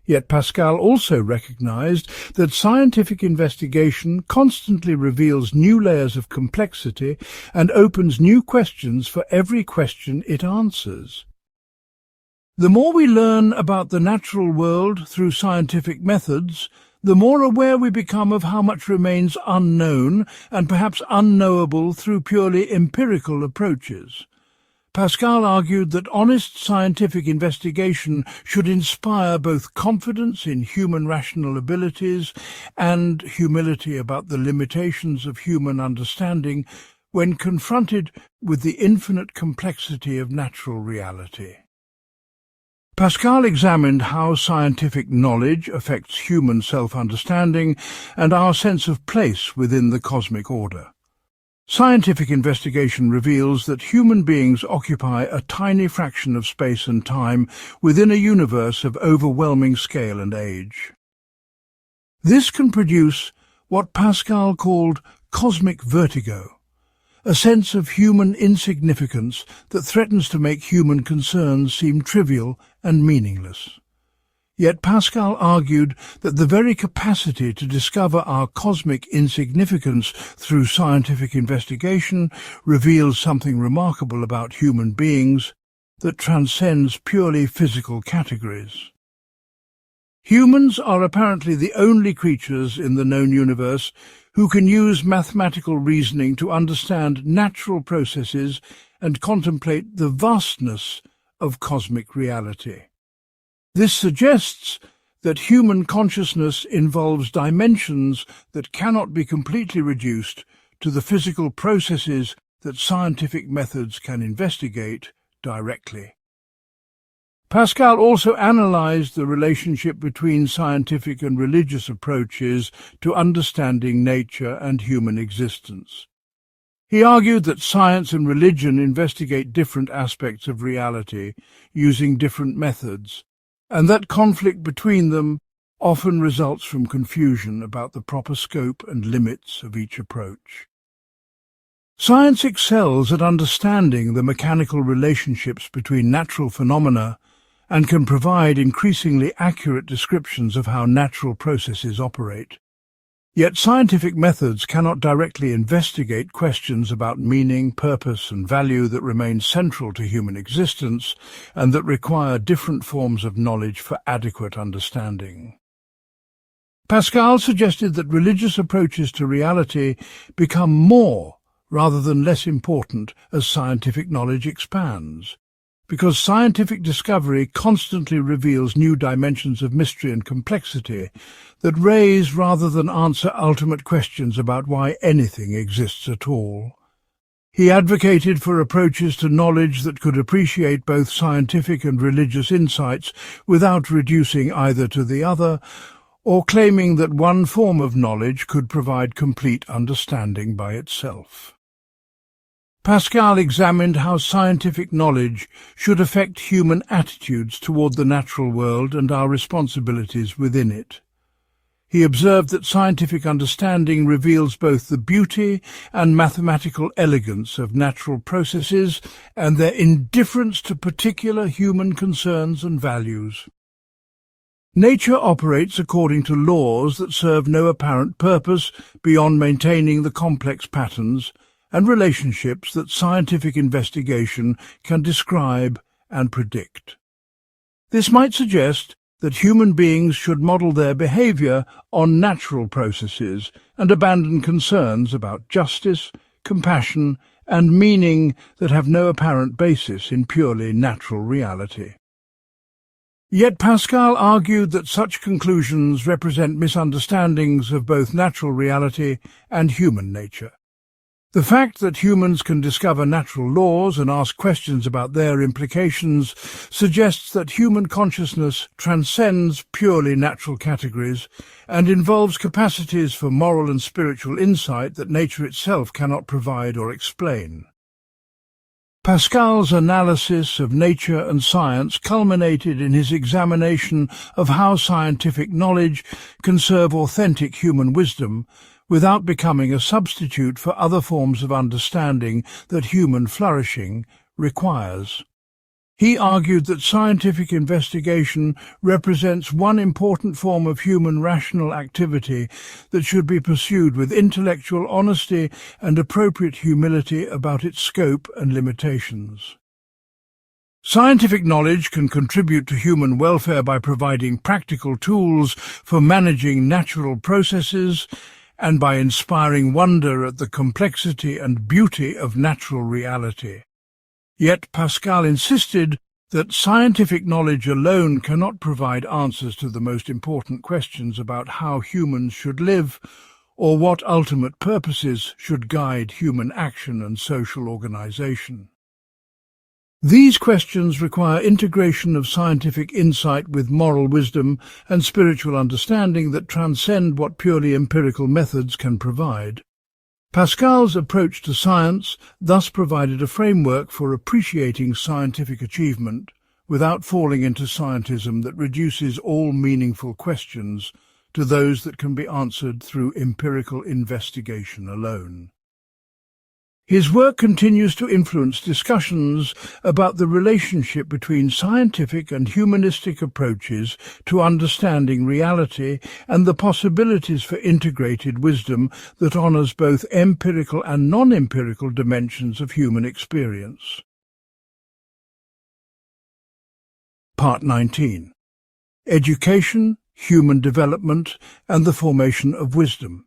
Yet Pascal also recognized that scientific investigation constantly reveals new layers of complexity and opens new questions for every question it answers. The more we learn about the natural world through scientific methods, the more aware we become of how much remains unknown and perhaps unknowable through purely empirical approaches. Pascal argued that honest scientific investigation should inspire both confidence in human rational abilities and humility about the limitations of human understanding when confronted with the infinite complexity of natural reality. Pascal examined how scientific knowledge affects human self-understanding and our sense of place within the cosmic order. Scientific investigation reveals that human beings occupy a tiny fraction of space and time within a universe of overwhelming scale and age. This can produce what Pascal called cosmic vertigo, a sense of human insignificance that threatens to make human concerns seem trivial and meaningless. Yet Pascal argued that the very capacity to discover our cosmic insignificance through scientific investigation reveals something remarkable about human beings that transcends purely physical categories. Humans are apparently the only creatures in the known universe who can use mathematical reasoning to understand natural processes and contemplate the vastness of cosmic reality. This suggests that human consciousness involves dimensions that cannot be completely reduced to the physical processes that scientific methods can investigate directly. Pascal also analyzed the relationship between scientific and religious approaches to understanding nature and human existence. He argued that science and religion investigate different aspects of reality using different methods, and that conflict between them often results from confusion about the proper scope and limits of each approach. Science excels at understanding the mechanical relationships between natural phenomena and can provide increasingly accurate descriptions of how natural processes operate. Yet scientific methods cannot directly investigate questions about meaning, purpose, and value that remain central to human existence and that require different forms of knowledge for adequate understanding. Pascal suggested that religious approaches to reality become more rather than less important as scientific knowledge expands, because scientific discovery constantly reveals new dimensions of mystery and complexity that raise rather than answer ultimate questions about why anything exists at all. He advocated for approaches to knowledge that could appreciate both scientific and religious insights without reducing either to the other, or claiming that one form of knowledge could provide complete understanding by itself. Pascal examined how scientific knowledge should affect human attitudes toward the natural world and our responsibilities within it. He observed that scientific understanding reveals both the beauty and mathematical elegance of natural processes and their indifference to particular human concerns and values. Nature operates according to laws that serve no apparent purpose beyond maintaining the complex patterns and relationships that scientific investigation can describe and predict. This might suggest that human beings should model their behavior on natural processes and abandon concerns about justice, compassion, and meaning that have no apparent basis in purely natural reality. Yet Pascal argued that such conclusions represent misunderstandings of both natural reality and human nature. The fact that humans can discover natural laws and ask questions about their implications suggests that human consciousness transcends purely natural categories and involves capacities for moral and spiritual insight that nature itself cannot provide or explain. Pascal's analysis of nature and science culminated in his examination of how scientific knowledge can serve authentic human wisdom without becoming a substitute for other forms of understanding that human flourishing requires. He argued that scientific investigation represents one important form of human rational activity that should be pursued with intellectual honesty and appropriate humility about its scope and limitations. Scientific knowledge can contribute to human welfare by providing practical tools for managing natural processes and by inspiring wonder at the complexity and beauty of natural reality. Yet Pascal insisted that scientific knowledge alone cannot provide answers to the most important questions about how humans should live or what ultimate purposes should guide human action and social organization. These questions require integration of scientific insight with moral wisdom and spiritual understanding that transcend what purely empirical methods can provide. Pascal's approach to science thus provided a framework for appreciating scientific achievement without falling into scientism that reduces all meaningful questions to those that can be answered through empirical investigation alone. His work continues to influence discussions about the relationship between scientific and humanistic approaches to understanding reality and the possibilities for integrated wisdom that honors both empirical and non-empirical dimensions of human experience. Part 19. Education, Human Development, and the Formation of Wisdom.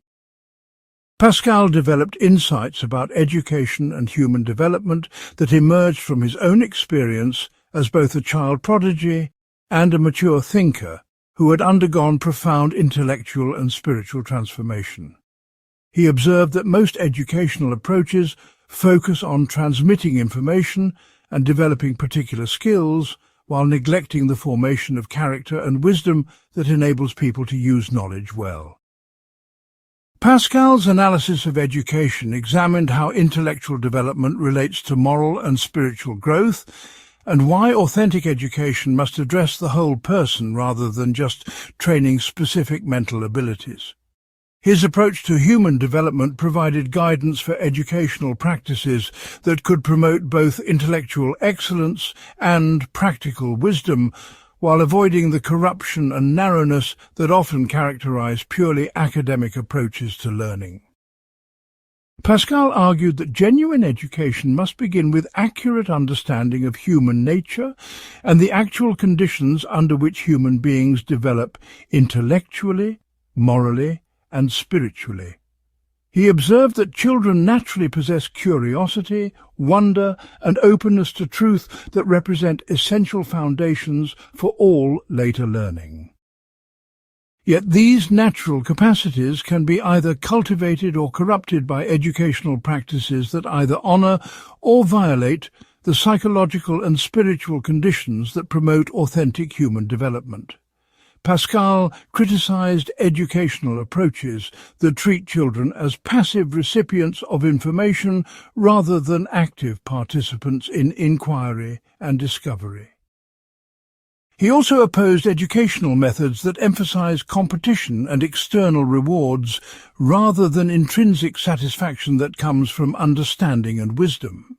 Pascal developed insights about education and human development that emerged from his own experience as both a child prodigy and a mature thinker who had undergone profound intellectual and spiritual transformation. He observed that most educational approaches focus on transmitting information and developing particular skills while neglecting the formation of character and wisdom that enables people to use knowledge well. Pascal's analysis of education examined how intellectual development relates to moral and spiritual growth, and why authentic education must address the whole person rather than just training specific mental abilities. His approach to human development provided guidance for educational practices that could promote both intellectual excellence and practical wisdom, while avoiding the corruption and narrowness that often characterize purely academic approaches to learning. Pascal argued that genuine education must begin with accurate understanding of human nature and the actual conditions under which human beings develop intellectually, morally, and spiritually. He observed that children naturally possess curiosity, wonder, and openness to truth that represent essential foundations for all later learning. Yet these natural capacities can be either cultivated or corrupted by educational practices that either honor or violate the psychological and spiritual conditions that promote authentic human development. Pascal criticized educational approaches that treat children as passive recipients of information rather than active participants in inquiry and discovery. He also opposed educational methods that emphasize competition and external rewards rather than intrinsic satisfaction that comes from understanding and wisdom.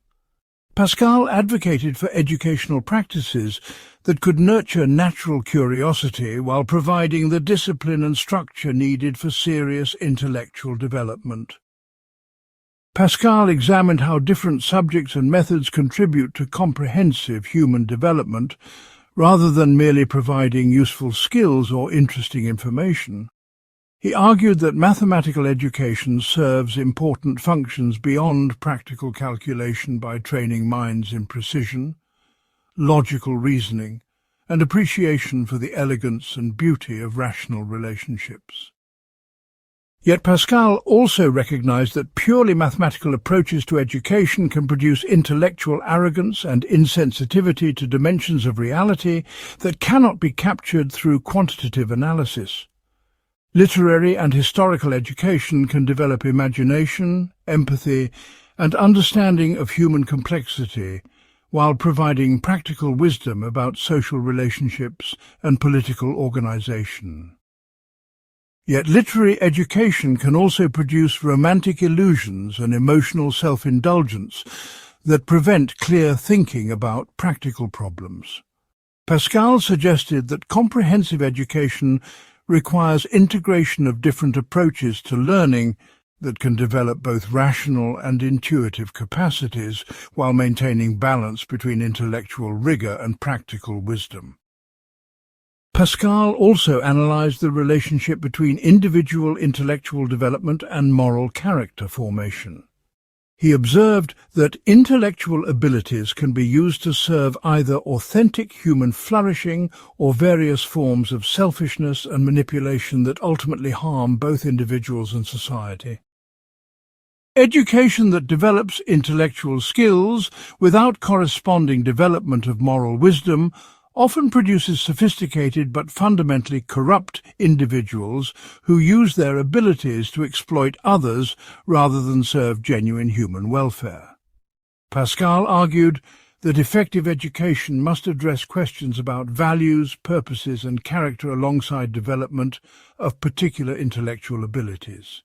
Pascal advocated for educational practices that could nurture natural curiosity while providing the discipline and structure needed for serious intellectual development. Pascal examined how different subjects and methods contribute to comprehensive human development, rather than merely providing useful skills or interesting information. He argued that mathematical education serves important functions beyond practical calculation by training minds in precision, logical reasoning, and appreciation for the elegance and beauty of rational relationships. Yet Pascal also recognized that purely mathematical approaches to education can produce intellectual arrogance and insensitivity to dimensions of reality that cannot be captured through quantitative analysis. Literary and historical education can develop imagination, empathy, and understanding of human complexity, while providing practical wisdom about social relationships and political organization. Yet literary education can also produce romantic illusions and emotional self-indulgence that prevent clear thinking about practical problems. Pascal suggested that comprehensive education requires integration of different approaches to learning that can develop both rational and intuitive capacities while maintaining balance between intellectual rigor and practical wisdom. Pascal also analyzed the relationship between individual intellectual development and moral character formation. He observed that intellectual abilities can be used to serve either authentic human flourishing or various forms of selfishness and manipulation that ultimately harm both individuals and society. Education that develops intellectual skills without corresponding development of moral wisdom often produces sophisticated but fundamentally corrupt individuals who use their abilities to exploit others rather than serve genuine human welfare. Pascal argued that effective education must address questions about values, purposes, and character alongside development of particular intellectual abilities.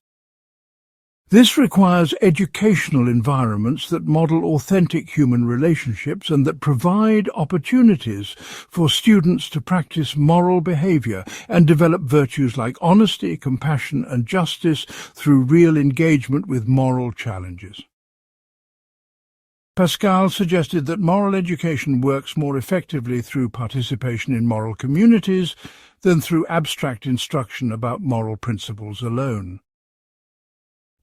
This requires educational environments that model authentic human relationships and that provide opportunities for students to practice moral behavior and develop virtues like honesty, compassion, and justice through real engagement with moral challenges. Pascal suggested that moral education works more effectively through participation in moral communities than through abstract instruction about moral principles alone.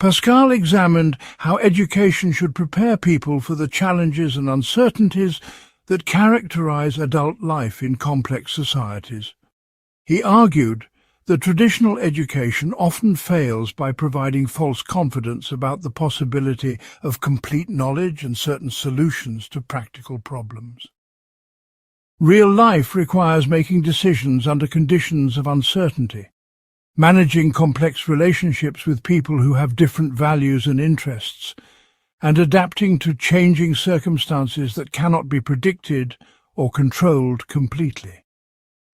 Pascal examined how education should prepare people for the challenges and uncertainties that characterize adult life in complex societies. He argued that traditional education often fails by providing false confidence about the possibility of complete knowledge and certain solutions to practical problems. Real life requires making decisions under conditions of uncertainty, managing complex relationships with people who have different values and interests, and adapting to changing circumstances that cannot be predicted or controlled completely.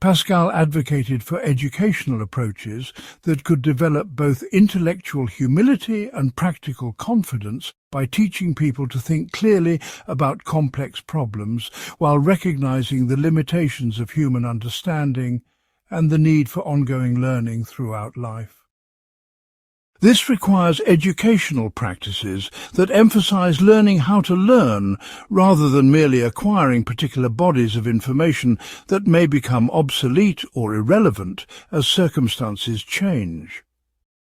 Pascal advocated for educational approaches that could develop both intellectual humility and practical confidence by teaching people to think clearly about complex problems while recognizing the limitations of human understanding and the need for ongoing learning throughout life. This requires educational practices that emphasize learning how to learn rather than merely acquiring particular bodies of information that may become obsolete or irrelevant as circumstances change.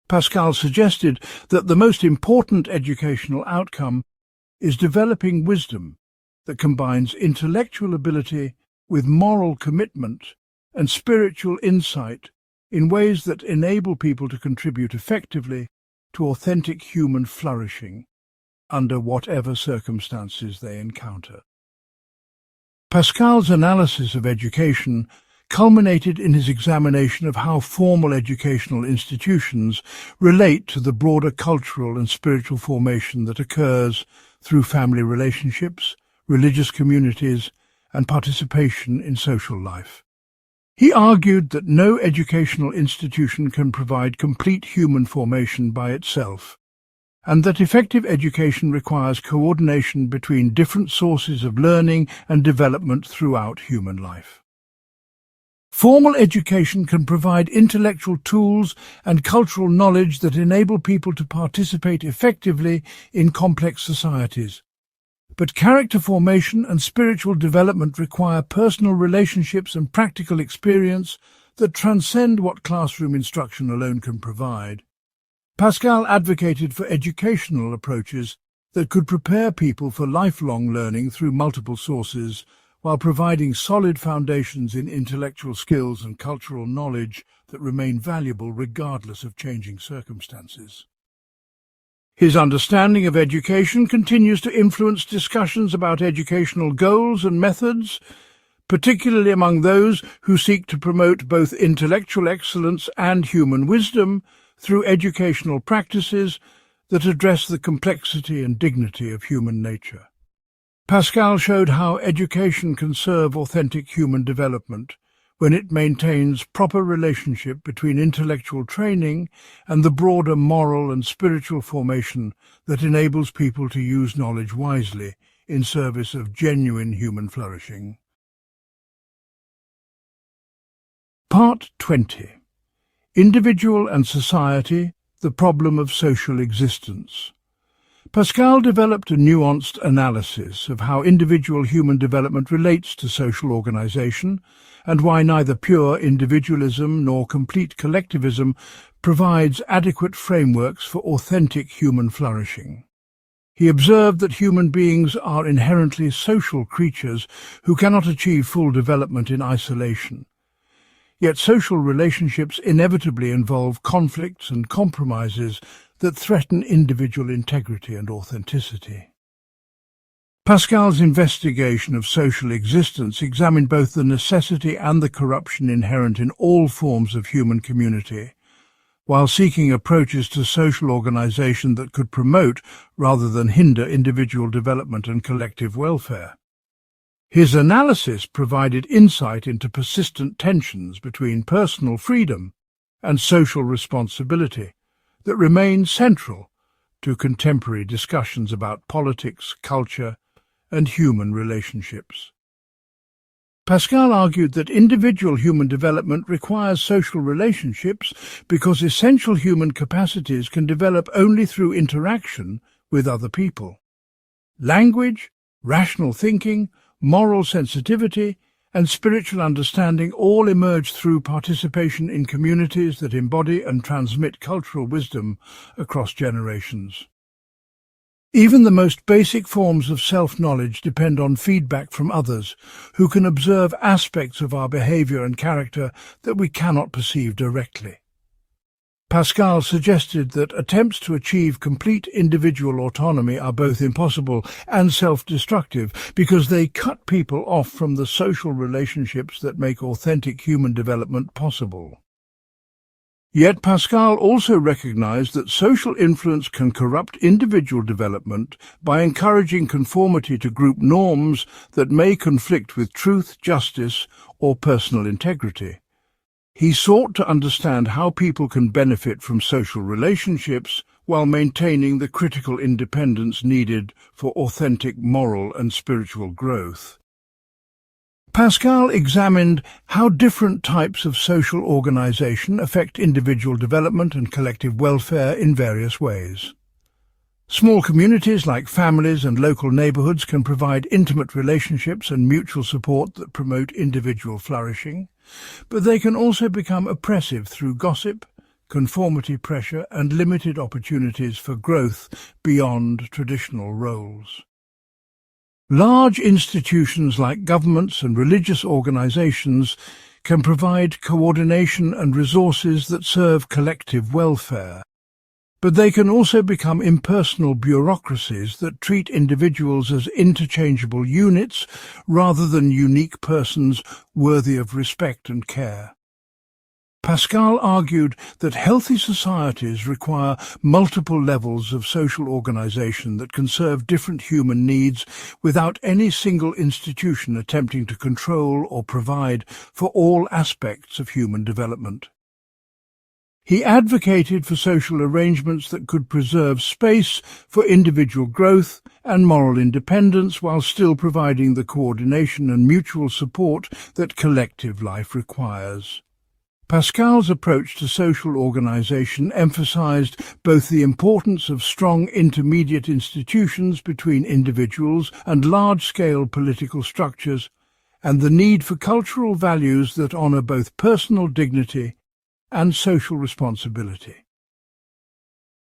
Pascal suggested that the most important educational outcome is developing wisdom that combines intellectual ability with moral commitment and spiritual insight in ways that enable people to contribute effectively to authentic human flourishing under whatever circumstances they encounter. Pascal's analysis of education culminated in his examination of how formal educational institutions relate to the broader cultural and spiritual formation that occurs through family relationships, religious communities, and participation in social life. He argued that no educational institution can provide complete human formation by itself, and that effective education requires coordination between different sources of learning and development throughout human life. Formal education can provide intellectual tools and cultural knowledge that enable people to participate effectively in complex societies. But character formation and spiritual development require personal relationships and practical experience that transcend what classroom instruction alone can provide. Pascal advocated for educational approaches that could prepare people for lifelong learning through multiple sources, while providing solid foundations in intellectual skills and cultural knowledge that remain valuable regardless of changing circumstances. His understanding of education continues to influence discussions about educational goals and methods, particularly among those who seek to promote both intellectual excellence and human wisdom through educational practices that address the complexity and dignity of human nature. Pascal showed how education can serve authentic human development when it maintains proper relationship between intellectual training and the broader moral and spiritual formation that enables people to use knowledge wisely in service of genuine human flourishing. Part 20. Individual and Society, the Problem of Social Existence. Pascal developed a nuanced analysis of how individual human development relates to social organization and why neither pure individualism nor complete collectivism provides adequate frameworks for authentic human flourishing. He observed that human beings are inherently social creatures who cannot achieve full development in isolation. Yet social relationships inevitably involve conflicts and compromises that threaten individual integrity and authenticity. Pascal's investigation of social existence examined both the necessity and the corruption inherent in all forms of human community, while seeking approaches to social organization that could promote rather than hinder individual development and collective welfare. His analysis provided insight into persistent tensions between personal freedom and social responsibility that remain central to contemporary discussions about politics, culture, and human relationships. Pascal argued that individual human development requires social relationships because essential human capacities can develop only through interaction with other people. Language, rational thinking, moral sensitivity, and spiritual understanding all emerge through participation in communities that embody and transmit cultural wisdom across generations. Even the most basic forms of self-knowledge depend on feedback from others, who can observe aspects of our behavior and character that we cannot perceive directly. Pascal suggested that attempts to achieve complete individual autonomy are both impossible and self-destructive because they cut people off from the social relationships that make authentic human development possible. Yet Pascal also recognized that social influence can corrupt individual development by encouraging conformity to group norms that may conflict with truth, justice, or personal integrity. He sought to understand how people can benefit from social relationships while maintaining the critical independence needed for authentic moral and spiritual growth. Pascal examined how different types of social organization affect individual development and collective welfare in various ways. Small communities like families and local neighborhoods can provide intimate relationships and mutual support that promote individual flourishing, but they can also become oppressive through gossip, conformity pressure, and limited opportunities for growth beyond traditional roles. Large institutions like governments and religious organizations can provide coordination and resources that serve collective welfare, but they can also become impersonal bureaucracies that treat individuals as interchangeable units rather than unique persons worthy of respect and care. Pascal argued that healthy societies require multiple levels of social organization that can serve different human needs without any single institution attempting to control or provide for all aspects of human development. He advocated for social arrangements that could preserve space for individual growth and moral independence while still providing the coordination and mutual support that collective life requires. Pascal's approach to social organization emphasized both the importance of strong intermediate institutions between individuals and large-scale political structures, and the need for cultural values that honor both personal dignity and social responsibility.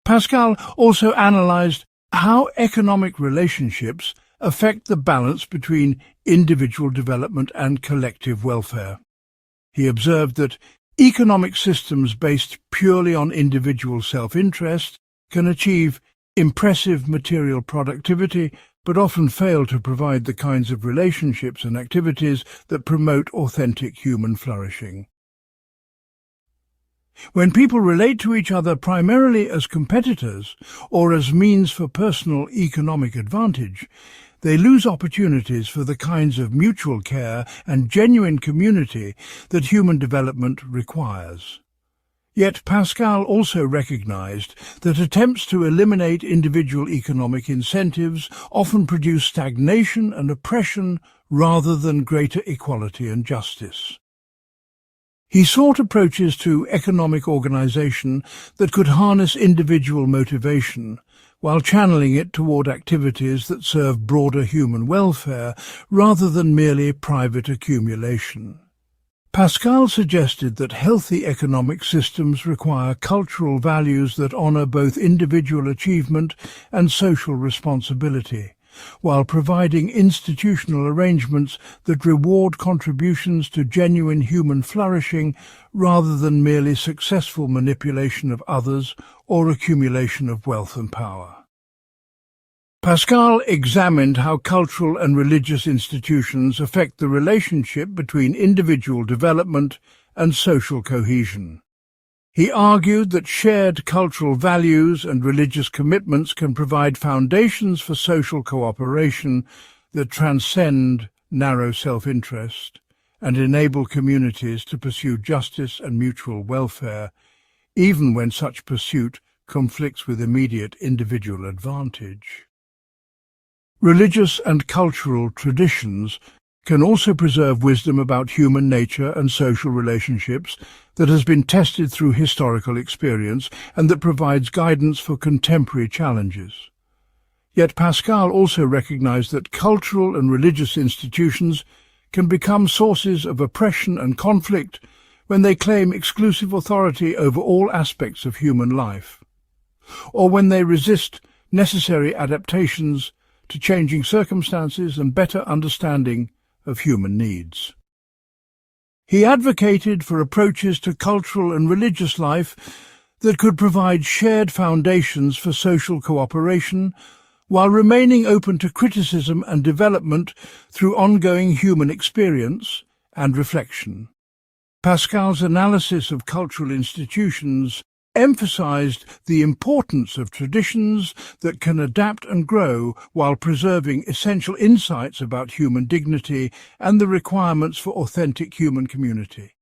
Pascal also analyzed how economic relationships affect the balance between individual development and collective welfare. He observed that economic systems based purely on individual self-interest can achieve impressive material productivity, but often fail to provide the kinds of relationships and activities that promote authentic human flourishing. When people relate to each other primarily as competitors or as means for personal economic advantage, they lose opportunities for the kinds of mutual care and genuine community that human development requires. Yet Pascal also recognized that attempts to eliminate individual economic incentives often produce stagnation and oppression rather than greater equality and justice. He sought approaches to economic organization that could harness individual motivation, while channeling it toward activities that serve broader human welfare rather than merely private accumulation. Pascal suggested that healthy economic systems require cultural values that honor both individual achievement and social responsibility, while providing institutional arrangements that reward contributions to genuine human flourishing rather than merely successful manipulation of others or accumulation of wealth and power. Pascal examined how cultural and religious institutions affect the relationship between individual development and social cohesion. He argued that shared cultural values and religious commitments can provide foundations for social cooperation that transcend narrow self-interest and enable communities to pursue justice and mutual welfare, even when such pursuit conflicts with immediate individual advantage. Religious and cultural traditions can also preserve wisdom about human nature and social relationships that has been tested through historical experience and that provides guidance for contemporary challenges. Yet Pascal also recognized that cultural and religious institutions can become sources of oppression and conflict when they claim exclusive authority over all aspects of human life, or when they resist necessary adaptations to changing circumstances and better understanding of human needs. He advocated for approaches to cultural and religious life that could provide shared foundations for social cooperation while remaining open to criticism and development through ongoing human experience and reflection. Pascal's analysis of cultural institutions emphasized the importance of traditions that can adapt and grow while preserving essential insights about human dignity and the requirements for authentic human community.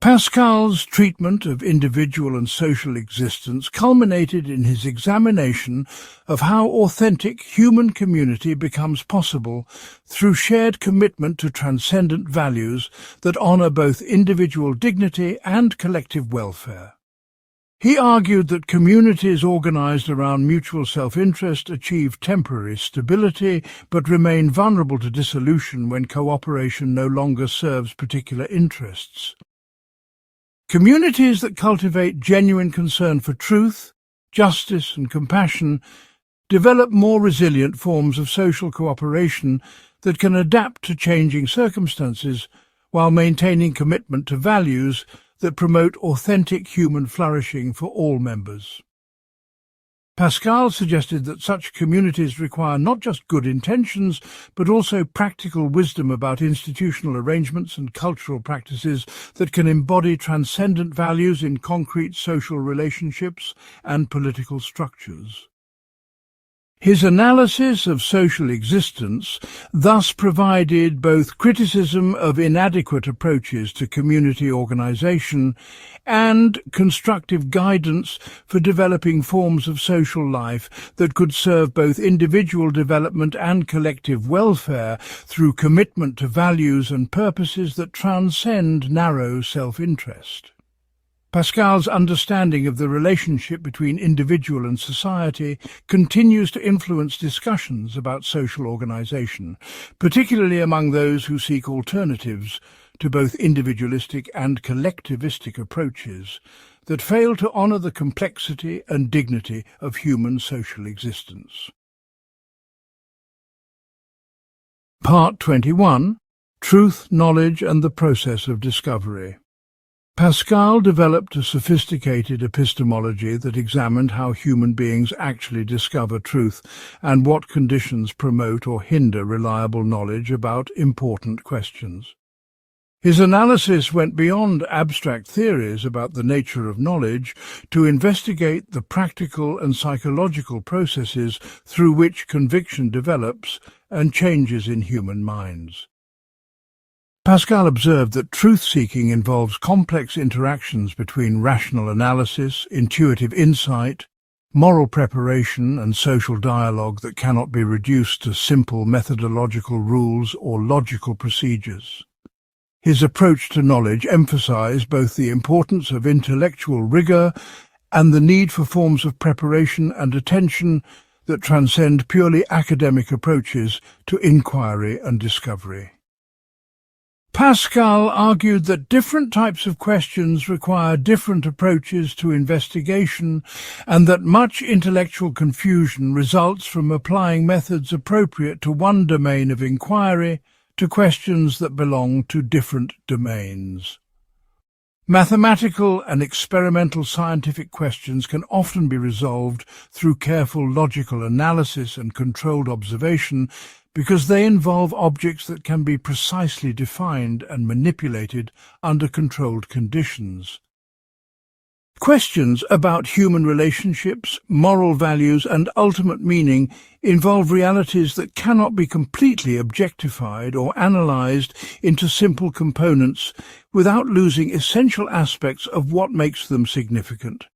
Pascal's treatment of individual and social existence culminated in his examination of how authentic human community becomes possible through shared commitment to transcendent values that honor both individual dignity and collective welfare. He argued that communities organized around mutual self-interest achieve temporary stability but remain vulnerable to dissolution when cooperation no longer serves particular interests. Communities that cultivate genuine concern for truth, justice, and compassion develop more resilient forms of social cooperation that can adapt to changing circumstances while maintaining commitment to values that promote authentic human flourishing for all members. Pascal suggested that such communities require not just good intentions, but also practical wisdom about institutional arrangements and cultural practices that can embody transcendent values in concrete social relationships and political structures. His analysis of social existence thus provided both criticism of inadequate approaches to community organization and constructive guidance for developing forms of social life that could serve both individual development and collective welfare through commitment to values and purposes that transcend narrow self-interest. Pascal's understanding of the relationship between individual and society continues to influence discussions about social organization, particularly among those who seek alternatives to both individualistic and collectivistic approaches that fail to honor the complexity and dignity of human social existence. Part 21. Truth, Knowledge and the Process of Discovery. Pascal developed a sophisticated epistemology that examined how human beings actually discover truth and what conditions promote or hinder reliable knowledge about important questions. His analysis went beyond abstract theories about the nature of knowledge to investigate the practical and psychological processes through which conviction develops and changes in human minds. Pascal observed that truth-seeking involves complex interactions between rational analysis, intuitive insight, moral preparation, and social dialogue that cannot be reduced to simple methodological rules or logical procedures. His approach to knowledge emphasized both the importance of intellectual rigor and the need for forms of preparation and attention that transcend purely academic approaches to inquiry and discovery. Pascal argued that different types of questions require different approaches to investigation, and that much intellectual confusion results from applying methods appropriate to one domain of inquiry to questions that belong to different domains. Mathematical and experimental scientific questions can often be resolved through careful logical analysis and controlled observation because they involve objects that can be precisely defined and manipulated under controlled conditions. Questions about human relationships, moral values, and ultimate meaning involve realities that cannot be completely objectified or analyzed into simple components without losing essential aspects of what makes them significant.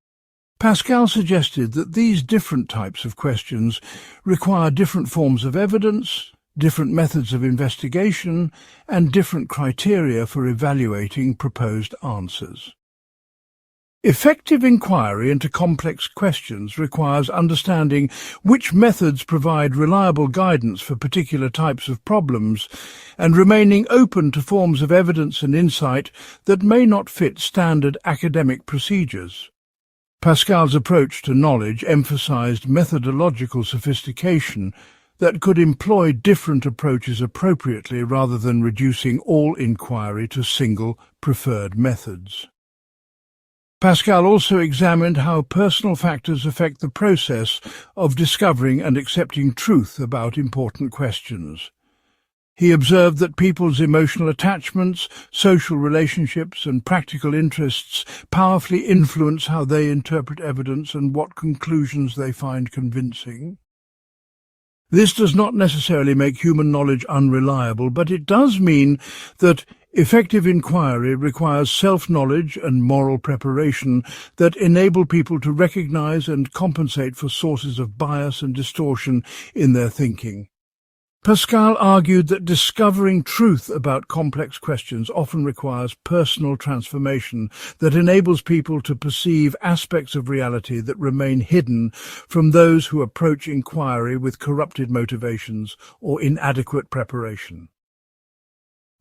Pascal suggested that these different types of questions require different forms of evidence, different methods of investigation, and different criteria for evaluating proposed answers. Effective inquiry into complex questions requires understanding which methods provide reliable guidance for particular types of problems and remaining open to forms of evidence and insight that may not fit standard academic procedures. Pascal's approach to knowledge emphasized methodological sophistication that could employ different approaches appropriately rather than reducing all inquiry to single preferred methods. Pascal also examined how personal factors affect the process of discovering and accepting truth about important questions. He observed that people's emotional attachments, social relationships, and practical interests powerfully influence how they interpret evidence and what conclusions they find convincing. This does not necessarily make human knowledge unreliable, but it does mean that effective inquiry requires self-knowledge and moral preparation that enable people to recognize and compensate for sources of bias and distortion in their thinking. Pascal argued that discovering truth about complex questions often requires personal transformation that enables people to perceive aspects of reality that remain hidden from those who approach inquiry with corrupted motivations or inadequate preparation.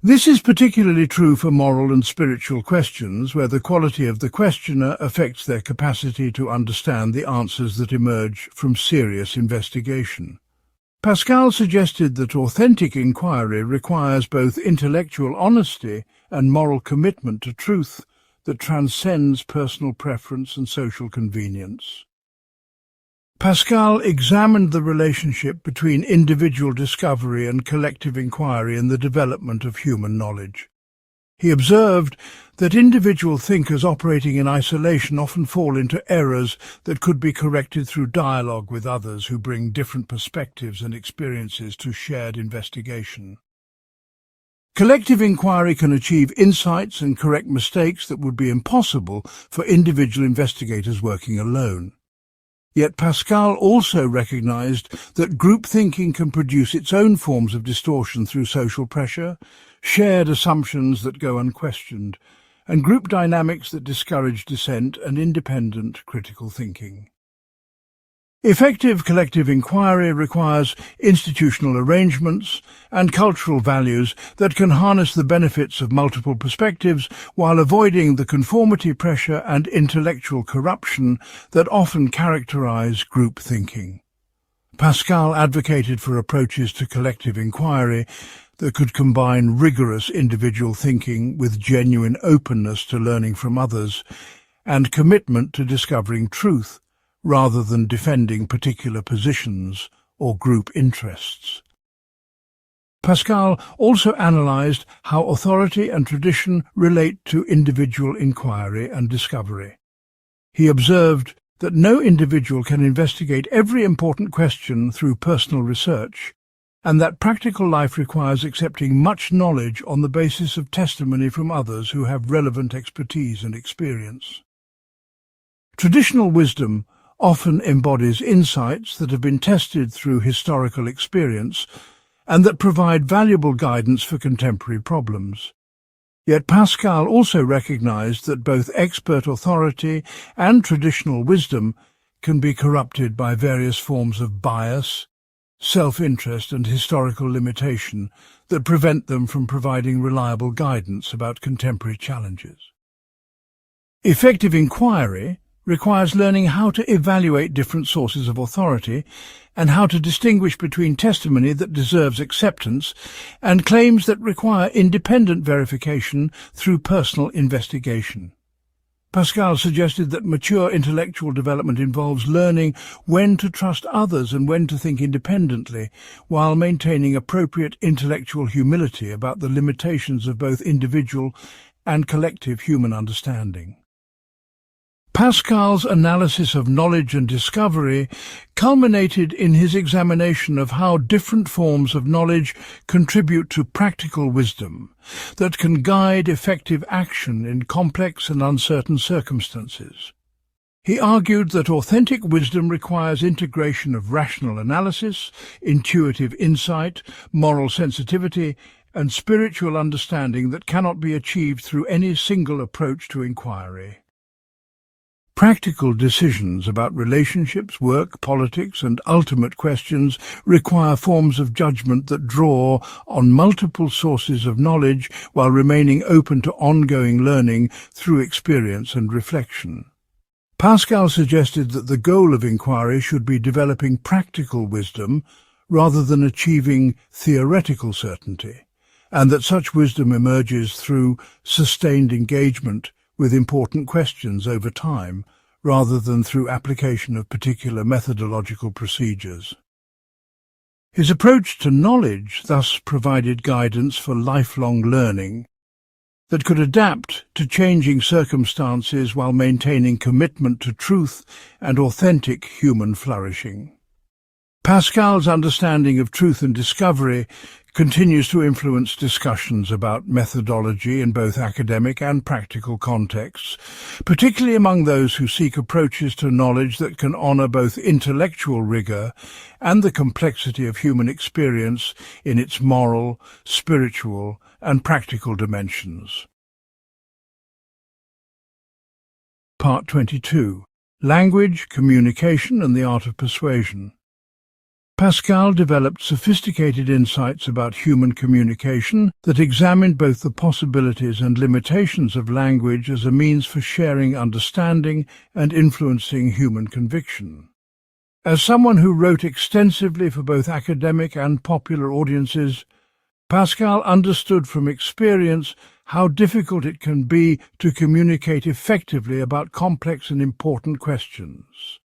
This is particularly true for moral and spiritual questions, where the quality of the questioner affects their capacity to understand the answers that emerge from serious investigation. Pascal suggested that authentic inquiry requires both intellectual honesty and moral commitment to truth that transcends personal preference and social convenience. Pascal examined the relationship between individual discovery and collective inquiry in the development of human knowledge. He observed that individual thinkers operating in isolation often fall into errors that could be corrected through dialogue with others who bring different perspectives and experiences to shared investigation. Collective inquiry can achieve insights and correct mistakes that would be impossible for individual investigators working alone. Yet Pascal also recognized that group thinking can produce its own forms of distortion through social pressure, shared assumptions that go unquestioned, and group dynamics that discourage dissent and independent critical thinking. Effective collective inquiry requires institutional arrangements and cultural values that can harness the benefits of multiple perspectives while avoiding the conformity pressure and intellectual corruption that often characterize group thinking. Pascal advocated for approaches to collective inquiry that could combine rigorous individual thinking with genuine openness to learning from others and commitment to discovering truth rather than defending particular positions or group interests. Pascal also analysed how authority and tradition relate to individual inquiry and discovery. He observed that no individual can investigate every important question through personal research, and that practical life requires accepting much knowledge on the basis of testimony from others who have relevant expertise and experience. Traditional wisdom often embodies insights that have been tested through historical experience and that provide valuable guidance for contemporary problems. Yet Pascal also recognized that both expert authority and traditional wisdom can be corrupted by various forms of bias, self-interest and historical limitation that prevent them from providing reliable guidance about contemporary challenges. Effective inquiry requires learning how to evaluate different sources of authority and how to distinguish between testimony that deserves acceptance and claims that require independent verification through personal investigation. Pascal suggested that mature intellectual development involves learning when to trust others and when to think independently, while maintaining appropriate intellectual humility about the limitations of both individual and collective human understanding. Pascal's analysis of knowledge and discovery culminated in his examination of how different forms of knowledge contribute to practical wisdom that can guide effective action in complex and uncertain circumstances. He argued that authentic wisdom requires integration of rational analysis, intuitive insight, moral sensitivity, and spiritual understanding that cannot be achieved through any single approach to inquiry. Practical decisions about relationships, work, politics, and ultimate questions require forms of judgment that draw on multiple sources of knowledge while remaining open to ongoing learning through experience and reflection. Pascal suggested that the goal of inquiry should be developing practical wisdom rather than achieving theoretical certainty, and that such wisdom emerges through sustained engagement with important questions over time, rather than through application of particular methodological procedures. His approach to knowledge thus provided guidance for lifelong learning that could adapt to changing circumstances while maintaining commitment to truth and authentic human flourishing. Pascal's understanding of truth and discovery continues to influence discussions about methodology in both academic and practical contexts, particularly among those who seek approaches to knowledge that can honor both intellectual rigor and the complexity of human experience in its moral, spiritual, and practical dimensions. Part 22. Language, Communication, and the Art of Persuasion. Pascal developed sophisticated insights about human communication that examined both the possibilities and limitations of language as a means for sharing understanding and influencing human conviction. As someone who wrote extensively for both academic and popular audiences, Pascal understood from experience how difficult it can be to communicate effectively about complex and important questions.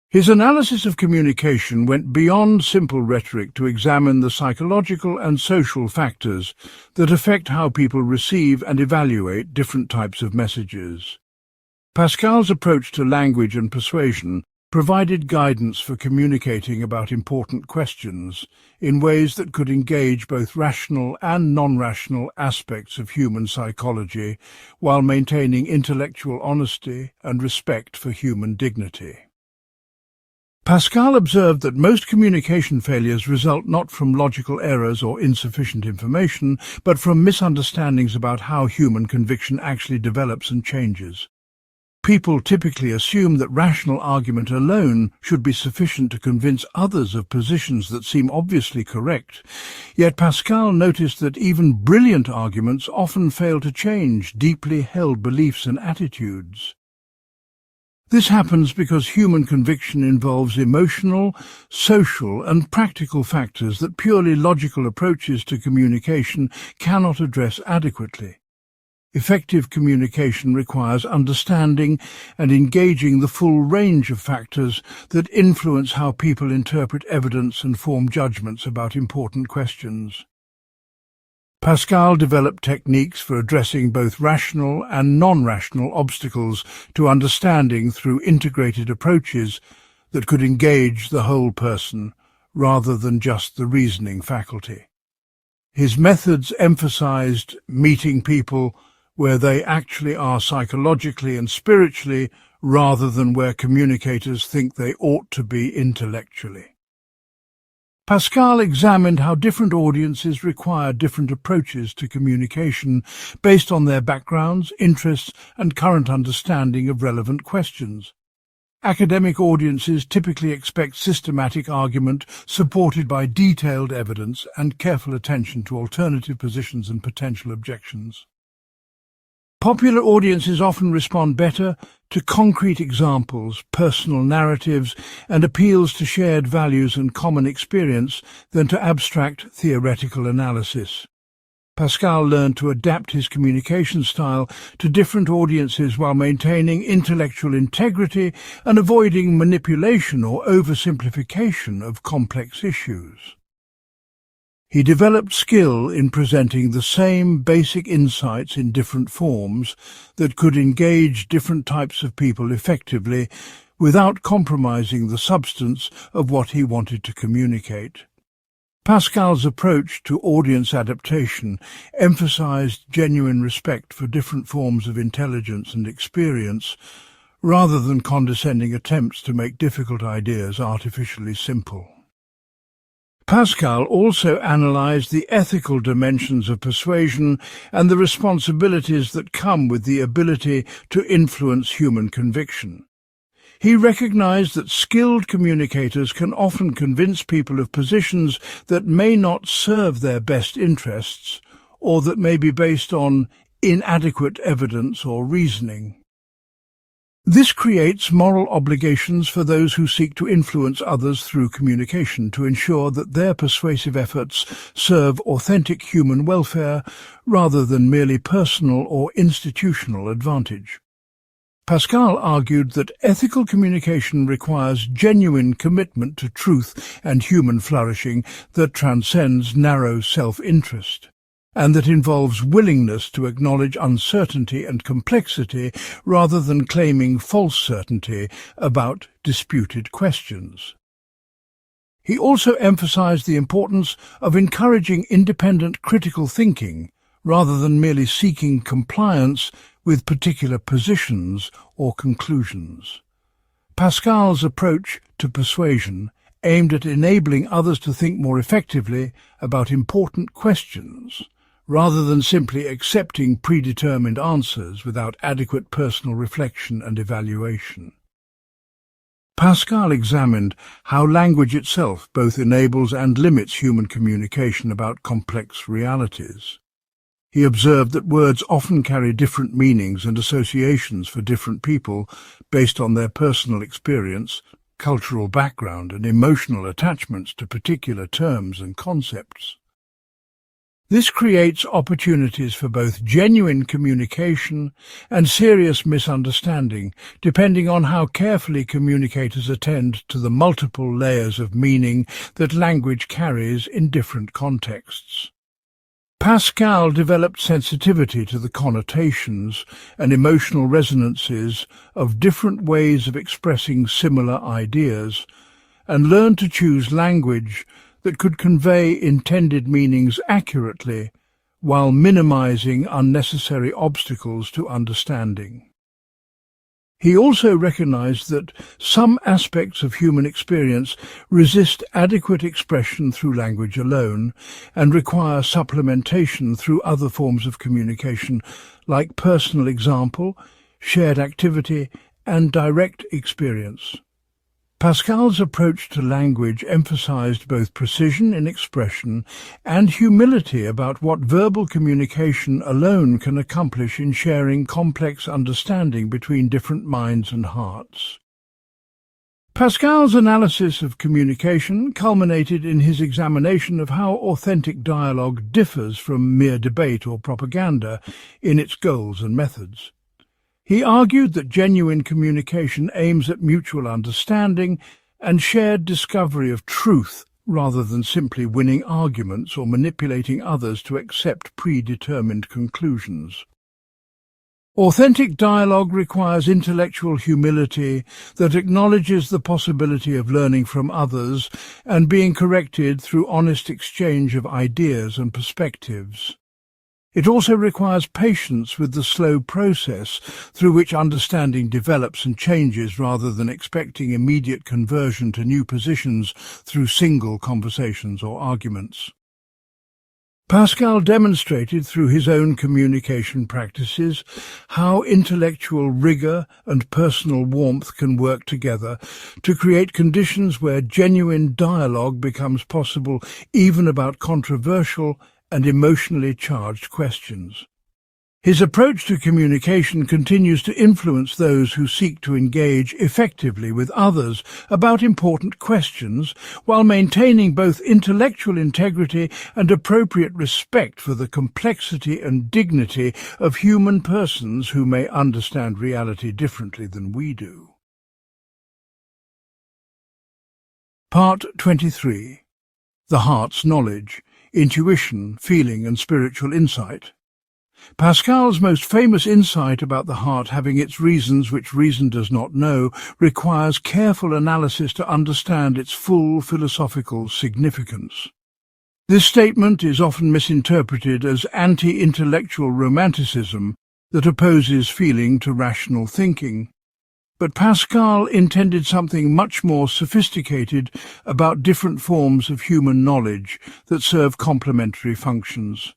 His analysis of communication went beyond simple rhetoric to examine the psychological and social factors that affect how people receive and evaluate different types of messages. Pascal's approach to language and persuasion provided guidance for communicating about important questions in ways that could engage both rational and non-rational aspects of human psychology while maintaining intellectual honesty and respect for human dignity. Pascal observed that most communication failures result not from logical errors or insufficient information, but from misunderstandings about how human conviction actually develops and changes. People typically assume that rational argument alone should be sufficient to convince others of positions that seem obviously correct, yet Pascal noticed that even brilliant arguments often fail to change deeply held beliefs and attitudes. This happens because human conviction involves emotional, social, and practical factors that purely logical approaches to communication cannot address adequately. Effective communication requires understanding and engaging the full range of factors that influence how people interpret evidence and form judgments about important questions. Pascal developed techniques for addressing both rational and non-rational obstacles to understanding through integrated approaches that could engage the whole person rather than just the reasoning faculty. His methods emphasized meeting people where they actually are psychologically and spiritually, rather than where communicators think they ought to be intellectually. Pascal examined how different audiences require different approaches to communication based on their backgrounds, interests, and current understanding of relevant questions. Academic audiences typically expect systematic argument supported by detailed evidence and careful attention to alternative positions and potential objections. Popular audiences often respond better to concrete examples, personal narratives, and appeals to shared values and common experience than to abstract theoretical analysis. Pascal learned to adapt his communication style to different audiences while maintaining intellectual integrity and avoiding manipulation or oversimplification of complex issues. He developed skill in presenting the same basic insights in different forms that could engage different types of people effectively without compromising the substance of what he wanted to communicate. Pascal's approach to audience adaptation emphasized genuine respect for different forms of intelligence and experience, rather than condescending attempts to make difficult ideas artificially simple. Pascal also analyzed the ethical dimensions of persuasion and the responsibilities that come with the ability to influence human conviction. He recognized that skilled communicators can often convince people of positions that may not serve their best interests, or that may be based on inadequate evidence or reasoning. This creates moral obligations for those who seek to influence others through communication to ensure that their persuasive efforts serve authentic human welfare rather than merely personal or institutional advantage. Pascal argued that ethical communication requires genuine commitment to truth and human flourishing that transcends narrow self-interest, and that involves willingness to acknowledge uncertainty and complexity rather than claiming false certainty about disputed questions. He also emphasized the importance of encouraging independent critical thinking rather than merely seeking compliance with particular positions or conclusions. Pascal's approach to persuasion aimed at enabling others to think more effectively about important questions, rather than simply accepting predetermined answers without adequate personal reflection and evaluation. Pascal examined how language itself both enables and limits human communication about complex realities. He observed that words often carry different meanings and associations for different people based on their personal experience, cultural background, and emotional attachments to particular terms and concepts. This creates opportunities for both genuine communication and serious misunderstanding, depending on how carefully communicators attend to the multiple layers of meaning that language carries in different contexts. Pascal developed sensitivity to the connotations and emotional resonances of different ways of expressing similar ideas, and learned to choose language that could convey intended meanings accurately while minimizing unnecessary obstacles to understanding. He also recognized that some aspects of human experience resist adequate expression through language alone and require supplementation through other forms of communication like personal example, shared activity, and direct experience. Pascal's approach to language emphasized both precision in expression and humility about what verbal communication alone can accomplish in sharing complex understanding between different minds and hearts. Pascal's analysis of communication culminated in his examination of how authentic dialogue differs from mere debate or propaganda in its goals and methods. He argued that genuine communication aims at mutual understanding and shared discovery of truth rather than simply winning arguments or manipulating others to accept predetermined conclusions. Authentic dialogue requires intellectual humility that acknowledges the possibility of learning from others and being corrected through honest exchange of ideas and perspectives. It also requires patience with the slow process through which understanding develops and changes rather than expecting immediate conversion to new positions through single conversations or arguments. Pascal demonstrated through his own communication practices how intellectual rigor and personal warmth can work together to create conditions where genuine dialogue becomes possible even about controversial and emotionally charged questions. His approach to communication continues to influence those who seek to engage effectively with others about important questions while maintaining both intellectual integrity and appropriate respect for the complexity and dignity of human persons who may understand reality differently than we do. Part 23. The Heart's Knowledge, Intuition, Feeling and Spiritual Insight. Pascal's most famous insight about the heart having its reasons which reason does not know requires careful analysis to understand its full philosophical significance. This statement is often misinterpreted as anti-intellectual romanticism that opposes feeling to rational thinking. But Pascal intended something much more sophisticated about different forms of human knowledge that serve complementary functions.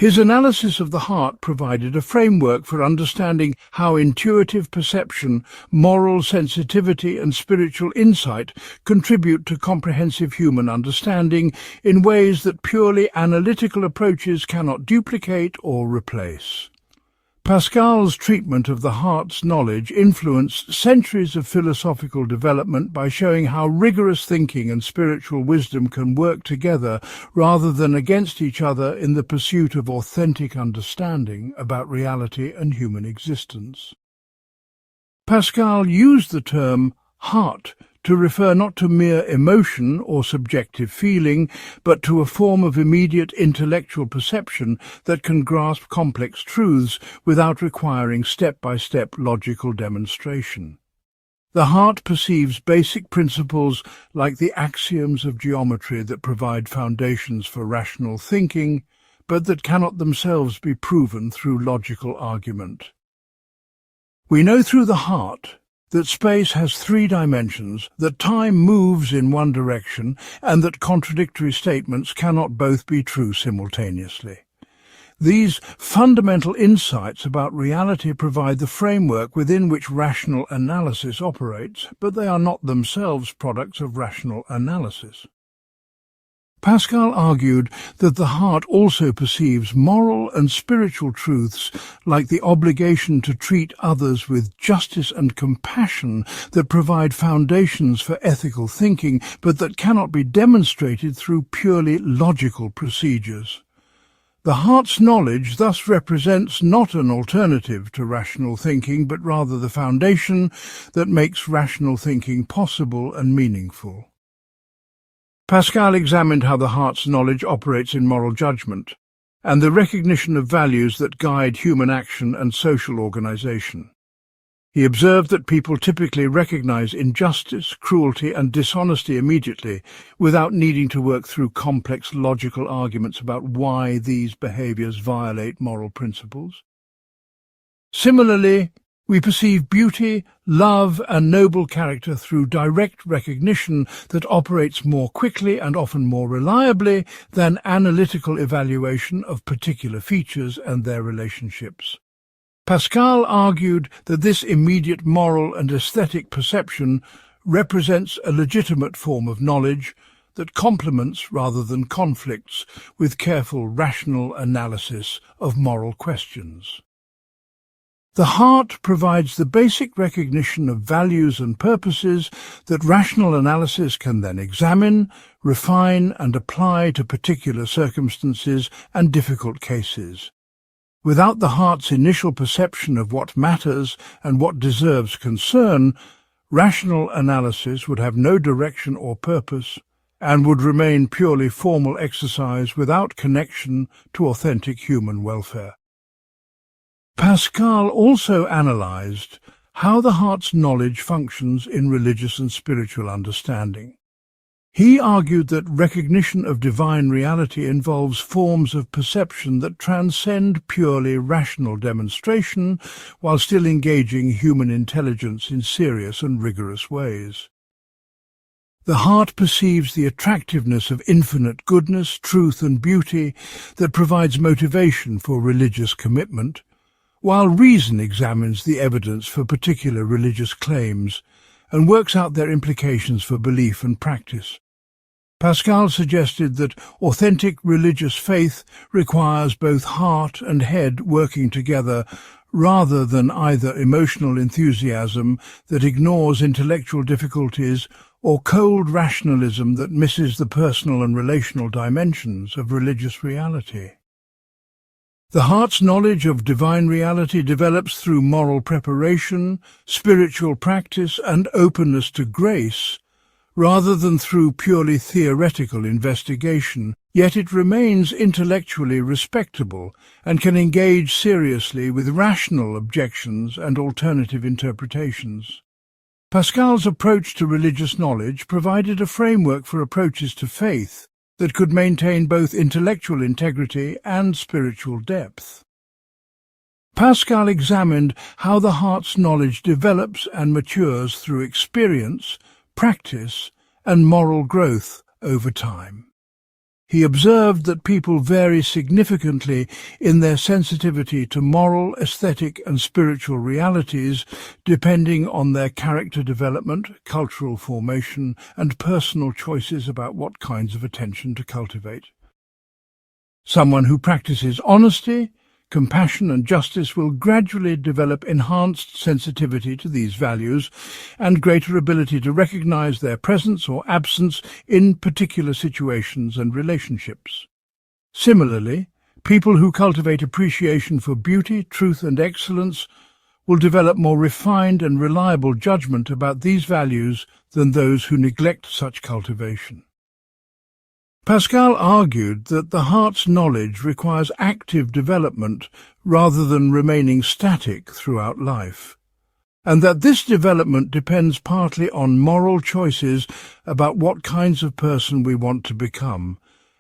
His analysis of the heart provided a framework for understanding how intuitive perception, moral sensitivity and spiritual insight contribute to comprehensive human understanding in ways that purely analytical approaches cannot duplicate or replace. Pascal's treatment of the heart's knowledge influenced centuries of philosophical development by showing how rigorous thinking and spiritual wisdom can work together rather than against each other in the pursuit of authentic understanding about reality and human existence. Pascal used the term heart to refer not to mere emotion or subjective feeling, but to a form of immediate intellectual perception that can grasp complex truths without requiring step-by-step logical demonstration. The heart perceives basic principles like the axioms of geometry that provide foundations for rational thinking, but that cannot themselves be proven through logical argument. We know through the heart that space has three dimensions, that time moves in one direction, and that contradictory statements cannot both be true simultaneously. These fundamental insights about reality provide the framework within which rational analysis operates, but they are not themselves products of rational analysis. Pascal argued that the heart also perceives moral and spiritual truths like the obligation to treat others with justice and compassion that provide foundations for ethical thinking, but that cannot be demonstrated through purely logical procedures. The heart's knowledge thus represents not an alternative to rational thinking, but rather the foundation that makes rational thinking possible and meaningful. Pascal examined how the heart's knowledge operates in moral judgment and the recognition of values that guide human action and social organization. He observed that people typically recognize injustice, cruelty, and dishonesty immediately, without needing to work through complex logical arguments about why these behaviors violate moral principles. Similarly, we perceive beauty, love, and noble character through direct recognition that operates more quickly and often more reliably than analytical evaluation of particular features and their relationships. Pascal argued that this immediate moral and aesthetic perception represents a legitimate form of knowledge that complements rather than conflicts with careful rational analysis of moral questions. The heart provides the basic recognition of values and purposes that rational analysis can then examine, refine, and apply to particular circumstances and difficult cases. Without the heart's initial perception of what matters and what deserves concern, rational analysis would have no direction or purpose and would remain purely formal exercise without connection to authentic human welfare. Pascal also analyzed how the heart's knowledge functions in religious and spiritual understanding. He argued that recognition of divine reality involves forms of perception that transcend purely rational demonstration while still engaging human intelligence in serious and rigorous ways. The heart perceives the attractiveness of infinite goodness, truth, and beauty that provides motivation for religious commitment, while reason examines the evidence for particular religious claims and works out their implications for belief and practice. Pascal suggested that authentic religious faith requires both heart and head working together rather than either emotional enthusiasm that ignores intellectual difficulties or cold rationalism that misses the personal and relational dimensions of religious reality. The heart's knowledge of divine reality develops through moral preparation, spiritual practice, and openness to grace, rather than through purely theoretical investigation, yet it remains intellectually respectable and can engage seriously with rational objections and alternative interpretations. Pascal's approach to religious knowledge provided a framework for approaches to faith that could maintain both intellectual integrity and spiritual depth. Pascal examined how the heart's knowledge develops and matures through experience, practice, and moral growth over time. He observed that people vary significantly in their sensitivity to moral, aesthetic, and spiritual realities depending on their character development, cultural formation, and personal choices about what kinds of attention to cultivate. Someone who practices honesty, compassion, and justice will gradually develop enhanced sensitivity to these values and greater ability to recognize their presence or absence in particular situations and relationships. Similarly, people who cultivate appreciation for beauty, truth, and excellence will develop more refined and reliable judgment about these values than those who neglect such cultivation. Pascal argued that the heart's knowledge requires active development rather than remaining static throughout life, and that this development depends partly on moral choices about what kinds of person we want to become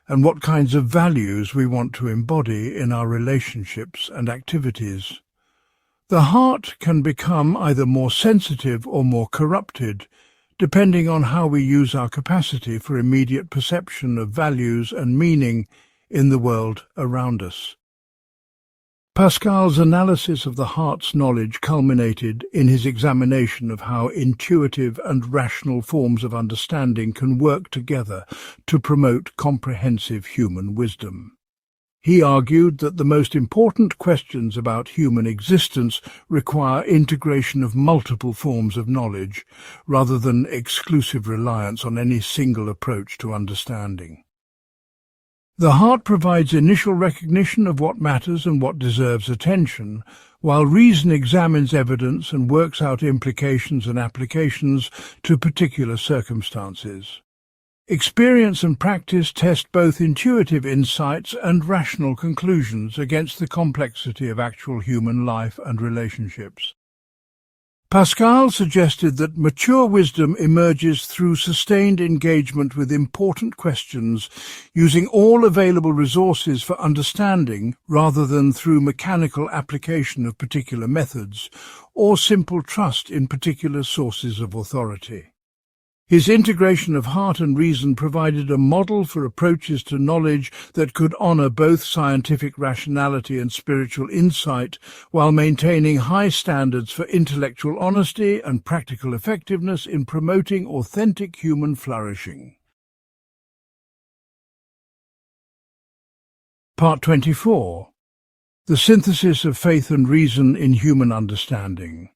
and what kinds of values we want to embody in our relationships and activities. The heart can become either more sensitive or more corrupted, depending on how we use our capacity for immediate perception of values and meaning in the world around us. Pascal's analysis of the heart's knowledge culminated in his examination of how intuitive and rational forms of understanding can work together to promote comprehensive human wisdom. He argued that the most important questions about human existence require integration of multiple forms of knowledge, rather than exclusive reliance on any single approach to understanding. The heart provides initial recognition of what matters and what deserves attention, while reason examines evidence and works out implications and applications to particular circumstances. Experience and practice test both intuitive insights and rational conclusions against the complexity of actual human life and relationships. Pascal suggested that mature wisdom emerges through sustained engagement with important questions, using all available resources for understanding rather than through mechanical application of particular methods or simple trust in particular sources of authority. His integration of heart and reason provided a model for approaches to knowledge that could honor both scientific rationality and spiritual insight, while maintaining high standards for intellectual honesty and practical effectiveness in promoting authentic human flourishing. Part 24. the synthesis of faith and reason in human understanding.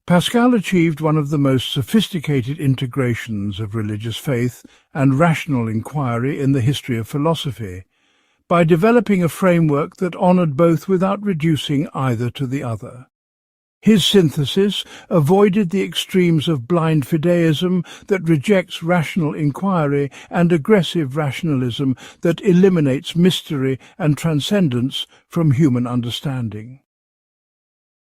Pascal achieved one of the most sophisticated integrations of religious faith and rational inquiry in the history of philosophy, by developing a framework that honored both without reducing either to the other. His synthesis avoided the extremes of blind fideism that rejects rational inquiry and aggressive rationalism that eliminates mystery and transcendence from human understanding.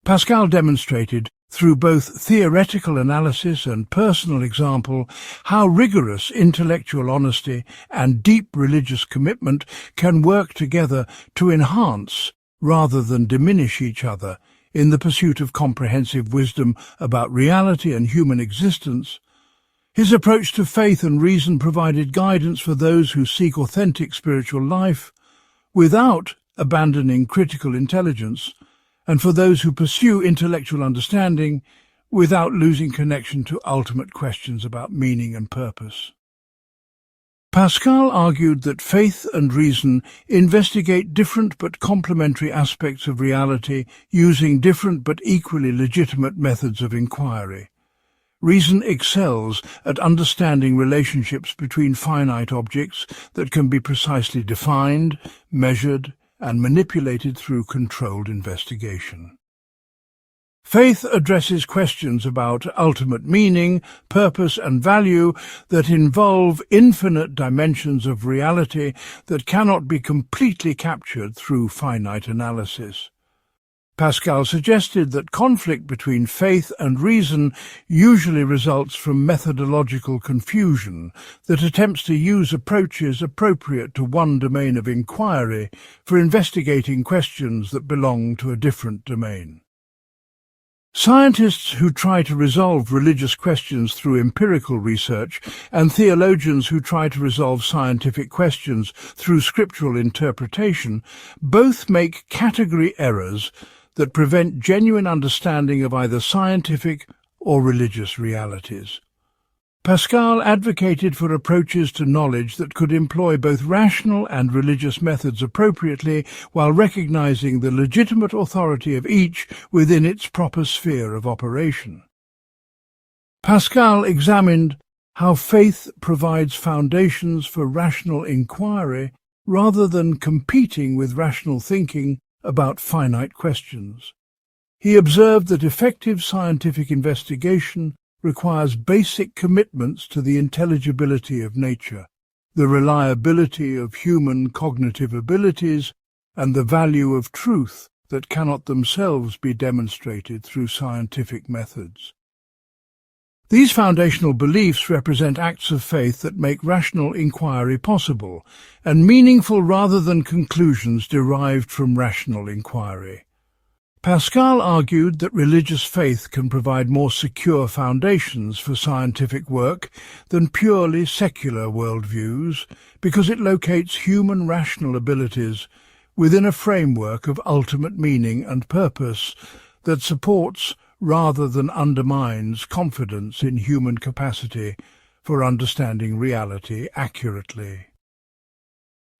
Pascal demonstrated, through both theoretical analysis and personal example, how rigorous intellectual honesty and deep religious commitment can work together to enhance rather than diminish each other in the pursuit of comprehensive wisdom about reality and human existence. His approach to faith and reason provided guidance for those who seek authentic spiritual life without abandoning critical intelligence, and for those who pursue intellectual understanding without losing connection to ultimate questions about meaning and purpose. Pascal argued that faith and reason investigate different but complementary aspects of reality using different but equally legitimate methods of inquiry. Reason excels at understanding relationships between finite objects that can be precisely defined, measured, and manipulated through controlled investigation. Faith addresses questions about ultimate meaning, purpose, and value that involve infinite dimensions of reality that cannot be completely captured through finite analysis. Pascal suggested that conflict between faith and reason usually results from methodological confusion that attempts to use approaches appropriate to one domain of inquiry for investigating questions that belong to a different domain. Scientists who try to resolve religious questions through empirical research and theologians who try to resolve scientific questions through scriptural interpretation both make category errors that prevent genuine understanding of either scientific or religious realities. Pascal advocated for approaches to knowledge that could employ both rational and religious methods appropriately while recognizing the legitimate authority of each within its proper sphere of operation. Pascal examined how faith provides foundations for rational inquiry rather than competing with rational thinking about finite questions. He observed that effective scientific investigation requires basic commitments to the intelligibility of nature, the reliability of human cognitive abilities, and the value of truth that cannot themselves be demonstrated through scientific methods. These foundational beliefs represent acts of faith that make rational inquiry possible, and meaningful rather than conclusions derived from rational inquiry. Pascal argued that religious faith can provide more secure foundations for scientific work than purely secular worldviews because it locates human rational abilities within a framework of ultimate meaning and purpose that supports rather than undermines confidence in human capacity for understanding reality accurately.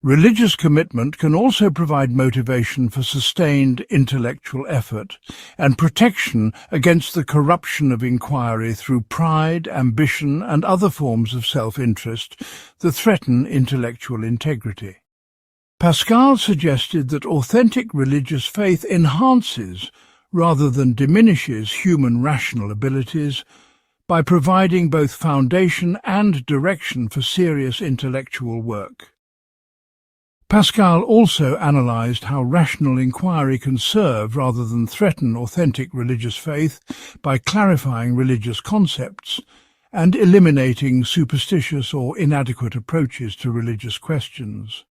Religious commitment can also provide motivation for sustained intellectual effort and protection against the corruption of inquiry through pride, ambition, and other forms of self-interest that threaten intellectual integrity. Pascal suggested that authentic religious faith enhances rather than diminishes human rational abilities by providing both foundation and direction for serious intellectual work. Pascal also analyzed how rational inquiry can serve rather than threaten authentic religious faith by clarifying religious concepts and eliminating superstitious or inadequate approaches to religious questions.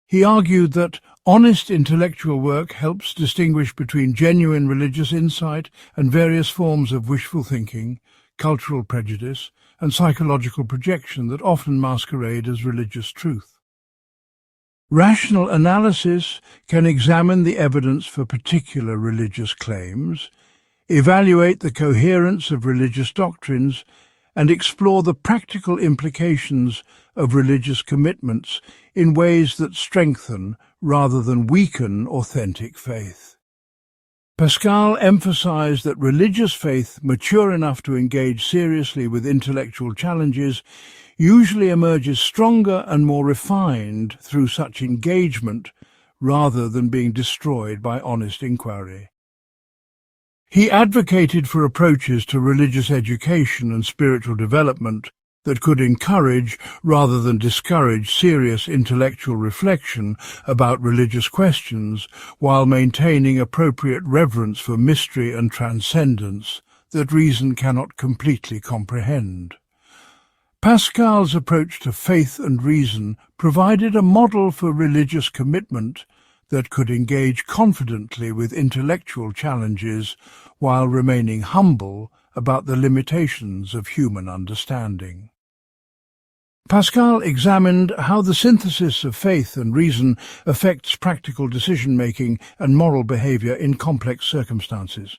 He argued that honest intellectual work helps distinguish between genuine religious insight and various forms of wishful thinking, cultural prejudice, and psychological projection that often masquerade as religious truth. Rational analysis can examine the evidence for particular religious claims, evaluate the coherence of religious doctrines, and explore the practical implications of religious commitments in ways that strengthen rather than weaken authentic faith. Pascal emphasized that religious faith, mature enough to engage seriously with intellectual challenges, usually emerges stronger and more refined through such engagement rather than being destroyed by honest inquiry. He advocated for approaches to religious education and spiritual development that could encourage rather than discourage serious intellectual reflection about religious questions while maintaining appropriate reverence for mystery and transcendence that reason cannot completely comprehend. Pascal's approach to faith and reason provided a model for religious commitment that could engage confidently with intellectual challenges while remaining humble about the limitations of human understanding. Pascal examined how the synthesis of faith and reason affects practical decision-making and moral behavior in complex circumstances.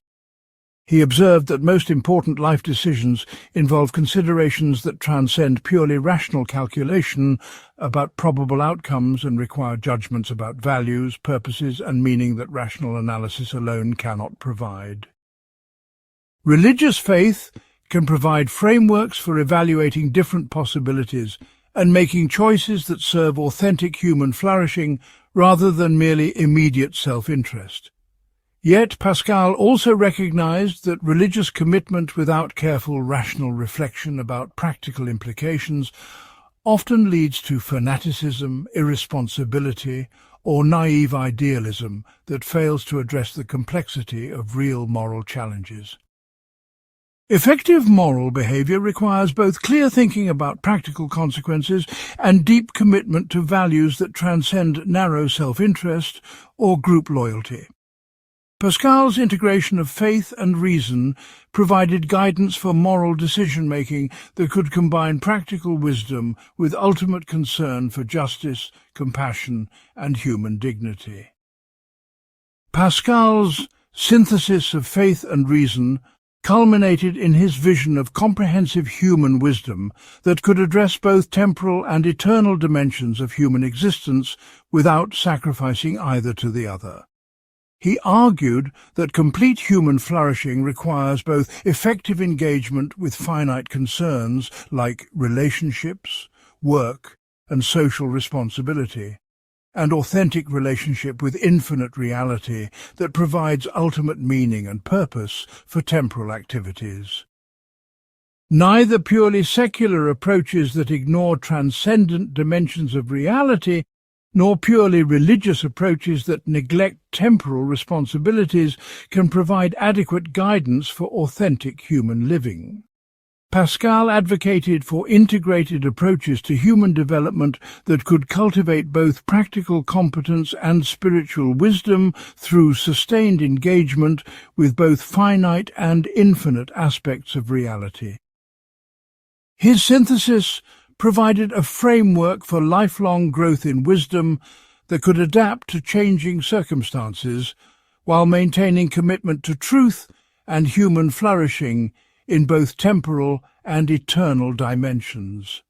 He observed that most important life decisions involve considerations that transcend purely rational calculation about probable outcomes and require judgments about values, purposes, and meaning that rational analysis alone cannot provide. Religious faith can provide frameworks for evaluating different possibilities and making choices that serve authentic human flourishing rather than merely immediate self-interest. Yet Pascal also recognized that religious commitment without careful rational reflection about practical implications often leads to fanaticism, irresponsibility, or naive idealism that fails to address the complexity of real moral challenges. Effective moral behavior requires both clear thinking about practical consequences and deep commitment to values that transcend narrow self-interest or group loyalty. Pascal's integration of faith and reason provided guidance for moral decision-making that could combine practical wisdom with ultimate concern for justice, compassion, and human dignity. Pascal's synthesis of faith and reason culminated in his vision of comprehensive human wisdom that could address both temporal and eternal dimensions of human existence without sacrificing either to the other. He argued that complete human flourishing requires both effective engagement with finite concerns like relationships, work, and social responsibility, and authentic relationship with infinite reality that provides ultimate meaning and purpose for temporal activities. Neither purely secular approaches that ignore transcendent dimensions of reality nor purely religious approaches that neglect temporal responsibilities can provide adequate guidance for authentic human living. Pascal advocated for integrated approaches to human development that could cultivate both practical competence and spiritual wisdom through sustained engagement with both finite and infinite aspects of reality. His synthesis provided a framework for lifelong growth in wisdom that could adapt to changing circumstances while maintaining commitment to truth and human flourishing in both temporal and eternal dimensions.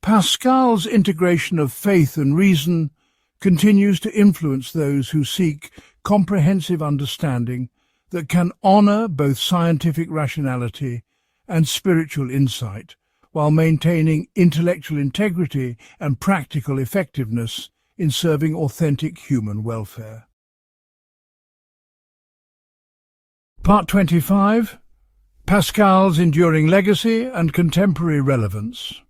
Pascal's integration of faith and reason continues to influence those who seek comprehensive understanding that can honor both scientific rationality and spiritual insight, while maintaining intellectual integrity and practical effectiveness in serving authentic human welfare. Part 25. Pascal's enduring legacy and contemporary relevance.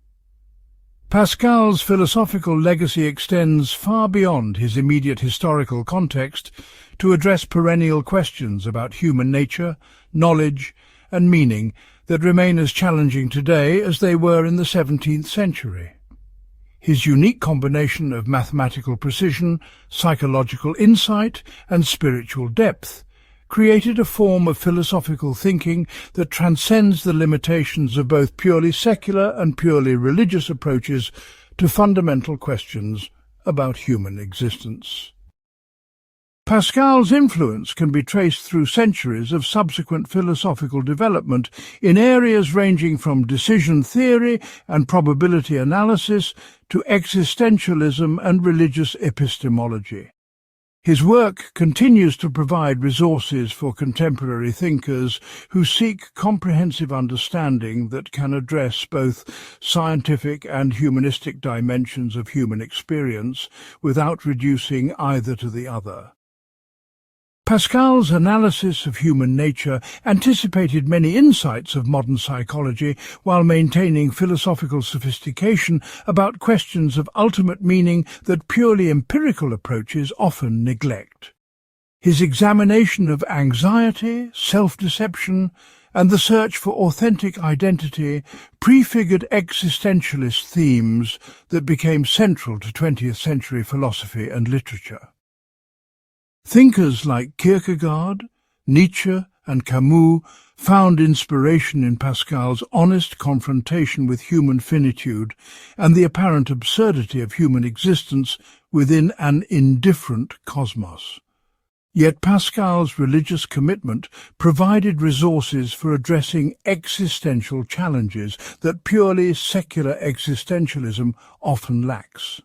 Pascal's philosophical legacy extends far beyond his immediate historical context to address perennial questions about human nature, knowledge, and meaning that remain as challenging today as they were in the 17th century. His unique combination of mathematical precision, psychological insight, and spiritual depth created a form of philosophical thinking that transcends the limitations of both purely secular and purely religious approaches to fundamental questions about human existence. Pascal's influence can be traced through centuries of subsequent philosophical development in areas ranging from decision theory and probability analysis to existentialism and religious epistemology. His work continues to provide resources for contemporary thinkers who seek comprehensive understanding that can address both scientific and humanistic dimensions of human experience without reducing either to the other. Pascal's analysis of human nature anticipated many insights of modern psychology while maintaining philosophical sophistication about questions of ultimate meaning that purely empirical approaches often neglect. His examination of anxiety, self-deception, and the search for authentic identity prefigured existentialist themes that became central to 20th century philosophy and literature. Thinkers like Kierkegaard, Nietzsche, and Camus found inspiration in Pascal's honest confrontation with human finitude and the apparent absurdity of human existence within an indifferent cosmos. Yet Pascal's religious commitment provided resources for addressing existential challenges that purely secular existentialism often lacks,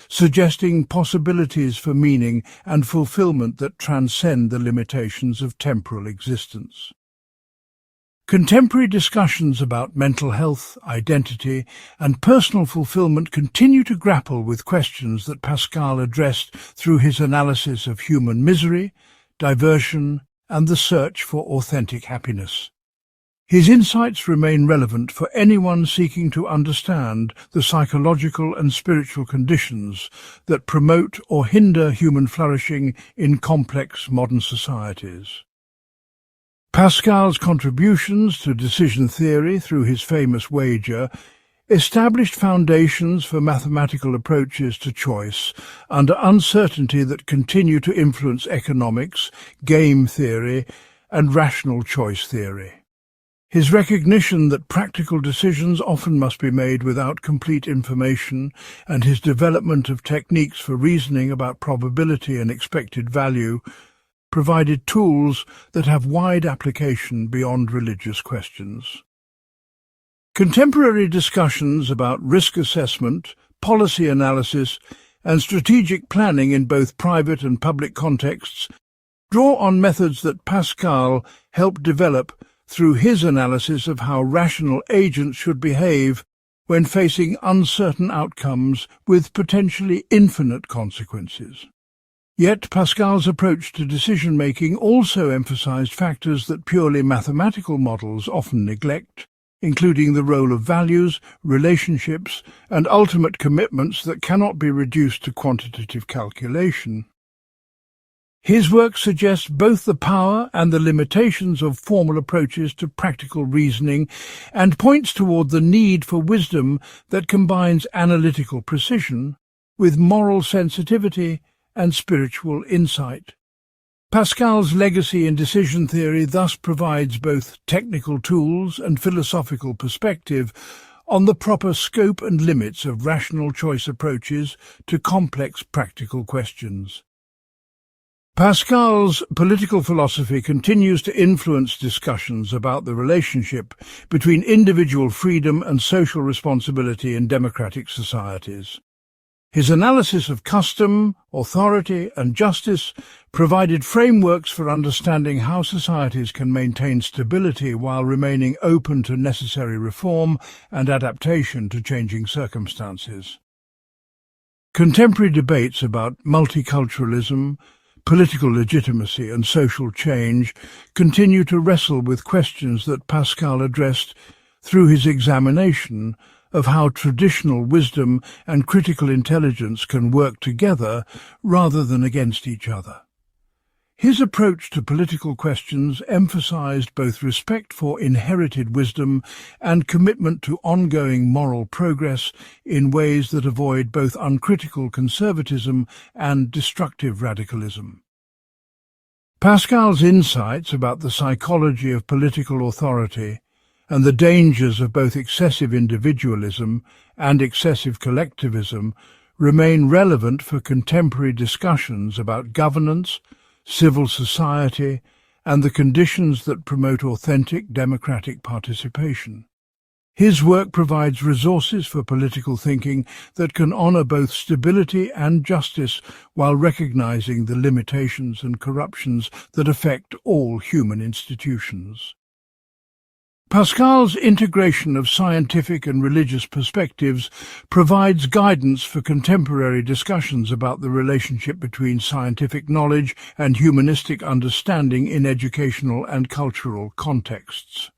suggesting possibilities for meaning and fulfillment that transcend the limitations of temporal existence. Contemporary discussions about mental health, identity, and personal fulfillment continue to grapple with questions that Pascal addressed through his analysis of human misery, diversion, and the search for authentic happiness. His insights remain relevant for anyone seeking to understand the psychological and spiritual conditions that promote or hinder human flourishing in complex modern societies. Pascal's contributions to decision theory through his famous wager established foundations for mathematical approaches to choice under uncertainty that continue to influence economics, game theory, and rational choice theory. His recognition that practical decisions often must be made without complete information, and his development of techniques for reasoning about probability and expected value provided tools that have wide application beyond religious questions. Contemporary discussions about risk assessment, policy analysis, and strategic planning in both private and public contexts draw on methods that Pascal helped develop through his analysis of how rational agents should behave when facing uncertain outcomes with potentially infinite consequences. Yet Pascal's approach to decision-making also emphasized factors that purely mathematical models often neglect, including the role of values, relationships, and ultimate commitments that cannot be reduced to quantitative calculation. His work suggests both the power and the limitations of formal approaches to practical reasoning and points toward the need for wisdom that combines analytical precision with moral sensitivity and spiritual insight. Pascal's legacy in decision theory thus provides both technical tools and philosophical perspective on the proper scope and limits of rational choice approaches to complex practical questions. Pascal's political philosophy continues to influence discussions about the relationship between individual freedom and social responsibility in democratic societies. His analysis of custom, authority, and justice provided frameworks for understanding how societies can maintain stability while remaining open to necessary reform and adaptation to changing circumstances. Contemporary debates about multiculturalism, political legitimacy, and social change continue to wrestle with questions that Pascal addressed through his examination of how traditional wisdom and critical intelligence can work together rather than against each other. His approach to political questions emphasized both respect for inherited wisdom and commitment to ongoing moral progress in ways that avoid both uncritical conservatism and destructive radicalism. Pascal's insights about the psychology of political authority and the dangers of both excessive individualism and excessive collectivism remain relevant for contemporary discussions about governance, civil society, and the conditions that promote authentic democratic participation. His work provides resources for political thinking that can honor both stability and justice while recognizing the limitations and corruptions that affect all human institutions. Pascal's integration of scientific and religious perspectives provides guidance for contemporary discussions about the relationship between scientific knowledge and humanistic understanding in educational and cultural contexts.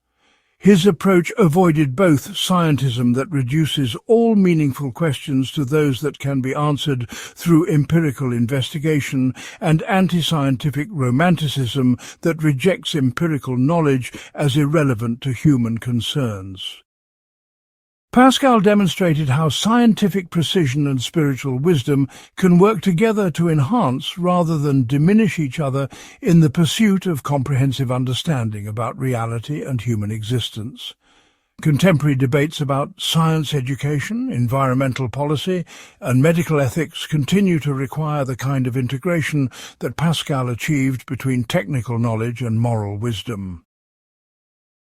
His approach avoided both scientism that reduces all meaningful questions to those that can be answered through empirical investigation and anti-scientific romanticism that rejects empirical knowledge as irrelevant to human concerns. Pascal demonstrated how scientific precision and spiritual wisdom can work together to enhance rather than diminish each other in the pursuit of comprehensive understanding about reality and human existence. Contemporary debates about science education, environmental policy, and medical ethics continue to require the kind of integration that Pascal achieved between technical knowledge and moral wisdom.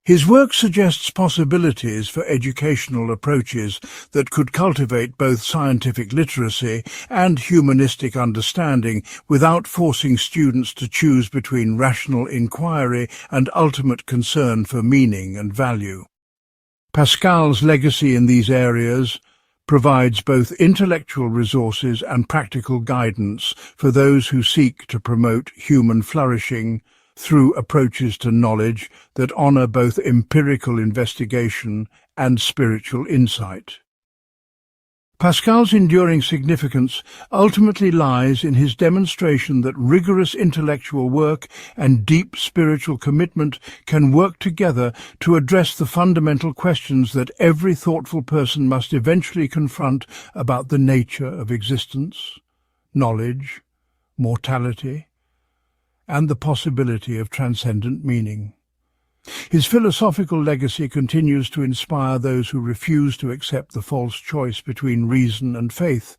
His work suggests possibilities for educational approaches that could cultivate both scientific literacy and humanistic understanding without forcing students to choose between rational inquiry and ultimate concern for meaning and value. Pascal's legacy in these areas provides both intellectual resources and practical guidance for those who seek to promote human flourishing through approaches to knowledge that honor both empirical investigation and spiritual insight. Pascal's enduring significance ultimately lies in his demonstration that rigorous intellectual work and deep spiritual commitment can work together to address the fundamental questions that every thoughtful person must eventually confront about the nature of existence, knowledge, mortality, and the possibility of transcendent meaning. His philosophical legacy continues to inspire those who refuse to accept the false choice between reason and faith,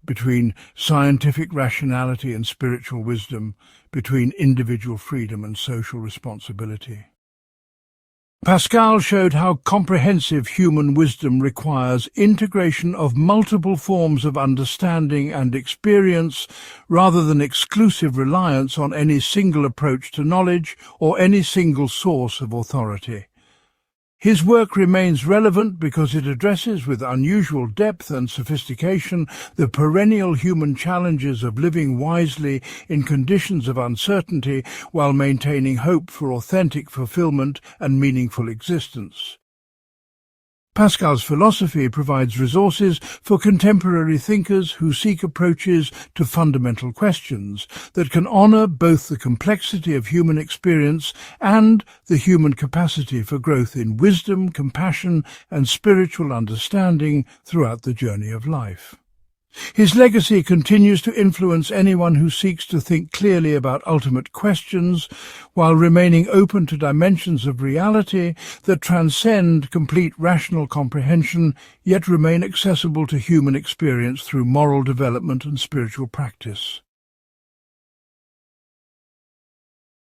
between scientific rationality and spiritual wisdom, between individual freedom and social responsibility. Pascal showed how comprehensive human wisdom requires integration of multiple forms of understanding and experience rather than exclusive reliance on any single approach to knowledge or any single source of authority. His work remains relevant because it addresses with unusual depth and sophistication the perennial human challenges of living wisely in conditions of uncertainty while maintaining hope for authentic fulfillment and meaningful existence. Pascal's philosophy provides resources for contemporary thinkers who seek approaches to fundamental questions that can honor both the complexity of human experience and the human capacity for growth in wisdom, compassion, and spiritual understanding throughout the journey of life. His legacy continues to influence anyone who seeks to think clearly about ultimate questions while remaining open to dimensions of reality that transcend complete rational comprehension yet remain accessible to human experience through moral development and spiritual practice.